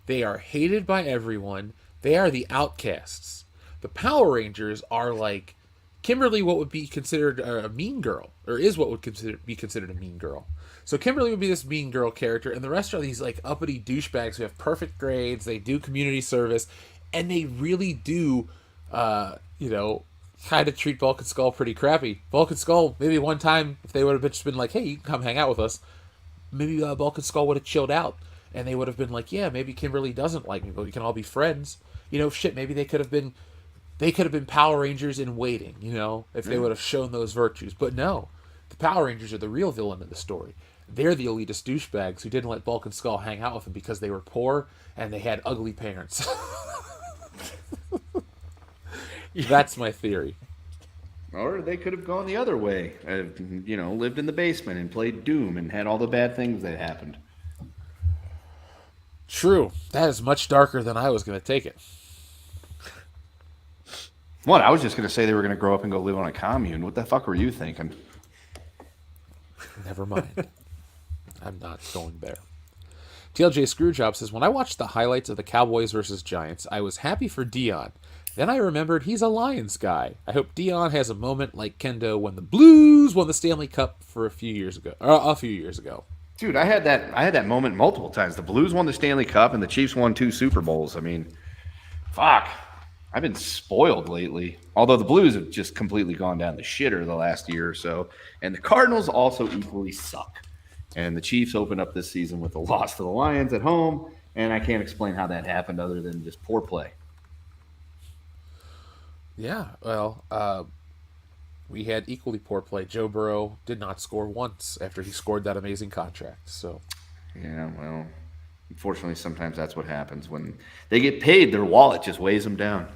They are hated by everyone. They are the outcasts. The Power Rangers are like Kimberly, what would be considered a mean girl, or is what would be considered a mean girl. So Kimberly would be this mean girl character, and the rest are these like uppity douchebags who have perfect grades. They do community service, and they really do, kind of treat Bulk and Skull pretty crappy. Bulk and Skull, maybe one time, if they would have just been like, hey, you can come hang out with us, maybe Bulk and Skull would have chilled out, and they would have been like, yeah, maybe Kimberly doesn't like me, but we can all be friends. Maybe they could have been Power Rangers in waiting, if they would have shown those virtues. But no, the Power Rangers are the real villain of the story. They're the elitist douchebags who didn't let Bulk and Skull hang out with them because they were poor and they had ugly parents. That's my theory. Or they could have gone the other way, lived in the basement and played Doom and had all the bad things that happened. True. That is much darker than I was going to take it. What? I was just going to say they were going to grow up and go live on a commune. What the fuck were you thinking? Never mind. I'm not going there. TLJ Screwjob says, when I watched the highlights of the Cowboys versus Giants, I was happy for Dion. Then I remembered he's a Lions guy. I hope Dion has a moment like Kendo when the Blues won the Stanley Cup a few years ago. Dude, I had that moment multiple times. The Blues won the Stanley Cup and the Chiefs won 2 Super Bowls. I mean, fuck. I've been spoiled lately. Although the Blues have just completely gone down the shitter the last year or so. And the Cardinals also equally suck. And the Chiefs opened up this season with a loss to the Lions at home. And I can't explain how that happened other than just poor play. Yeah, well, we had equally poor play. Joe Burrow did not score once after he scored that amazing contract. So, yeah, well, Unfortunately, sometimes that's what happens when they get paid. Their wallet just weighs them down.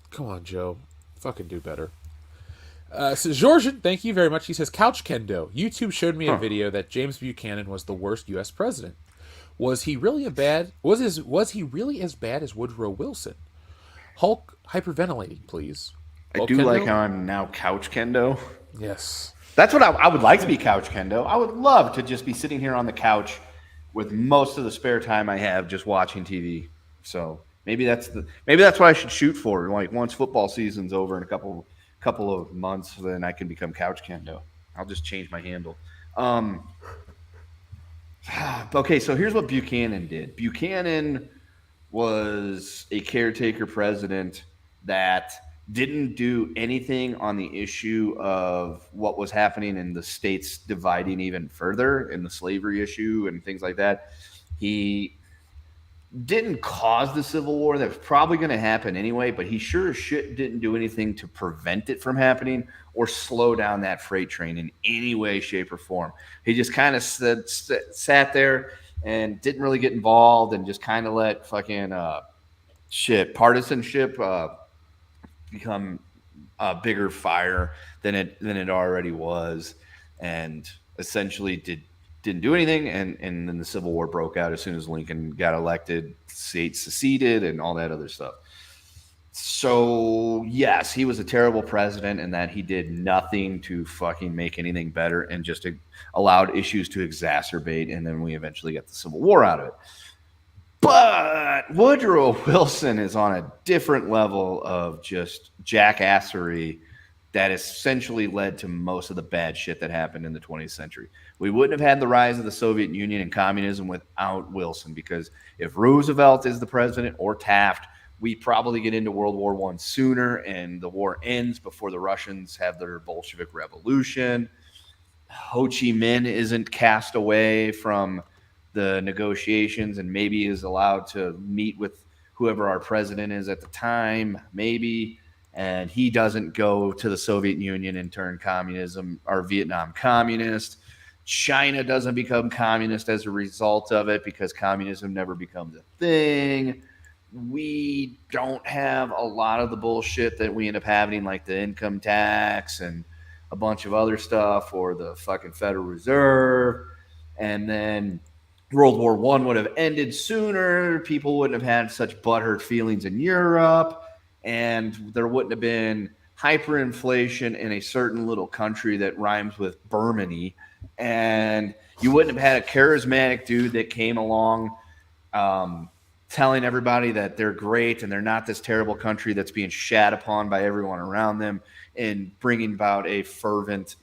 Come on, Joe. Fucking do better. So Georgian, thank you very much. He says, Couch Kendo. YouTube showed me a video that James Buchanan was the worst U.S. president. Was he really was he really as bad as Woodrow Wilson? Hulk hyperventilating, please. I Hulk do Kendo? like how I'm now Couch Kendo. Yes. That's what I would like to be, Couch Kendo. I would love to just be sitting here on the couch with most of the spare time I have just watching TV. So maybe that's what I should shoot for. Like once football season's over in a couple of months, then I can become Couch Kendo. I'll just change my handle. Okay, so here's what Buchanan did. Buchanan was a caretaker president that didn't do anything on the issue of what was happening in the states dividing even further in the slavery issue and things like that. He didn't cause the Civil War. That was probably going to happen anyway, but he sure as shit didn't do anything to prevent it from happening or slow down that freight train in any way, shape, or form. He just kind of sat there and didn't really get involved and just kind of let fucking partisanship become a bigger fire than it already was, and essentially didn't do anything, and then the Civil War broke out as soon as Lincoln got elected, states seceded, and all that other stuff. So yes, he was a terrible president in that he did nothing to fucking make anything better and just allowed issues to exacerbate, and then we eventually got the Civil War out of it. But Woodrow Wilson is on a different level of just jackassery that essentially led to most of the bad shit that happened in the 20th century. We wouldn't have had the rise of the Soviet Union and communism without Wilson, because if Roosevelt is the president or Taft, we probably get into World War I sooner, and the war ends before the Russians have their Bolshevik Revolution. Ho Chi Minh isn't cast away from the negotiations and maybe is allowed to meet with whoever our president is at the time, maybe, and he doesn't go to the Soviet Union and turn communism or Vietnam communist. China doesn't become communist as a result of it because communism never becomes a thing. We don't have a lot of the bullshit that we end up having, like the income tax and a bunch of other stuff, or the fucking Federal Reserve. And then World War I would have ended sooner. People wouldn't have had such butthurt feelings in Europe, and there wouldn't have been hyperinflation in a certain little country that rhymes with Burmany, and you wouldn't have had a charismatic dude that came along telling everybody that they're great and they're not this terrible country that's being shat upon by everyone around them, and bringing about a fervent,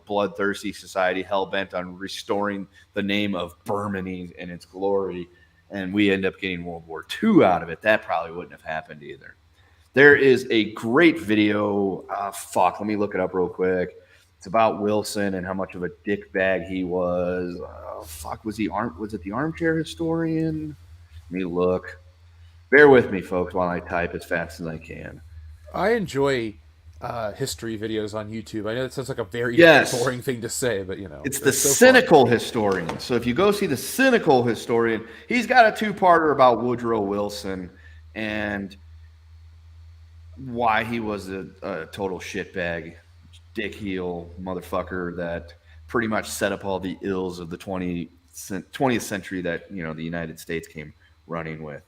bloodthirsty society hell-bent on restoring the name of Burmany and its glory. And we end up getting World War II out of it. That probably wouldn't have happened either. There is a great video. Let me look it up real quick. It's about Wilson and how much of a dickbag he was. Was it the Armchair Historian? Let me look. Bear with me, folks, while I type as fast as I can. I enjoy history videos on YouTube. I know that sounds like a very boring thing to say, but it's the cynical historian. So if you go see the cynical historian, he's got a two-parter about Woodrow Wilson and why he was a total shitbag, dick heel motherfucker that pretty much set up all the ills of the 20th century that the United States came running with.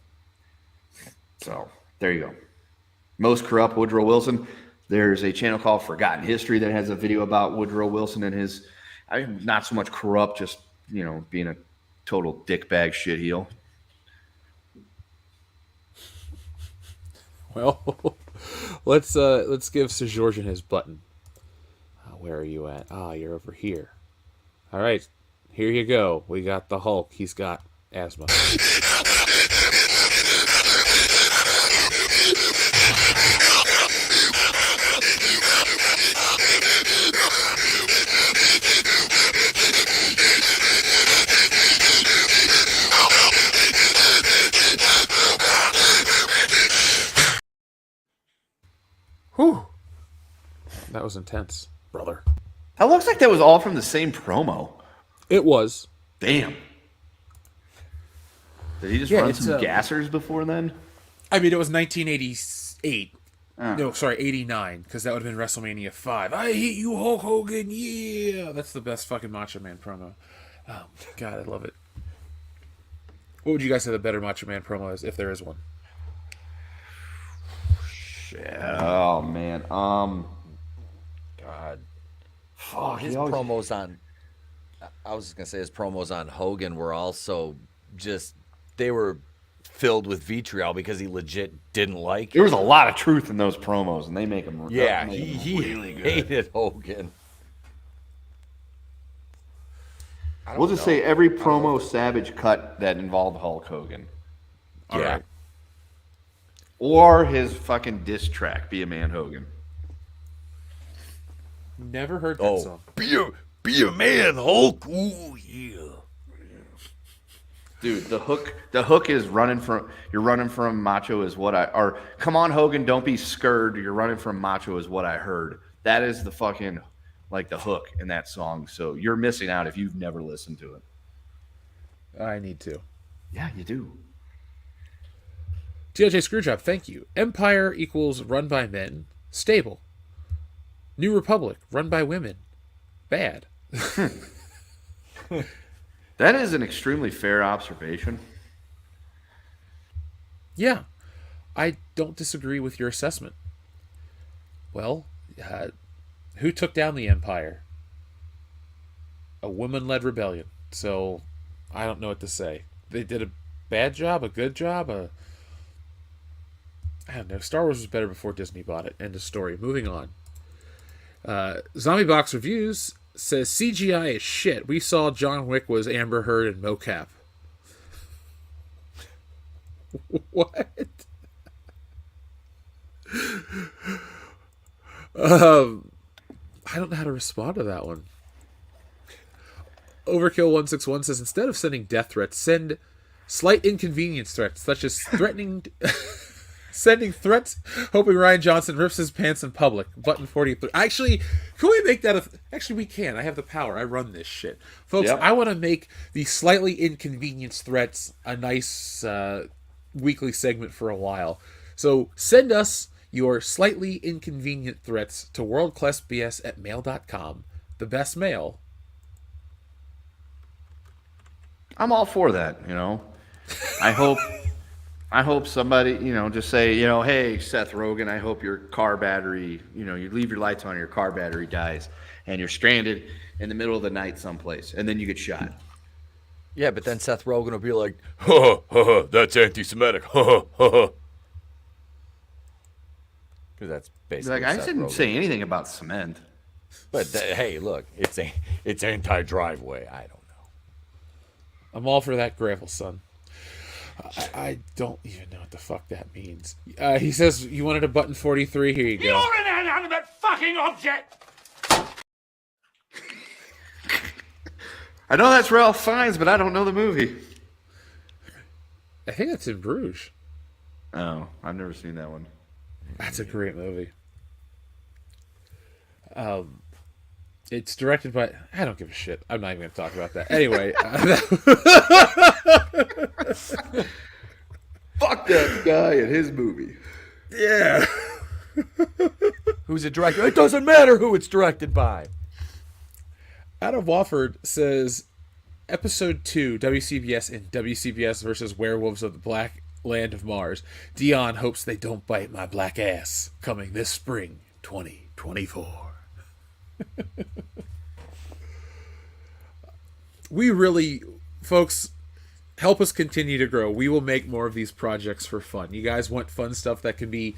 So there you go. Most corrupt Woodrow Wilson. There's a channel called Forgotten History that has a video about Woodrow Wilson and his, not so much corrupt, just being a total dickbag shitheel. Well, let's give Sir Georgian his button. Where are you at? You're over here. All right, here you go. We got the Hulk. He's got asthma. Whew. was intense, brother. That looks like that was all from the same promo. It was. Damn. Did he just Yeah, run it's, some gassers before then? I mean, it was 1988. Oh. No, sorry, 89, because that would have been WrestleMania 5. I hate you, Hulk Hogan, yeah! That's the best fucking Macho Man promo. Oh, God, I love it. What would you guys say the better Macho Man promo is, if there is one? Oh, man. God. Fuck. His promos on... I was just going to say his promos on Hogan were also just... They were filled with vitriol because he legit didn't like There it. was a lot of truth in those promos, and they make them Yeah, make he 'em really good. hated Hogan. We'll just say every promo Savage cut that involved Hulk Hogan. Yeah. Alright. Or his fucking diss track, Be a Man Hogan. Never heard that Oh, song. Be a man, Hulk. Ooh, yeah. Dude, the hook is you're running from Macho is what or come on Hogan, don't be scared, you're running from Macho is what I heard. That is the fucking like the hook in that song. So you're missing out if you've never listened to it. I need to. Yeah, you do. TLJ Screwjob, thank you. Empire equals run by men. Stable. New Republic, run by women. Bad. That is an extremely fair observation. Yeah, I don't disagree with your assessment. Well, who took down the Empire? A woman-led rebellion. So, I don't know what to say. They did a bad job, a good job, I don't know. Star Wars was better before Disney bought it. End of story. Moving on. Zombie Box Reviews says CGI is shit. We saw John Wick was Amber Heard and mocap. What? I don't know how to respond to that one. Overkill161 says instead of sending death threats, send slight inconvenience threats, such as threatening sending threats, hoping Ryan Johnson rips his pants in public. Button 43. Actually, can we make that actually, we can. I have the power. I run this shit. Folks, Yep. I want to make the slightly inconvenience threats a nice weekly segment for a while. So send us your slightly inconvenient threats to worldclassbs@mail.com. The best mail. I'm all for that, you know. I hope somebody, you know, just say, you know, hey, Seth Rogen, I hope your car battery, you know, you leave your lights on, your car battery dies, and you're stranded in the middle of the night someplace, and then you get shot. Yeah, but then Seth Rogen will be like, ha, ha, ha, that's anti-Semitic. Ha, ha, ha, ha. Because that's basically Like, I Seth didn't Rogen. say anything about cement. But hey, look, it's anti-driveway. I don't know. I'm all for that gravel, son. I don't even know what the fuck that means. He says you wanted a button 43. Here you go. You're an inanimate fucking object. I know that's Ralph Fiennes, but I don't know the movie. I think that's in Bruges. Oh, I've never seen that one. That's a great movie. It's directed by... I don't give a shit. I'm not even going to talk about that. Anyway. Fuck that guy and his movie. Yeah. Who's it directed? It doesn't matter who it's directed by. Adam Wofford says, Episode 2, WCBS and WCBS versus Werewolves of the Black Land of Mars. Dion hopes they don't bite my black ass. Coming this spring, 2024. We really, folks, help us continue to grow. We will make more of these projects for fun. You guys want fun stuff that can be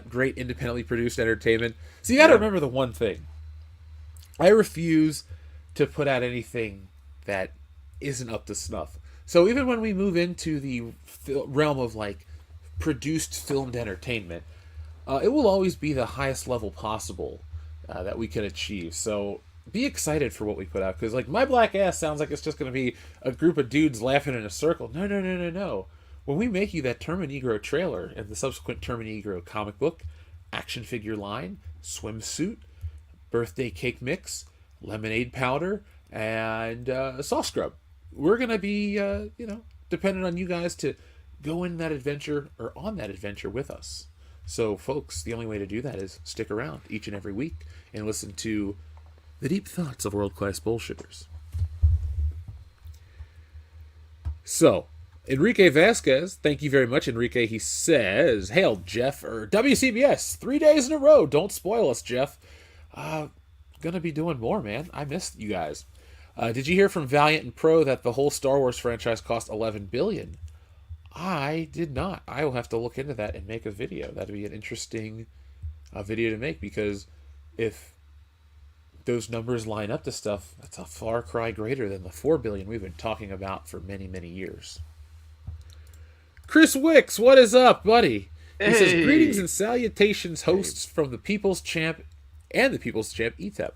great independently produced entertainment. So you got to remember the one thing. I refuse to put out anything that isn't up to snuff. So even when we move into the realm of like produced filmed entertainment, it will always be the highest level possible that we can achieve. So be excited for what we put out, because like my black ass sounds like it's just going to be a group of dudes laughing in a circle. No. When we make you that Termini-gro trailer and the subsequent Termini-gro comic book, action figure line, swimsuit, birthday cake mix, lemonade powder, and a soft scrub, we're gonna be, dependent on you guys to go in that adventure or on that adventure with us. So, folks, the only way to do that is stick around each and every week and listen to the deep thoughts of world-class bullshitters. So, Enrique Vasquez, thank you very much, Enrique. He says, "Hail, Jeff, or WCBS, 3 days in a row. Don't spoil us, Jeff. Gonna be doing more, man. I missed you guys. Did you hear from Valiant and Pro that the whole Star Wars franchise cost $11 billion? I did not. I will have to look into that and make a video. That'd be an interesting video to make, because if those numbers line up to stuff, that's a far cry greater than the $4 billion we've been talking about for many, many years." Chris Wicks, what is up, buddy? He says, "Greetings and salutations, hosts from the People's Champ and the People's Champ ETEP.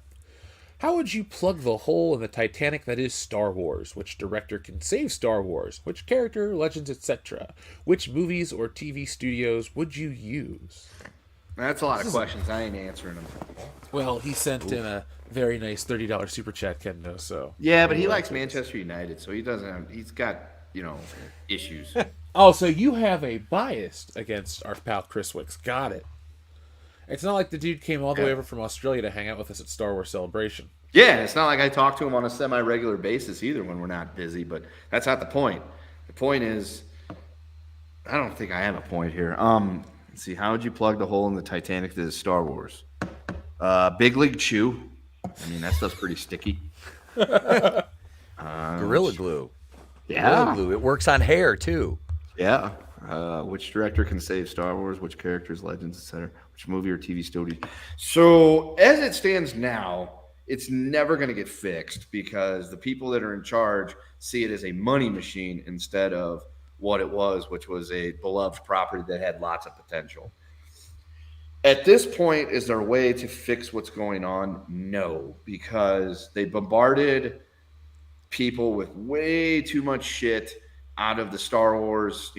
How would you plug the hole in the Titanic that is Star Wars? Which director can save Star Wars? Which character, legends, etc.? Which movies or TV studios would you use?" That's a lot of questions. I ain't answering them. Well, he sent in a very nice $30 super chat, Kendo. So Yeah, but he likes Manchester United, so he doesn't have, he's got, issues. oh, so you have a bias against our pal Chris Wicks. Got it. It's not like the dude came all the way over from Australia to hang out with us at Star Wars Celebration. Yeah, it's not like I talk to him on a semi-regular basis either when we're not busy, but that's not the point. The point is, I don't think I have a point here. Let's see, how would you plug the hole in the Titanic that is Star Wars? Big League Chew. I mean, that stuff's pretty sticky. Gorilla Glue. Yeah. Gorilla Glue. It works on hair, too. Yeah. Which director can save Star Wars? Which characters, legends, etc.? Which movie or TV studio? So, as it stands now, it's never going to get fixed because the people that are in charge see it as a money machine instead of what it was, which was a beloved property that had lots of potential. At this point, is there a way to fix what's going on? No, because they bombarded people with way too much shit out of the Star Wars,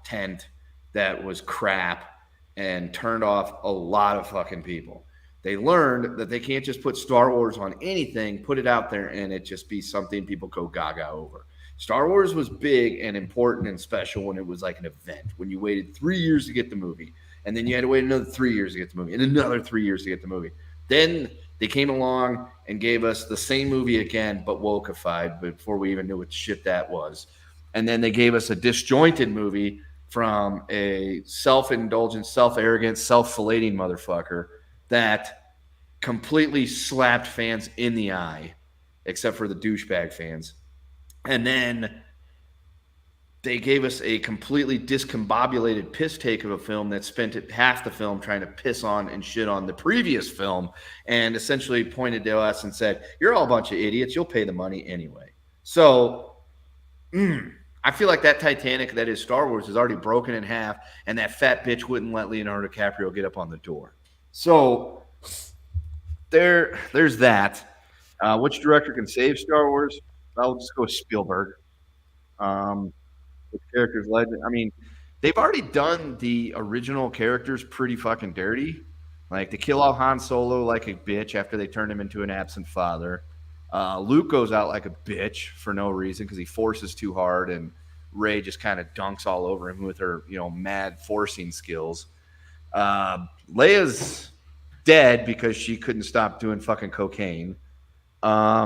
tent that was crap and turned off a lot of fucking people. They learned that they can't just put Star Wars on anything, put it out there, and it just be something people go gaga over. Star Wars was big and important and special when it was like an event, when you waited 3 years to get the movie, and then you had to wait another 3 years to get the movie, and another 3 years to get the movie. Then they came along and gave us the same movie again, but wokeified before we even knew what shit that was. And then they gave us a disjointed movie from a self-indulgent, self-arrogant, self-filleting motherfucker that completely slapped fans in the eye, except for the douchebag fans. And then they gave us a completely discombobulated piss take of a film that spent half the film trying to piss on and shit on the previous film and essentially pointed to us and said, "You're all a bunch of idiots. You'll pay the money anyway." So I feel like that Titanic that is Star Wars is already broken in half, and that fat bitch wouldn't let Leonardo DiCaprio get up on the door. So there's that. Which director can save Star Wars? I'll just go with Spielberg. The characters legend. I mean, they've already done the original characters pretty fucking dirty. Like to kill off Han Solo like a bitch after they turned him into an absent father. Luke goes out like a bitch for no reason because he forces too hard, and Rey just kind of dunks all over him with her, mad forcing skills. Leia's dead because she couldn't stop doing fucking cocaine. I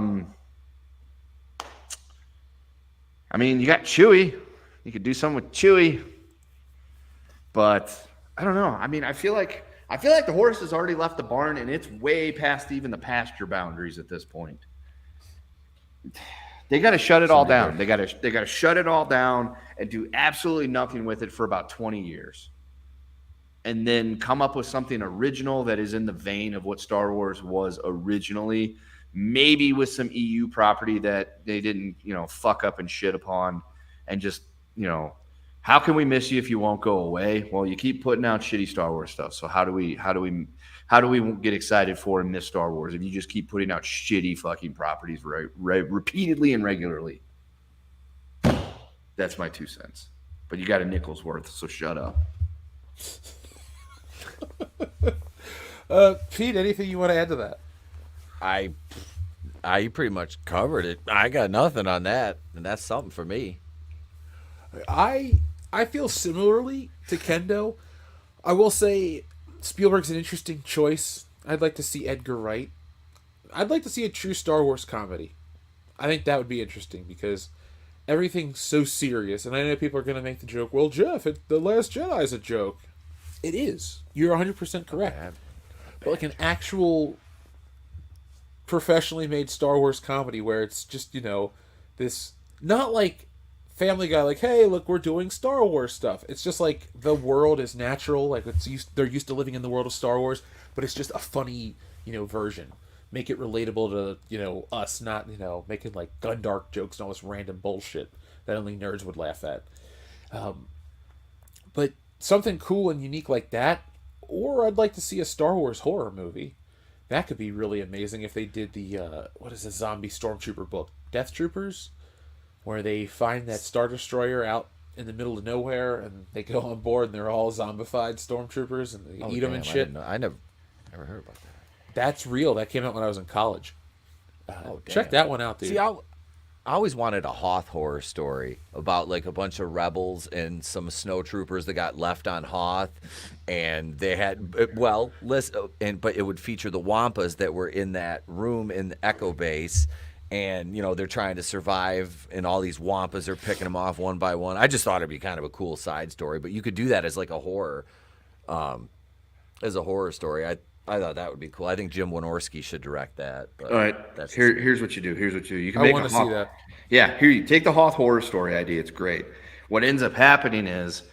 mean, you got Chewie. You could do something with Chewie, but I don't know. I mean, I feel like the horse has already left the barn, and it's way past even the pasture boundaries at this point. They got to shut it all down. They got to shut it all down and do absolutely nothing with it for about 20 years. And then come up with something original that is in the vein of what Star Wars was originally, maybe with some EU property that they didn't, fuck up and shit upon, and just, how can we miss you if you won't go away? Well, you keep putting out shitty Star Wars stuff. So how do we get excited for and miss Star Wars if you just keep putting out shitty fucking properties repeatedly and regularly? That's my 2 cents. But you got a nickel's worth, so shut up. Pete, anything you want to add to that? I You pretty much covered it. I got nothing on that, and that's something for me. I feel similarly to Kendo. I will say Spielberg's an interesting choice. I'd like to see Edgar Wright. I'd like to see a true Star Wars comedy. I think that would be interesting because everything's so serious, and I know people are going to make the joke, well, Jeff, The Last Jedi is a joke. It is. You're 100% correct. But like an actual professionally made Star Wars comedy where it's just, this, not like Family Guy, like, hey, look, we're doing Star Wars stuff. It's just like the world is natural, like they're used to living in the world of Star Wars, but it's just a funny, version. Make it relatable to, us, not, making like Gundark jokes and all this random bullshit that only nerds would laugh at. But something cool and unique like that, or I'd like to see a Star Wars horror movie. That could be really amazing if they did the, what is the zombie stormtrooper book? Death Troopers? Where they find that Star Destroyer out in the middle of nowhere, and they go on board, and they're all zombified stormtroopers, and they eat them and shit. I never heard about that. That's real. That came out when I was in college. Check that one out, dude. See, I always wanted a Hoth horror story about like a bunch of rebels and some snow troopers that got left on Hoth, and they had but it would feature the Wampas that were in that room in the Echo Base. And, they're trying to survive, and all these Wampas are picking them off one by one. I just thought it'd be kind of a cool side story, but you could do that as like a horror, story. I thought that would be cool. I think Jim Wynorski should direct that. But all right, here's what you do. You can make want to see that. Yeah, here you take the Hoth horror story idea. It's great. What ends up happening is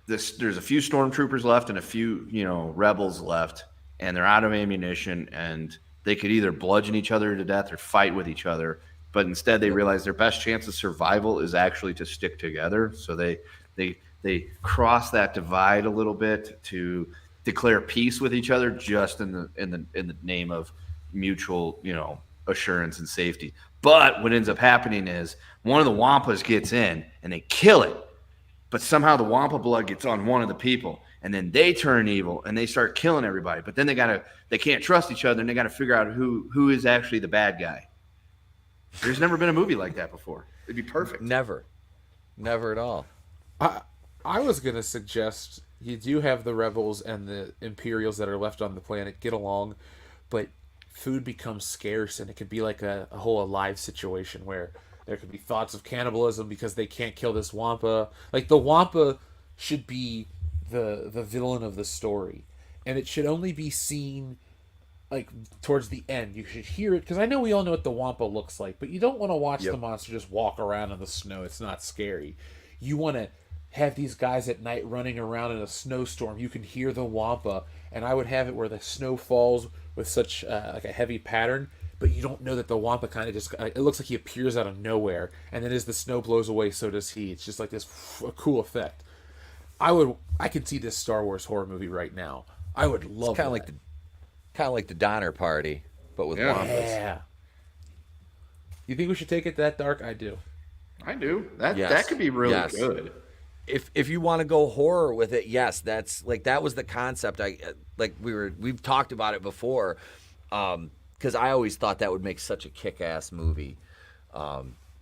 there's a few stormtroopers left and a few rebels left, and they're out of ammunition, and they could either bludgeon each other to death or fight with each other, but instead they realize their best chance of survival is actually to stick together. So they cross that divide a little bit to declare peace with each other, just in the name of mutual, assurance and safety. But what ends up happening is one of the Wampas gets in and they kill it, but somehow the Wampa blood gets on one of the people. And then they turn evil and they start killing everybody. But then they can't trust each other, and they got to figure out who is actually the bad guy. There's never been a movie like that before. It'd be perfect. Never at all. I was going to suggest you do have the rebels and the Imperials that are left on the planet get along, but food becomes scarce, and it could be like a whole Alive situation where there could be thoughts of cannibalism because they can't kill this Wampa. Like, the Wampa should be the villain of the story, and it should only be seen like towards the end. You should hear it, because I know we all know what the Wampa looks like, but you don't want to watch the monster just walk around in the snow. It's not scary. You want to have these guys at night running around in a snowstorm. You can hear the Wampa, and I would have it where the snow falls with such like a heavy pattern, but you don't know that the Wampa kind of just, it looks like he appears out of nowhere, and then as the snow blows away, so does he. It's just like this a cool effect. I could see this Star Wars horror movie right now. I would love it. Kind of like the Donner Party, but with Wampas. Yeah. You think we should take it that dark? I do. I do. That could be really good. If you want to go horror with it, yes, that was the concept. We've talked about it before, because I always thought that would make such a kick-ass movie.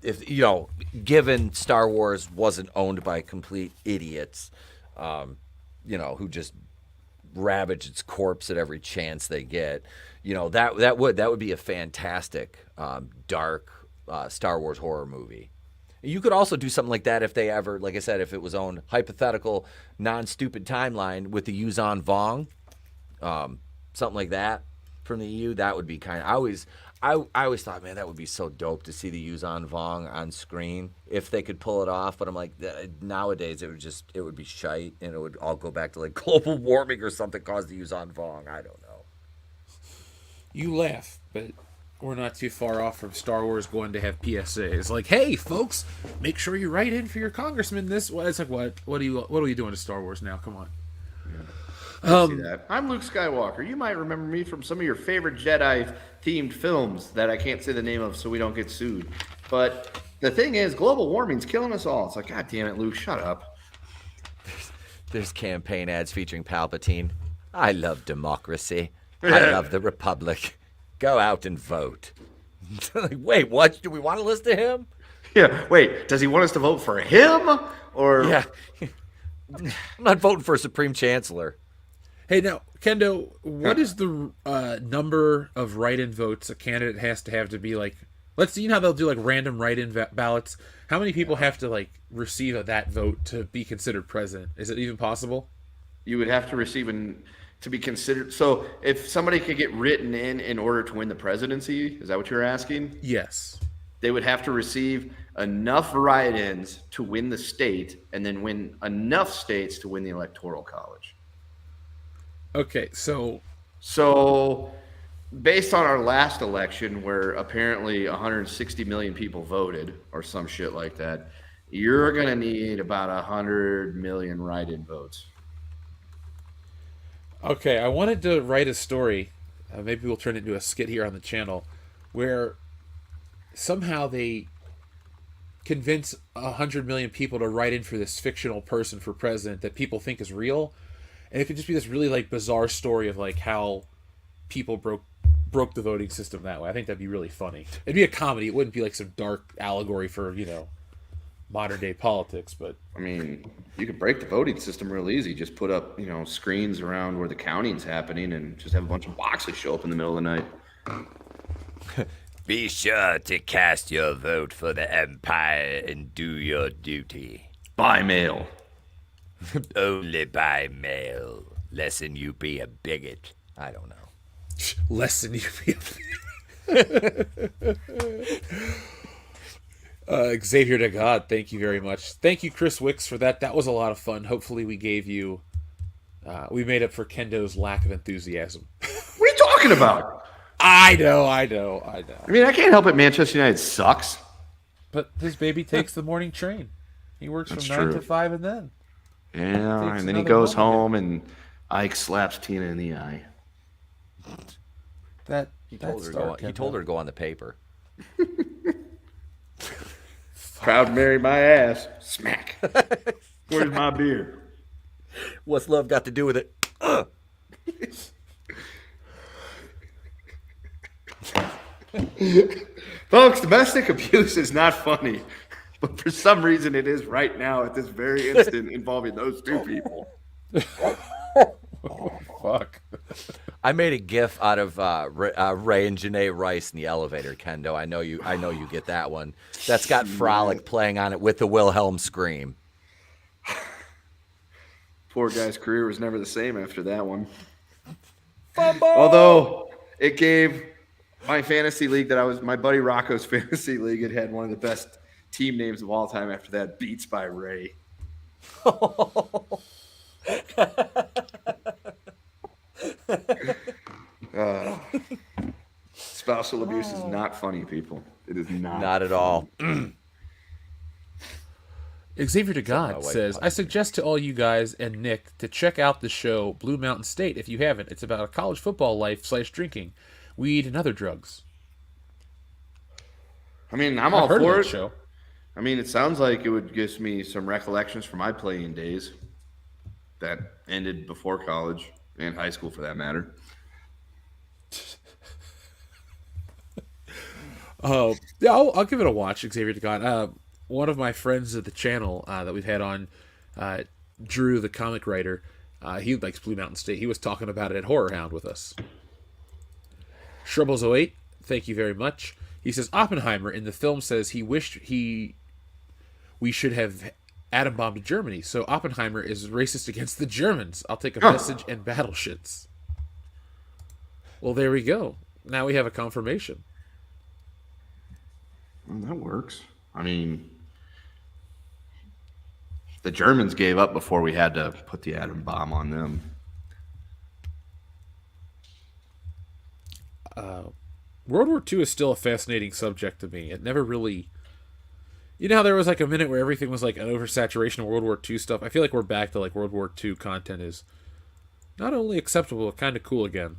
If given Star Wars wasn't owned by complete idiots, who just ravage its corpse at every chance they get, that would be a fantastic dark Star Wars horror movie. You could also do something like that if they ever, like I said, if it was owned hypothetical, non-stupid timeline with the Yuzan Vong, something like that from the EU. That would be kind of. I always thought, man, that would be so dope to see the Yuzan Vong on screen if they could pull it off. But I'm like, nowadays it would be shite, and it would all go back to like global warming or something caused the Yuzan Vong. I don't know. You laugh, but we're not too far off from Star Wars going to have PSAs like, hey folks, make sure you write in for your congressman this. It's like, what are you doing to Star Wars now? Come on. I see that. I'm Luke Skywalker. You might remember me from some of your favorite Jedi-themed films that I can't say the name of so we don't get sued. But the thing is, global warming's killing us all. It's like, God damn it, Luke, shut up. There's campaign ads featuring Palpatine. I love democracy. I love the Republic. Go out and vote. Like, wait, what? Do we want to listen to him? Yeah. Wait, does he want us to vote for him? Or Yeah. I'm not voting for a Supreme Chancellor. Hey, now, Kendo, what is the number of write-in votes a candidate has to be like? Let's see, you know how they'll do like random write-in ballots. How many people have to like receive that vote to be considered president? Is it even possible? you would have to receive to be considered. So if somebody could get written in order to win the presidency, is that what you're asking? Yes. They would have to receive enough write-ins to win the state and then win enough states to win the electoral college. Okay, so based on our last election where apparently 160 million people voted or some shit like that, you're going to need about 100 million write-in votes. Okay, I wanted to write a story. Maybe we'll turn it into a skit here on the channel where somehow they convince 100 million people to write in for this fictional person for president that people think is real. And it could just be this really like bizarre story of like how people broke the voting system that way. I think that'd be really funny. It'd be a comedy. It wouldn't be like some dark allegory for, modern day politics, but I mean, you could break the voting system real easy. Just put up, screens around where the counting's happening and just have a bunch of boxes show up in the middle of the night. Be sure to cast your vote for the Empire and do your duty. By mail. Only by mail. Lesson you be a bigot. I don't know. less than you feel. Xavier to God, thank you very much. Thank you, Chris Wicks, for that. That was a lot of fun. Hopefully we gave you... we made up for Kendo's lack of enthusiasm. What are you talking about? I know. I mean, I can't help it. Manchester United sucks. But his baby takes the morning train. He works That's from 9 true. to 5 and then. Yeah, Takes and then he another goes one home and Ike slaps Tina in the eye. He told her to go on the paper. Proud Mary my ass. Smack. Where's my beer? What's love got to do with it? Folks, domestic abuse is not funny. But for some reason it is right now at this very instant involving those two people. Fuck. I made a GIF out of Ray and Janae Rice in the elevator, Kendo. I know you get that one. That's got Frolic playing on it with the Wilhelm scream. Poor guy's career was never the same after that one. Although it gave my fantasy league my buddy Rocco's fantasy league, it had one of the best team names of all time after that, Beats by Ray. Spousal abuse is not funny, people. It is not. Not at all. Xavier to God says, I suggest to all you guys and Nick to check out the show Blue Mountain State if you haven't. It's about a college football life / drinking, weed, and other drugs. I mean, I'm all I've heard for of it. that show. I mean, it sounds like it would give me some recollections from my playing days that ended before college and high school, for that matter. Yeah, I'll give it a watch, Xavier to God. One of my friends at the channel that we've had on, Drew, the comic writer, he likes Blue Mountain State. He was talking about it at Horror Hound with us. Shrubbles08, thank you very much. He says, Oppenheimer in the film says he wished we should have atom bombed Germany, so Oppenheimer is racist against the Germans. I'll take a message and battle shits. Well, there we go. Now we have a confirmation. Well, that works. I mean, the Germans gave up before we had to put the atom bomb on them. World War II is still a fascinating subject to me. It never really... You know how there was like a minute where everything was like an oversaturation of World War II stuff? I feel like we're back to like World War II content is not only acceptable, but kind of cool again.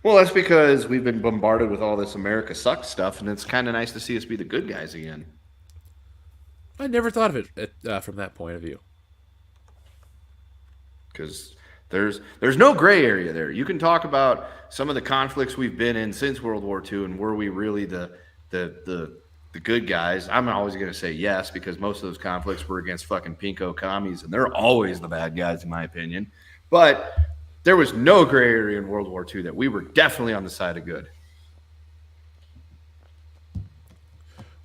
Well, that's because we've been bombarded with all this America sucks stuff, and it's kind of nice to see us be the good guys again. I never thought of it from that point of view. Because there's no gray area there. You can talk about some of the conflicts we've been in since World War II, and were we really the the good guys. I'm always going to say yes because most of those conflicts were against fucking pinko commies, and they're always the bad guys in my opinion. But there was no gray area in World War II that we were definitely on the side of good.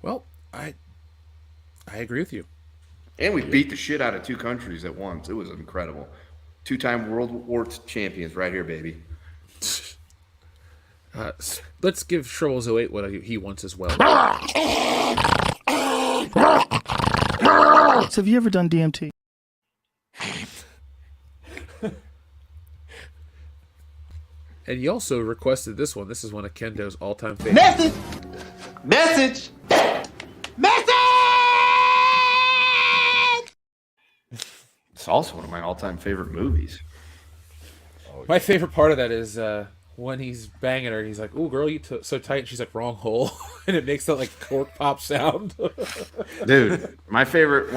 Well, I agree with you. And we beat the shit out of two countries at once. It was incredible. 2-time World War champions right here, baby. Let's give Shrubbles 08 what he wants as well. So have you ever done DMT? And he also requested this one. This is one of Kendo's all-time favorites. Message! It's also one of my all-time favorite movies. My favorite part of that is when he's banging her and he's like, "Ooh, girl, you so tight." And she's like, "Wrong hole," and it makes that like cork pop sound. Dude, one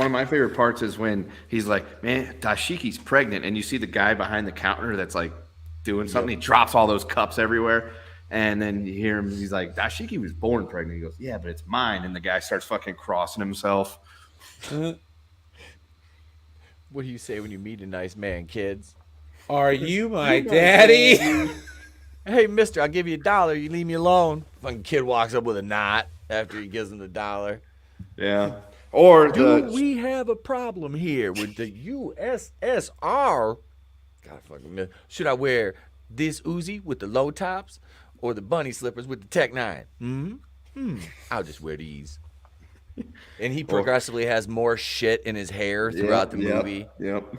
of my favorite parts is when he's like, "Man, Dashiki's pregnant," and you see the guy behind the counter that's like doing something. He drops all those cups everywhere, and then you hear him. He's like, "Dashiki was born pregnant." He goes, "Yeah, but it's mine." And the guy starts fucking crossing himself. What do you say when you meet a nice man, kids? Are you my daddy? Hey, mister, I'll give you $1. You leave me alone. Fucking kid walks up with a knot after he gives him the $1. Yeah. Or we have a problem here with the USSR? God fucking, should I wear this Uzi with the low tops or the bunny slippers with the Tech 9? I'll just wear these. And he progressively has more shit in his hair throughout the movie. Yep.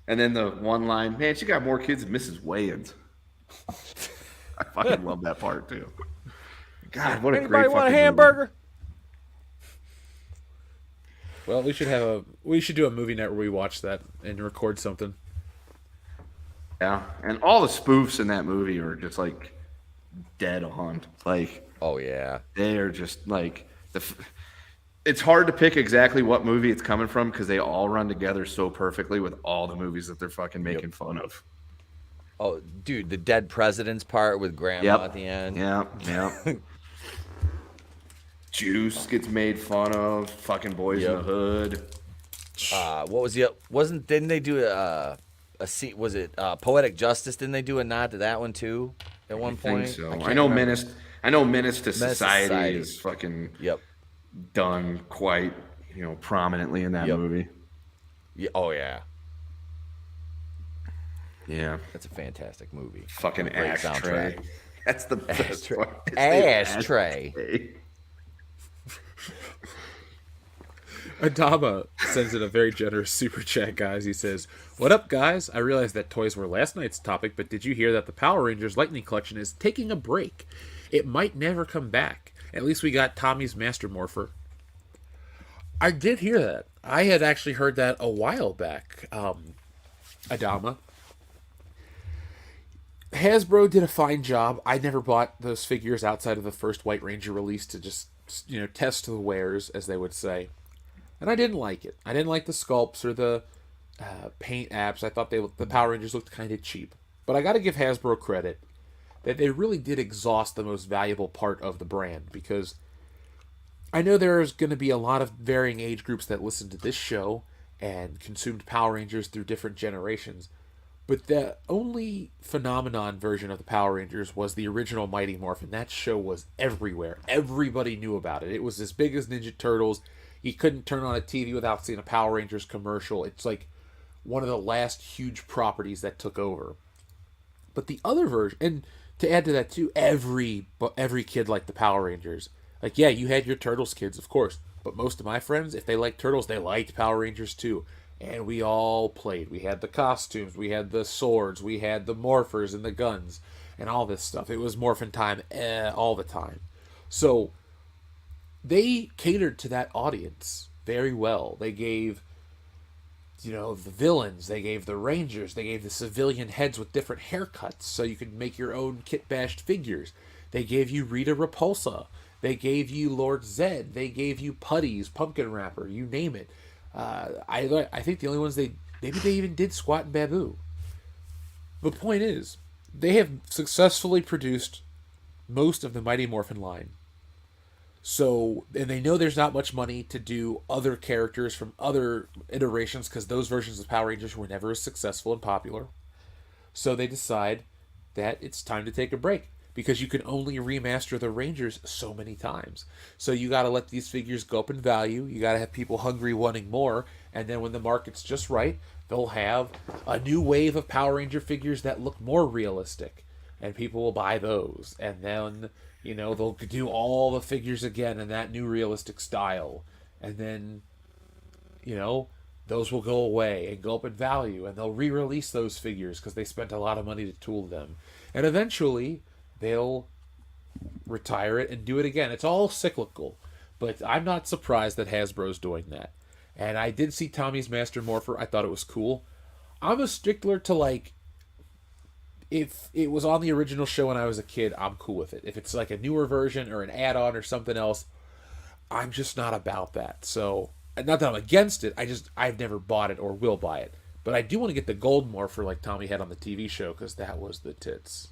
And then the one line, "Man, she got more kids than Mrs. Wayans." I fucking love that part too. God, what a Anybody great want a fucking hamburger? Well, we should do a movie night where we watch that and record something. Yeah, and all the spoofs in that movie are just like dead on. Like, Oh, yeah. they are just like it's hard to pick exactly what movie it's coming from because they all run together so perfectly with all the movies that they're fucking making fun of. Oh, dude, the dead president's part with Grandma at the end. Yeah. Juice gets made fun of. Fucking Boys in the Hood. What was didn't they do a scene? Was it Poetic Justice? Didn't they do a nod to that one too at one point? I think so. can't I know remember. Menace to Society is fucking done quite, prominently in that movie. Yeah. Oh yeah. Yeah. That's a fantastic movie. Fucking Great Ashtray. soundtrack. That's the best part. Ashtray. Adama sends in a very generous super chat, guys. He says, "What up, guys? I realized that toys were last night's topic, but did you hear that the Power Rangers Lightning Collection is taking a break? It might never come back. At least we got Tommy's Master Morpher." I did hear that. I had actually heard that a while back. Adama. Hasbro did a fine job. I never bought those figures outside of the first White Ranger release to just, test the wares, as they would say. And I didn't like it. I didn't like the sculpts or the paint apps. I thought the Power Rangers looked kind of cheap. But I got to give Hasbro credit that they really did exhaust the most valuable part of the brand, because I know there's going to be a lot of varying age groups that listen to this show and consumed Power Rangers through different generations. But the only phenomenon version of the Power Rangers was the original Mighty Morphin. That show was everywhere. Everybody knew about it. It was as big as Ninja Turtles. You couldn't turn on a TV without seeing a Power Rangers commercial. It's like one of the last huge properties that took over. But the other version, and to add to that too, every kid liked the Power Rangers. Like, yeah, you had your Turtles kids, of course. But most of my friends, if they liked Turtles, they liked Power Rangers too. And we all played. We had the costumes, we had the swords, we had the morphers and the guns, and all this stuff. It was morphin' time all the time. So they catered to that audience very well. They gave, the villains, they gave the Rangers, they gave the civilian heads with different haircuts so you could make your own kit-bashed figures. They gave you Rita Repulsa. They gave you Lord Zed. They gave you Putties, Pumpkin Wrapper, you name it. I think the only ones maybe they even did Squat and Babu. The point is, they have successfully produced most of the Mighty Morphin line. So, and they know there's not much money to do other characters from other iterations because those versions of Power Rangers were never as successful and popular. So they decide that it's time to take a break because you can only remaster the Rangers so many times. So you got to let these figures go up in value. You got to have people hungry wanting more. And then when the market's just right, they'll have a new wave of Power Ranger figures that look more realistic. And people will buy those. And then, you know, they'll do all the figures again in that new realistic style. And then, you know, those will go away and go up in value. And they'll re-release those figures because they spent a lot of money to tool them. And eventually, they'll retire it and do it again. It's all cyclical. But I'm not surprised that Hasbro's doing that. And I did see Tommy's Master Morpher. I thought it was cool. I'm a stickler to, like, if it was on the original show when I was a kid, I'm cool with it. If it's like a newer version or an add-on or something else, I'm just not about that. So, not that I'm against it, I've never bought it or will buy it. But I do want to get the gold morpher like Tommy had on the TV show because that was the tits.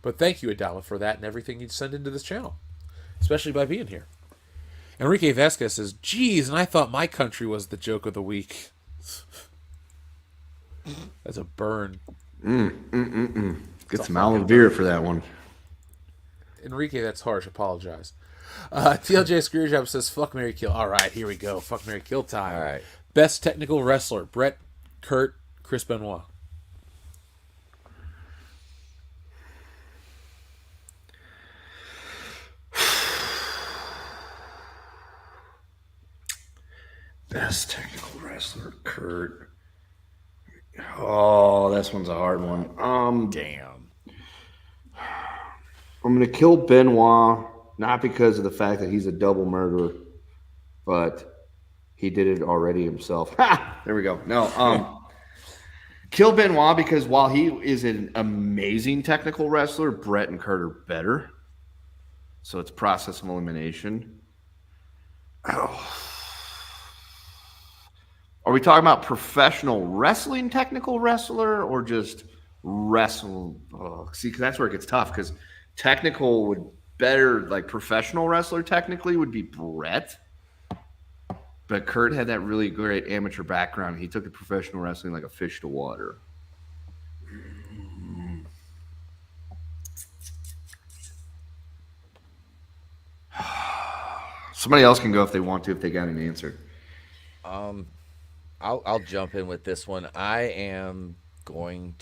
But thank you, Adama, for that and everything you'd send into this channel, especially by being here. Enrique Vasquez says, geez, and I thought my country was the joke of the week. That's a burn. Get some aloe vera for that one. Enrique, that's harsh. Apologize. TLJ Screwjob says, fuck, marry, kill. All right, here we go. Fuck, marry, kill time. All right. Best technical wrestler, Brett, Kurt, Chris Benoit. Best technical wrestler, Kurt. Oh, this one's a hard one. Damn. I'm going to kill Benoit, not because of the fact that he's a double murderer, but he did it already himself. Ha! There we go. No, kill Benoit because while he is an amazing technical wrestler, Brett and Kurt are better. So it's process of elimination. Oh. Are we talking about professional wrestling technical wrestler or just wrestle? Oh, see, because that's where it gets tough because technical would better, like professional wrestler technically would be Brett. But Kurt had that really great amateur background. He took the professional wrestling like a fish to water. Somebody else can go if they want to, if they got an answer. I'll jump in with this one. I'm gonna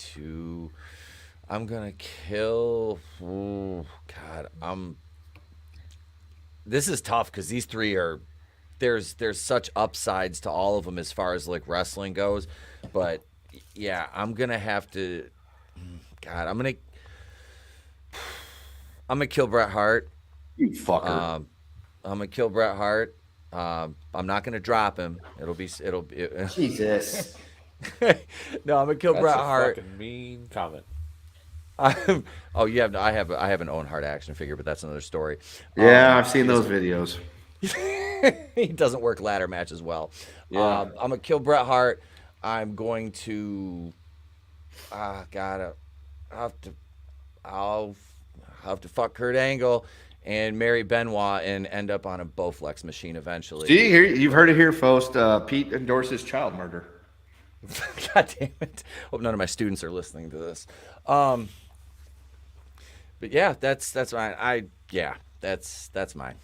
kill. Oh God, this is tough because these three are. There's such upsides to all of them as far as like wrestling goes, but yeah, I'm gonna have to. God, I'm gonna kill Bret Hart. You fucker. I'm gonna kill Bret Hart. I'm not gonna drop him. It'll be Jesus. No, I'm gonna kill That's Bret a Hart. fucking mean comment. I have an Owen Hart action figure, but that's another story. Yeah, I've seen those videos. He doesn't work ladder matches well. Yeah. I'm gonna kill Bret Hart. I'm going to. I'll have to fuck Kurt Angle and marry Benoit and end up on a Bowflex machine eventually. See, here you've heard it here, folks. Pete endorses child murder. God damn it! Hope none of my students are listening to this. But yeah, that's mine. That's mine.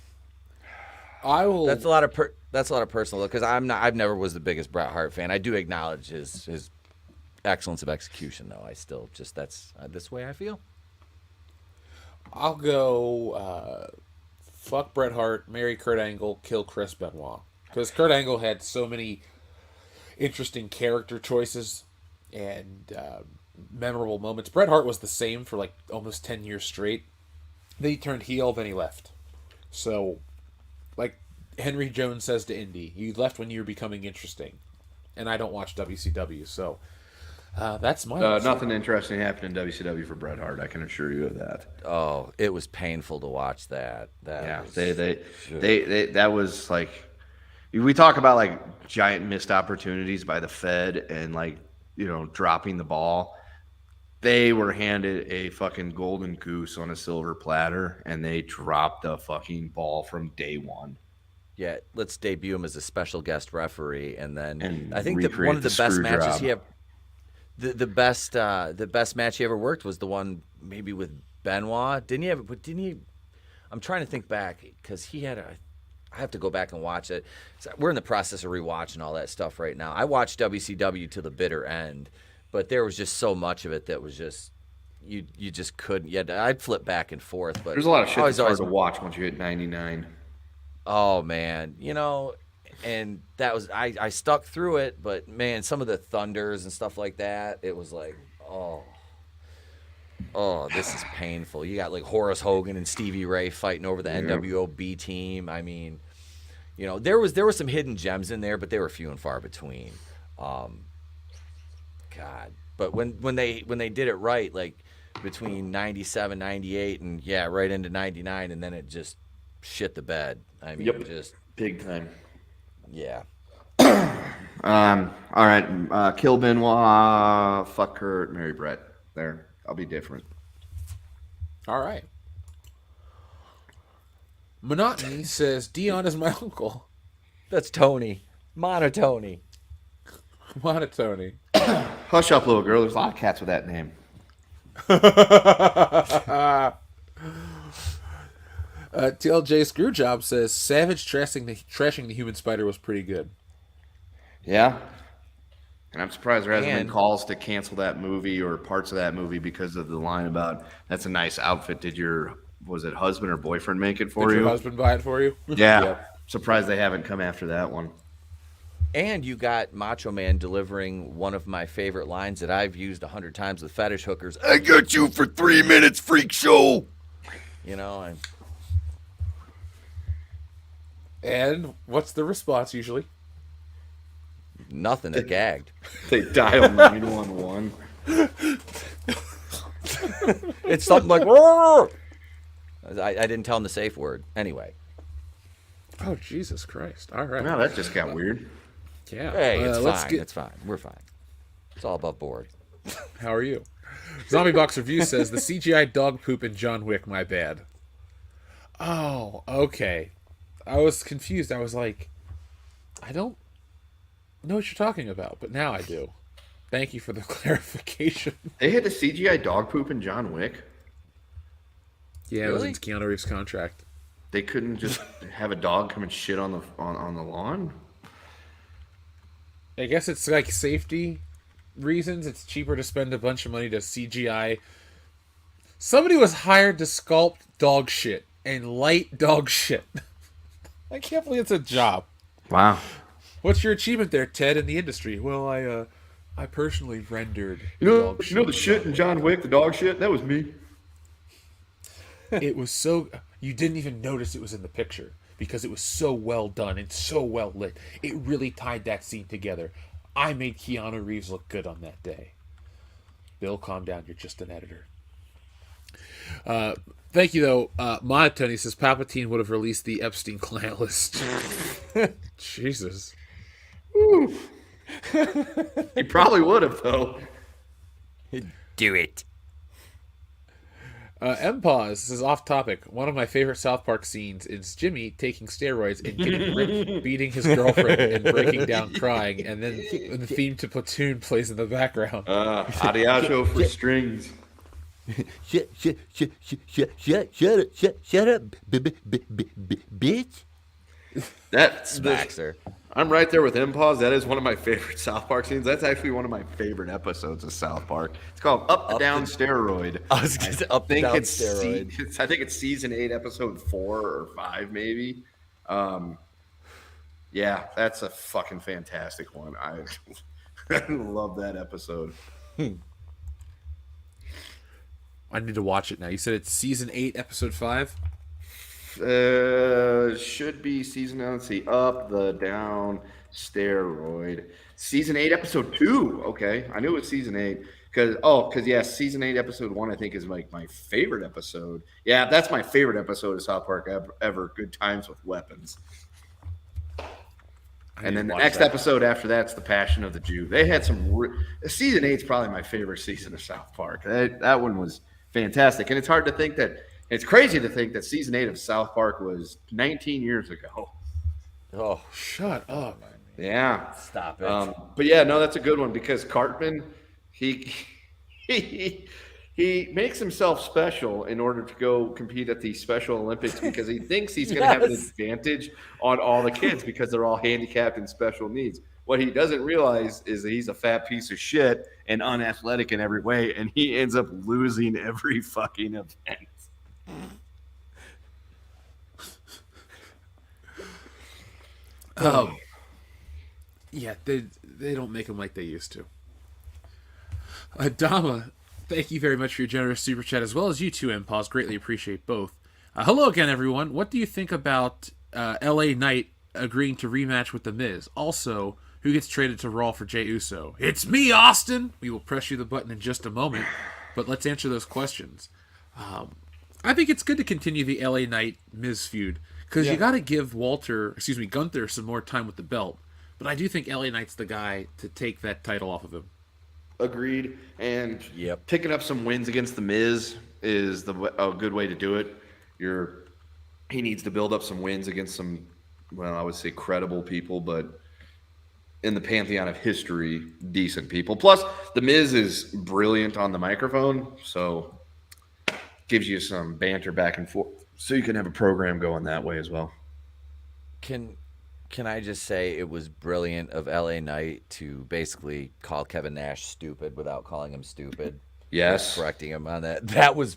I will. That's a lot of personal because I've never was the biggest Bret Hart fan. I do acknowledge his excellence of execution, though. I still just that's this way I feel. I'll go fuck Bret Hart, marry Kurt Angle, kill Chris Benoit. Because Kurt Angle had so many interesting character choices and memorable moments. Bret Hart was the same for like almost 10 years straight. Then he turned heel, then he left. So, like Henry Jones says to Indy, you left when you were becoming interesting. And I don't watch WCW, so that's my nothing interesting happened in WCW for Bret Hart. I can assure you of that. Oh, it was painful to watch that. That was like, we talk about like giant missed opportunities by the Fed and like, you know, dropping the ball. They were handed a fucking golden goose on a silver platter, and they dropped the fucking ball from day one. Yeah, let's debut him as a special guest referee, and then And I think that recreate one of the the best screw matches job. he have. The best match he ever worked was the one maybe with Benoit. Didn't he have? But didn't he? I'm trying to think back because he had a. I have to go back and watch it. So we're in the process of rewatching all that stuff right now. I watched WCW to the bitter end, but there was just so much of it that was just you just couldn't. Yeah, I'd flip back and forth, but There's a lot of shit always, that's hard to watch once you hit 99. Oh man, and that was I stuck through it, but man, some of the thunders and stuff like that, it was like, this is painful. You got like Horace Hogan and Stevie Ray fighting over the NWO team. I mean, there was some hidden gems in there, but they were few and far between. God, but when they did it right, like between 97, 98, and right into 99, and then it just shit the bed. I mean, just big time. Yeah. All right. Kill Benoit. Fuck Kurt. Marry Brett. There. I'll be different. All right. Monotony says Dion is my uncle. That's Tony. Monotony. Monotony. Hush up, little girl. There's a lot of cats with that name. TLJ Screwjob says Savage trashing the human spider was pretty good. Yeah. And I'm surprised there hasn't been And- calls to cancel that movie or parts of that movie because of the line about that's a nice outfit. Did your husband or boyfriend make it for Did you? your husband buy it for you? Yeah. Yep. Surprised they haven't come after that one. And you got Macho Man delivering one of my favorite lines that I've used 100 times with fetish hookers. I got you for 3 minutes, freak show. And what's the response usually? Nothing. They're gagged. They dial 911. It's something like, "Roar!" I didn't tell him the safe word. Anyway. Oh, Jesus Christ. All right. Wow, that just got weird. Yeah. Hey, it's let's fine. get- It's fine. We're fine. It's all above board. How are you? Zombie Box Review says the CGI dog poop in John Wick, my bad. Oh, okay. I was confused. I was like, I don't know what you're talking about, but now I do. Thank you for the clarification. They had the CGI dog poop in John Wick. Yeah, it was Really? in Keanu Reeves' contract. They couldn't just have a dog come and shit on the lawn. I guess it's like safety reasons. It's cheaper to spend a bunch of money to CGI. Somebody was hired to sculpt dog shit and light dog shit. I can't believe it's a job. Wow. What's your achievement there, Ted, in the industry? Well, I personally rendered You dog know the shit in John Wick, the dog shit? That was me. It was so... You didn't even notice it was in the picture because it was so well done and so well lit. It really tied that scene together. I made Keanu Reeves look good on that day. Bill, calm down. You're just an editor. Thank you, though. Monotony says Palpatine would have released the Epstein client list. Jesus. He probably would have, though. Do it. Mpause says off topic. One of my favorite South Park scenes is Jimmy taking steroids and getting ripped, beating his girlfriend and breaking down crying, and then the theme to Platoon plays in the background. Adiacho for strings. Shut up, bitch. That's Smacks her. I'm right there with Impause. That is one of my favorite South Park scenes. That's actually one of my favorite episodes of South Park. It's called Up the Down Steroid. I was going to say up the down steroid. I think it's season 8, episode 4 or 5, maybe. Yeah, that's a fucking fantastic one. I love that episode. I need to watch it now. You said it's season 8, episode 5? Should be season. Let's see, Up the Down Steroid, season 8, episode 2. Okay, I knew it was season 8 because yes, season 8, episode 1. I think is like my favorite episode. Yeah, that's my favorite episode of South Park ever. Good Times with Weapons. And then the next episode after that's The Passion of the Jew. They had some season 8's probably my favorite season of South Park. That one was fantastic. And it's hard to think that it's crazy to think that season 8 of South Park was 19 years ago. Oh, shut up. Yeah. Stop it. But yeah, no, that's a good one because Cartman, he makes himself special in order to go compete at the Special Olympics because he thinks he's going to have an advantage on all the kids because they're all handicapped and special needs. What he doesn't realize is that he's a fat piece of shit and unathletic in every way, and he ends up losing every fucking event. Yeah, they don't make them like they used to. Adama, thank you very much for your generous super chat, as well as you two, MPaws. Greatly appreciate both. Hello again, everyone. What do you think about LA Knight agreeing to rematch with The Miz? Also, who gets traded to Raw for Jey Uso? It's me, Austin! We will press you the button in just a moment, but let's answer those questions. I think it's good to continue the LA Knight Miz feud, because you got to give Gunther some more time with the belt. But I do think LA Knight's the guy to take that title off of him. Agreed. And picking up some wins against The Miz is a good way to do it. He needs to build up some wins against some, well, I would say credible people, but in the pantheon of history, decent people. Plus, The Miz is brilliant on the microphone, so gives you some banter back and forth. So you can have a program going that way as well. Can I just say it was brilliant of LA Knight to basically call Kevin Nash stupid without calling him stupid? Yes. Correcting him on that. That was,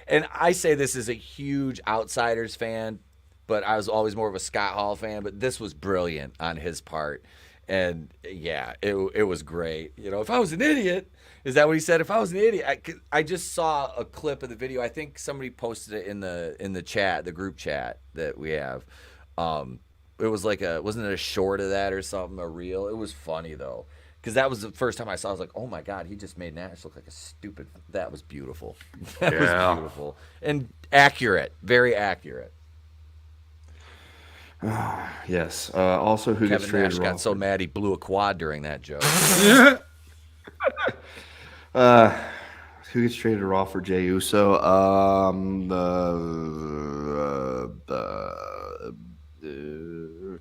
and I say this as a huge Outsiders fan, but I was always more of a Scott Hall fan, but this was brilliant on his part. And yeah, it was great. You know, if I was an idiot, is that what he said? If I was an idiot, I just saw a clip of the video. I think somebody posted it in the chat, the group chat that we have. It was like wasn't it a short of that or something, a reel? It was funny though, because that was the first time I saw it. I was like, oh my God, he just made Nash look like a stupid. That was beautiful. That was beautiful and accurate, very accurate. Yes. Also, who gets Kevin traded? Nash got so mad he blew a quad during that joke. Who gets traded to Raw for Jey Uso?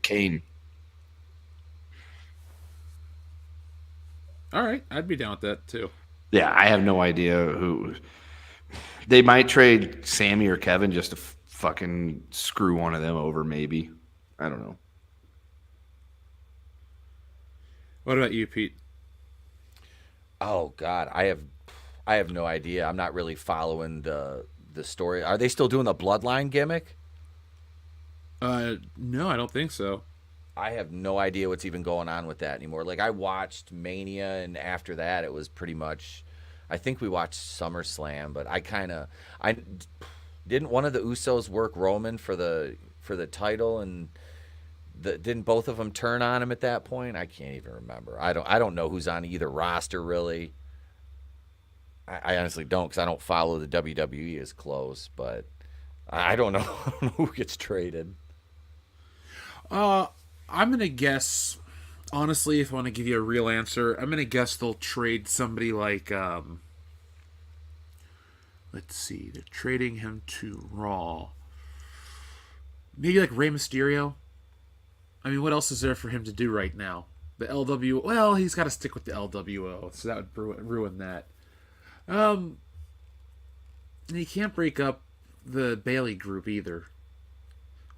Kane. All right, I'd be down with that too. Yeah, I have no idea who. They might trade Sammy or Kevin just to fucking screw one of them over, maybe. I don't know. What about you, Pete? Oh God, I have no idea. I'm not really following the story. Are they still doing the bloodline gimmick? No, I don't think so. I have no idea what's even going on with that anymore. Like I watched Mania, and after that, it was pretty much. I think we watched SummerSlam, but I didn't one of the Usos work Roman for the title, and didn't both of them turn on him at that point? I can't even remember. I don't know who's on either roster really. I honestly don't, because I don't follow the WWE as close, but I don't know who gets traded. I'm going to guess, honestly, if I want to give you a real answer, I'm going to guess they'll trade somebody like, let's see, they're trading him to Raw. Maybe like Rey Mysterio? I mean, what else is there for him to do right now? The LWO, well, he's got to stick with the LWO, so that would ruin that. And he can't break up the Bailey group either.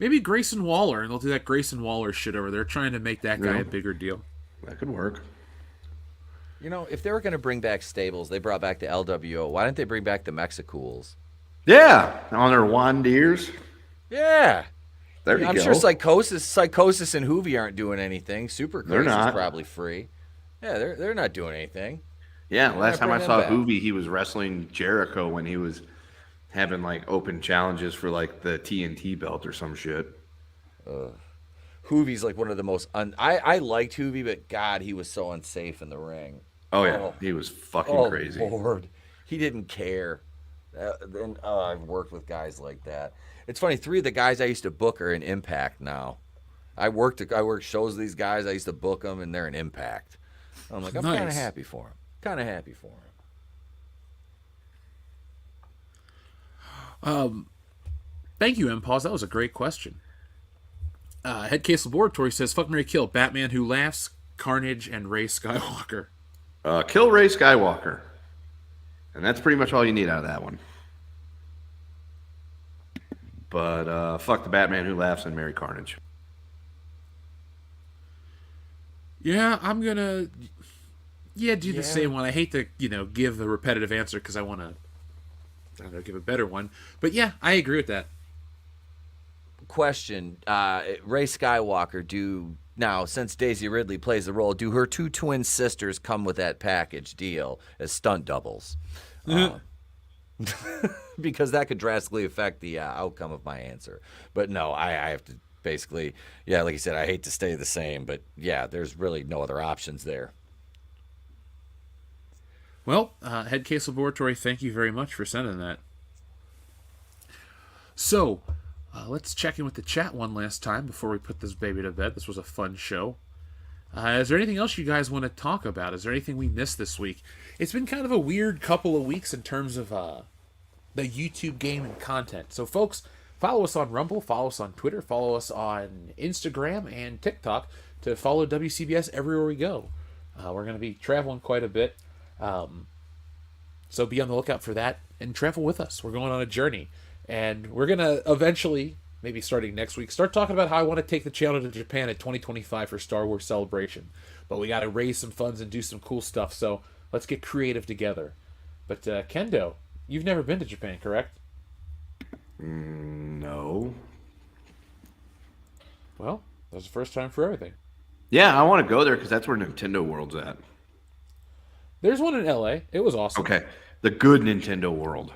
Maybe Grayson Waller, and they'll do that Grayson Waller shit over there, trying to make that guy a bigger deal. That could work. You know, if they were going to bring back stables, they brought back the LWO. Why didn't they bring back the Mexicools? Yeah, on their wand ears. Yeah. There you I'm go. sure Psychosis and Hoovy aren't doing anything. Super Crazy's not. probably free. Yeah, they're not doing anything. Yeah, last time I bring saw them back. Hoovy, he was wrestling Jericho when he was having like open challenges for like the TNT belt or some shit. Hoovy's like one of the most I liked Hoovy, but God, he was so unsafe in the ring. Oh yeah, he was fucking crazy. Lord. He didn't care. I've worked with guys like that. It's funny, 3 of the guys I used to book are in Impact now. I worked shows with these guys. I used to book them, and they're an impact. I'm like, I'm kind of Nice. happy for him. Kind of happy for him. Thank you, MPause. That was a great question. Headcase Laboratory says, fuck, marry, kill. Batman Who Laughs, Carnage, and Ray Skywalker. Kill Ray Skywalker. And that's pretty much all you need out of that one. But fuck the Batman Who Laughs and marry Carnage. Yeah, I'm gonna do the same one. I hate to, give a repetitive answer because I want to, give a better one. But yeah, I agree with that. Question: Ray Skywalker, now since Daisy Ridley plays the role, do her two twin sisters come with that package deal as stunt doubles? Because that could drastically affect the outcome of my answer. But no, I have to basically, like you said, I hate to stay the same, but yeah, there's really no other options there. Well, Headcase Laboratory, thank you very much for sending that. So, let's check in with the chat one last time before we put this baby to bed. This was a fun show. Is there anything else you guys want to talk about? Is there anything we missed this week? It's been kind of a weird couple of weeks in terms of the YouTube game and content. So, folks, follow us on Rumble, follow us on Twitter, follow us on Instagram and TikTok to follow WCBS everywhere we go. We're going to be traveling quite a bit. So be on the lookout for that and travel with us. We're going on a journey. And we're going to eventually, maybe starting next week, start talking about how I want to take the channel to Japan in 2025 for Star Wars Celebration. But we got to raise some funds and do some cool stuff. So let's get creative together. But Kendo, you've never been to Japan, correct? No. Well, that's the first time for everything. Yeah, I want to go there because that's where Nintendo World's at. There's one in LA. It was awesome. Okay, the good Nintendo World.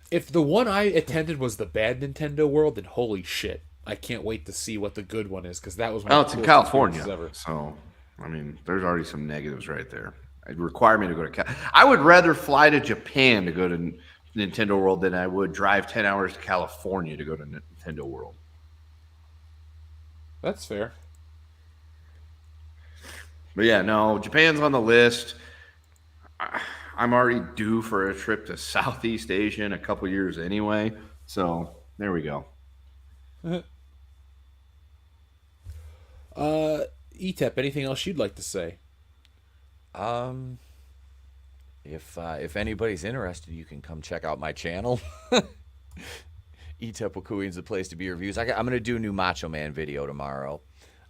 If the one I attended was the bad Nintendo World, then holy shit. I can't wait to see what the good one is, because that was one of the It's in coolest California. experiences ever. So, I mean, there's already some negatives right there. It'd require me to go to I would rather fly to Japan to go to Nintendo World than I would drive 10 hours to California to go to Nintendo World. That's fair. But yeah, no, Japan's on the list. I'm already due for a trip to Southeast Asia in a couple years anyway. So there we go. ETEP, anything else you'd like to say? If anybody's interested, you can come check out my channel. ETEP Wakui's the place to be reviews. I'm going to do a new Macho Man video tomorrow.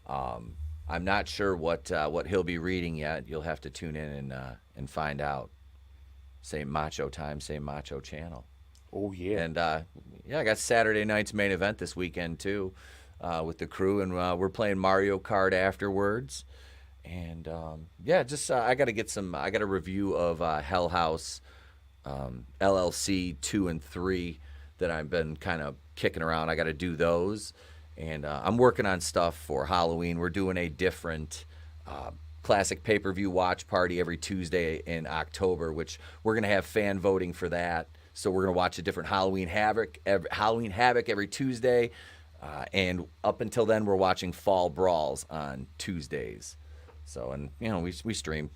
I'm not sure what he'll be reading yet. You'll have to tune in and find out. Same Macho time, same Macho channel. Oh, yeah. And, I got Saturday night's main event this weekend, too, with the crew. And we're playing Mario Kart afterwards. And, I got to get I got a review of Hell House LLC 2 and 3 that I've been kind of kicking around. I got to do those. And I'm working on stuff for Halloween. We're doing a different classic pay-per-view watch party every Tuesday in October, which we're going to have fan voting for that. So we're going to watch a different Halloween Havoc every Tuesday. And up until then, we're watching Fall Brawls on Tuesdays. So, and, we stream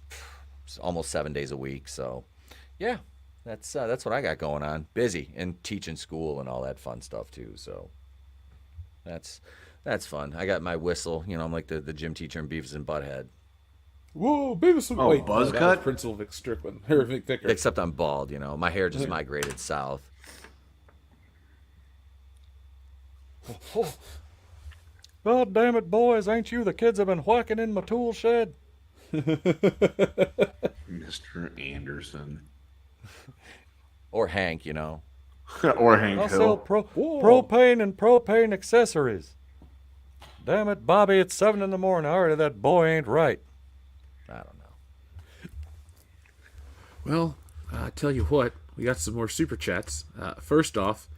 almost 7 days a week. So, yeah, that's what I got going on. Busy and teaching school and all that fun stuff, too. So that's fun. I got my whistle. I'm like the gym teacher in Beavis and Butthead. Whoa, Beavis and Wait, buzz cut? Principal Vic Strickland. Or Vic Vicker. Except I'm bald, My hair just migrated south. God damn it, boys. Ain't you the kids have been whacking in my tool shed? Mr. Anderson. Or Hank, Or Hank I'll Hill. sell propane and propane accessories. Damn it, Bobby, it's 7 in the morning. Already that boy ain't right. I don't know. Well, I tell you what, we got some more super chats. First off,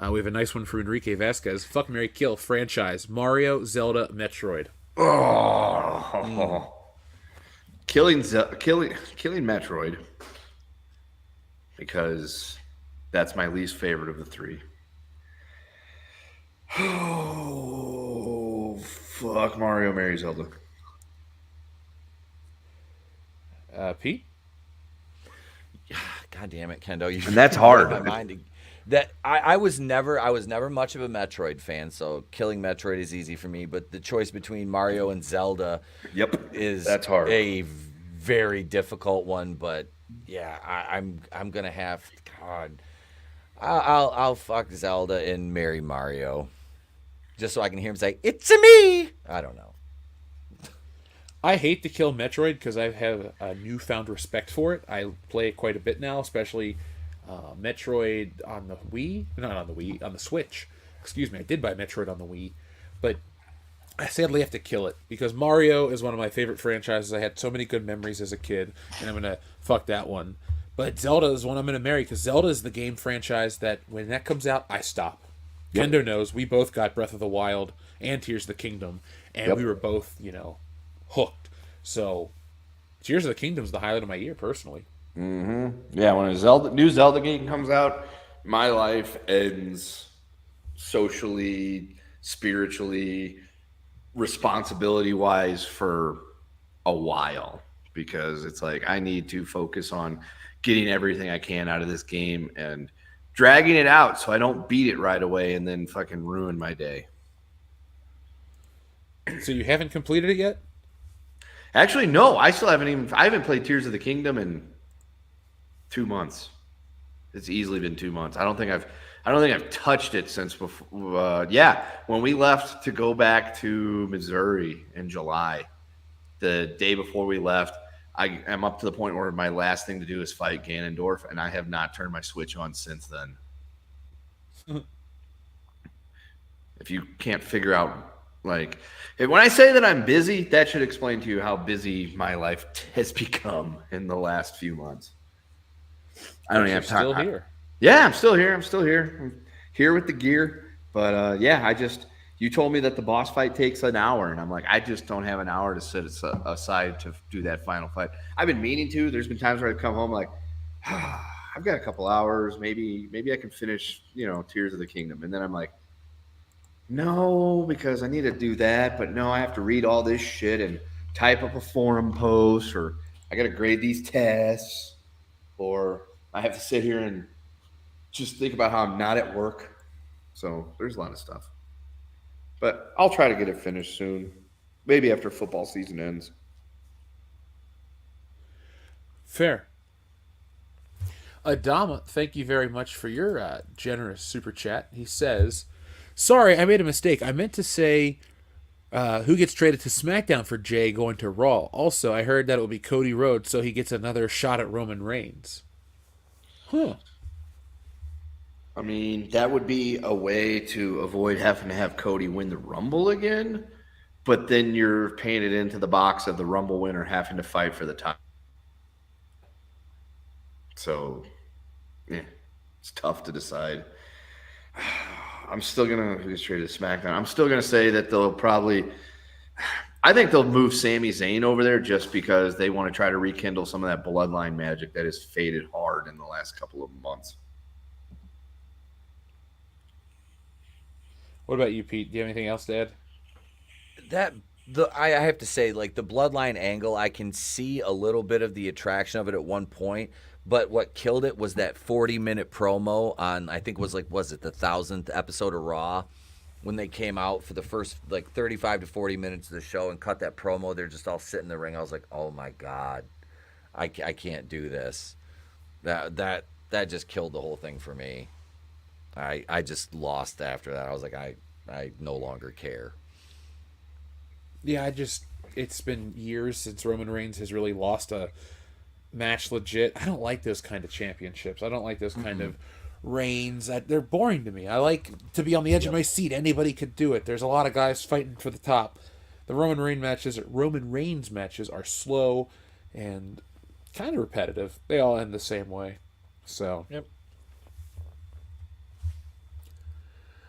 we have a nice one for Enrique Vasquez. Fuck, marry, kill franchise: Mario, Zelda, Metroid. Killing Metroid, because that's my least favorite of the three. Fuck Mario, marry Zelda. Pete? God damn it, Kendo! And that's hard. My mind. That I was never much of a Metroid fan, so killing Metroid is easy for me. But the choice between Mario and Zelda, is that's hard. A very difficult one. But yeah, I'm gonna have God. I'll fuck Zelda and marry Mario, just so I can hear him say "It's a me." I don't know. I hate to kill Metroid because I have a newfound respect for it. I play it quite a bit now, especially Metroid on the Wii. Not on the Wii, on the Switch. Excuse me, I did buy Metroid on the Wii. But I sadly have to kill it because Mario is one of my favorite franchises. I had so many good memories as a kid, and I'm going to fuck that one. But Zelda is one I'm going to marry because Zelda is the game franchise that when that comes out, I stop. Yep. Kendo knows we both got Breath of the Wild and Tears of the Kingdom, and we were both, hooked. So Tears of the Kingdom is the highlight of my year, personally. Mm-hmm. Yeah, when a new Zelda game comes out, my life ends socially, spiritually, responsibility-wise for a while because it's like I need to focus on getting everything I can out of this game and dragging it out so I don't beat it right away and then fucking ruin my day. So you haven't completed it yet? Actually, no. I haven't played Tears of the Kingdom in 2 months. It's easily been 2 months. I don't think I've touched it since before. When we left to go back to Missouri in July, the day before we left, I am up to the point where my last thing to do is fight Ganondorf, and I have not turned my Switch on since then. If you can't figure out, when I say that I'm busy, that should explain to you how busy my life has become in the last few months. I don't even have time. Still here? Yeah, I'm still here. I'm here with the gear. But you told me that the boss fight takes an hour, and I'm like, I just don't have an hour to sit aside to do that final fight. I've been meaning to. There's been times where I come home like, I've got a couple hours. Maybe I can finish, Tears of the Kingdom, and then I'm like, no, because I need to do that, but no, I have to read all this shit and type up a forum post, or I got to grade these tests, or I have to sit here and just think about how I'm not at work. So there's a lot of stuff. But I'll try to get it finished soon, maybe after football season ends. Fair. Adama, thank you very much for your generous super chat. He says, sorry, I made a mistake. I meant to say who gets traded to SmackDown for Jay going to Raw. Also, I heard that it will be Cody Rhodes, so he gets another shot at Roman Reigns. Huh. I mean, that would be a way to avoid having to have Cody win the Rumble again, but then you're painted into the box of the Rumble winner having to fight for the title. So, yeah, it's tough to decide. I'm still going to get straight to SmackDown. I'm still going to say that I think they'll move Sami Zayn over there just because they want to try to rekindle some of that bloodline magic that has faded hard in the last couple of months. What about you, Pete? Do you have anything else to add? I have to say, the bloodline angle, I can see a little bit of the attraction of it at one point, but what killed it was that 40-minute promo on, I think was it the 1,000th episode of Raw, when they came out for the first 35 to 40 minutes of the show and cut that promo. They're just all sitting in the ring. I was like, oh my God, I can't do this. That just killed the whole thing for me. I just lost after that. I was like, I no longer care. Yeah, it's been years since Roman Reigns has really lost a match legit. I don't like those kind of championships. I don't like those kind of reigns. They're boring to me. I like to be on the edge of my seat. Anybody could do it. There's a lot of guys fighting for the top. The Roman Reigns matches are slow and kind of repetitive. They all end the same way. So, yep.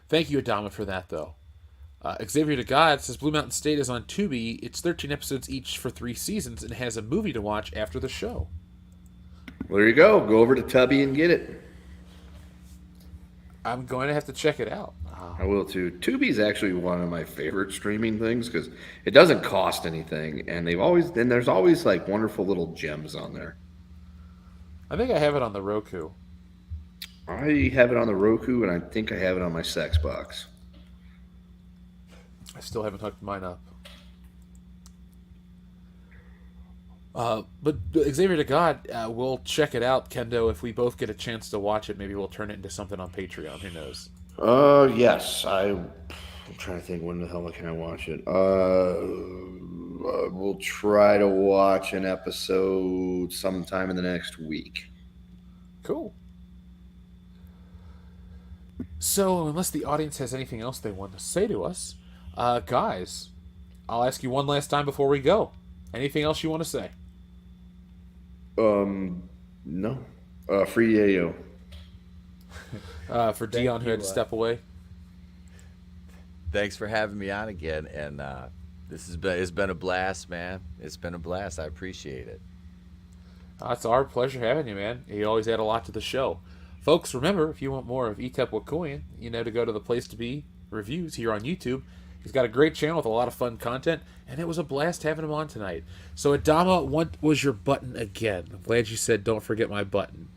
Thank you, Adama, for that, though. Xavier to God says Blue Mountain State is on Tubi. It's 13 episodes each for 3 seasons and has a movie to watch after the show. Well, there you go. Go over to Tubi and get it. I'm going to have to check it out. I will too. Tubi's actually one of my favorite streaming things because it doesn't cost anything, and there's always like wonderful little gems on there. I think I have it on the Roku. I have it on the Roku, and I think I have it on my sex box. I still haven't hooked mine up. But Xavier to God, we'll check it out, Kendo. If we both get a chance to watch it, maybe we'll turn it into something on Patreon. Who knows? Yes. I'm trying to think when the hell can I watch it. We'll try to watch an episode sometime in the next week. Cool. So, unless the audience has anything else they want to say to us, guys, I'll ask you one last time before we go. Anything else you want to say? No. Free Yayo. For Dion, who had to step away. Thanks for having me on again, and it's been a blast, man. It's been a blast. I appreciate it. It's our pleasure having you, man. You always add a lot to the show. Folks, remember, if you want more of Etep Wakuyan, you know to go to the Place to Be reviews here on YouTube. He's got a great channel with a lot of fun content, and it was a blast having him on tonight. So, Adama, what was your button again? I'm glad you said don't forget my button.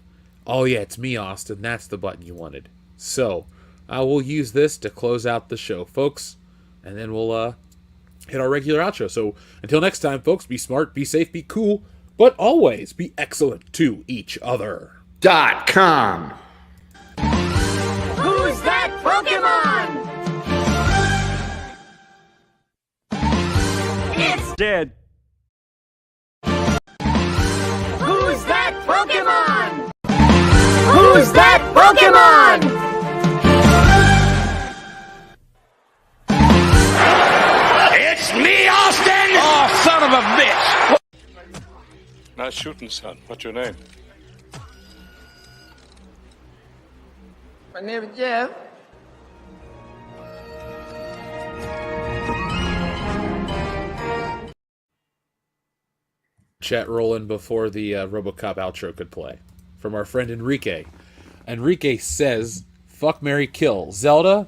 Oh, yeah, it's me, Austin. That's the button you wanted. So, I will use this to close out the show, folks, and then we'll hit our regular outro. So, until next time, folks, be smart, be safe, be cool, but always be excellent to each other. .com. Who's that Pokemon? It's Dead. Who's that Pokemon? Who's that Pokemon? It's me, Austin! Oh, son of a bitch! Nice shooting, son. What's your name? My name is Jeff. Chat rolling before the RoboCop outro could play. From our friend Enrique. Enrique says, fuck, marry, kill. Zelda,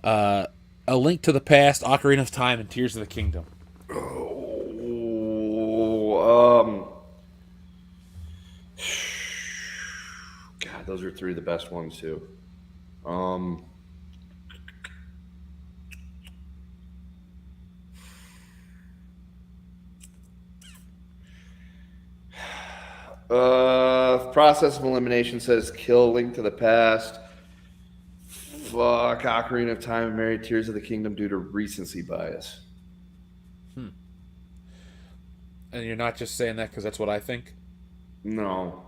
A Link to the Past, Ocarina of Time, and Tears of the Kingdom. God, those are three of the best ones, too. Process of Elimination says kill Link to the Past. Fuck Ocarina of Time and Marry Tears of the Kingdom due to recency bias. And you're not just saying that because that's what I think? No.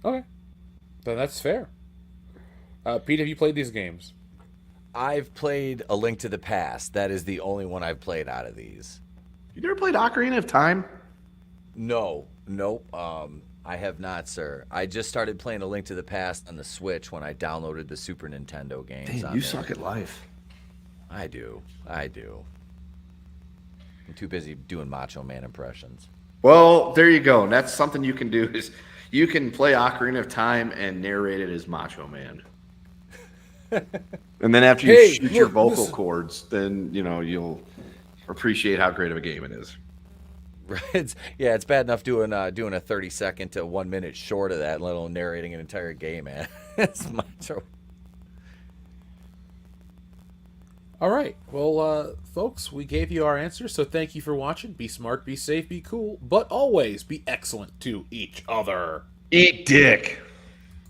Okay. Then that's fair. Pete, have you played these games? I've played A Link to the Past. That is the only one I've played out of these. You never played Ocarina of Time? No. Nope. I have not, sir. I just started playing A Link to the Past on the Switch when I downloaded the Super Nintendo games. Damn, you suck at life. I do. I'm too busy doing Macho Man impressions. Well, there you go. And that's something you can do is you can play Ocarina of Time and narrate it as Macho Man. And then after you shoot your vocal cords, then, you'll appreciate how great of a game it is. Right? It's bad enough doing a 30-second to 1 minute short of that, let alone narrating an entire game, man. It's Macho. All right. Well, folks, we gave you our answers, so thank you for watching. Be smart, be safe, be cool, but always be excellent to each other. Eat dick.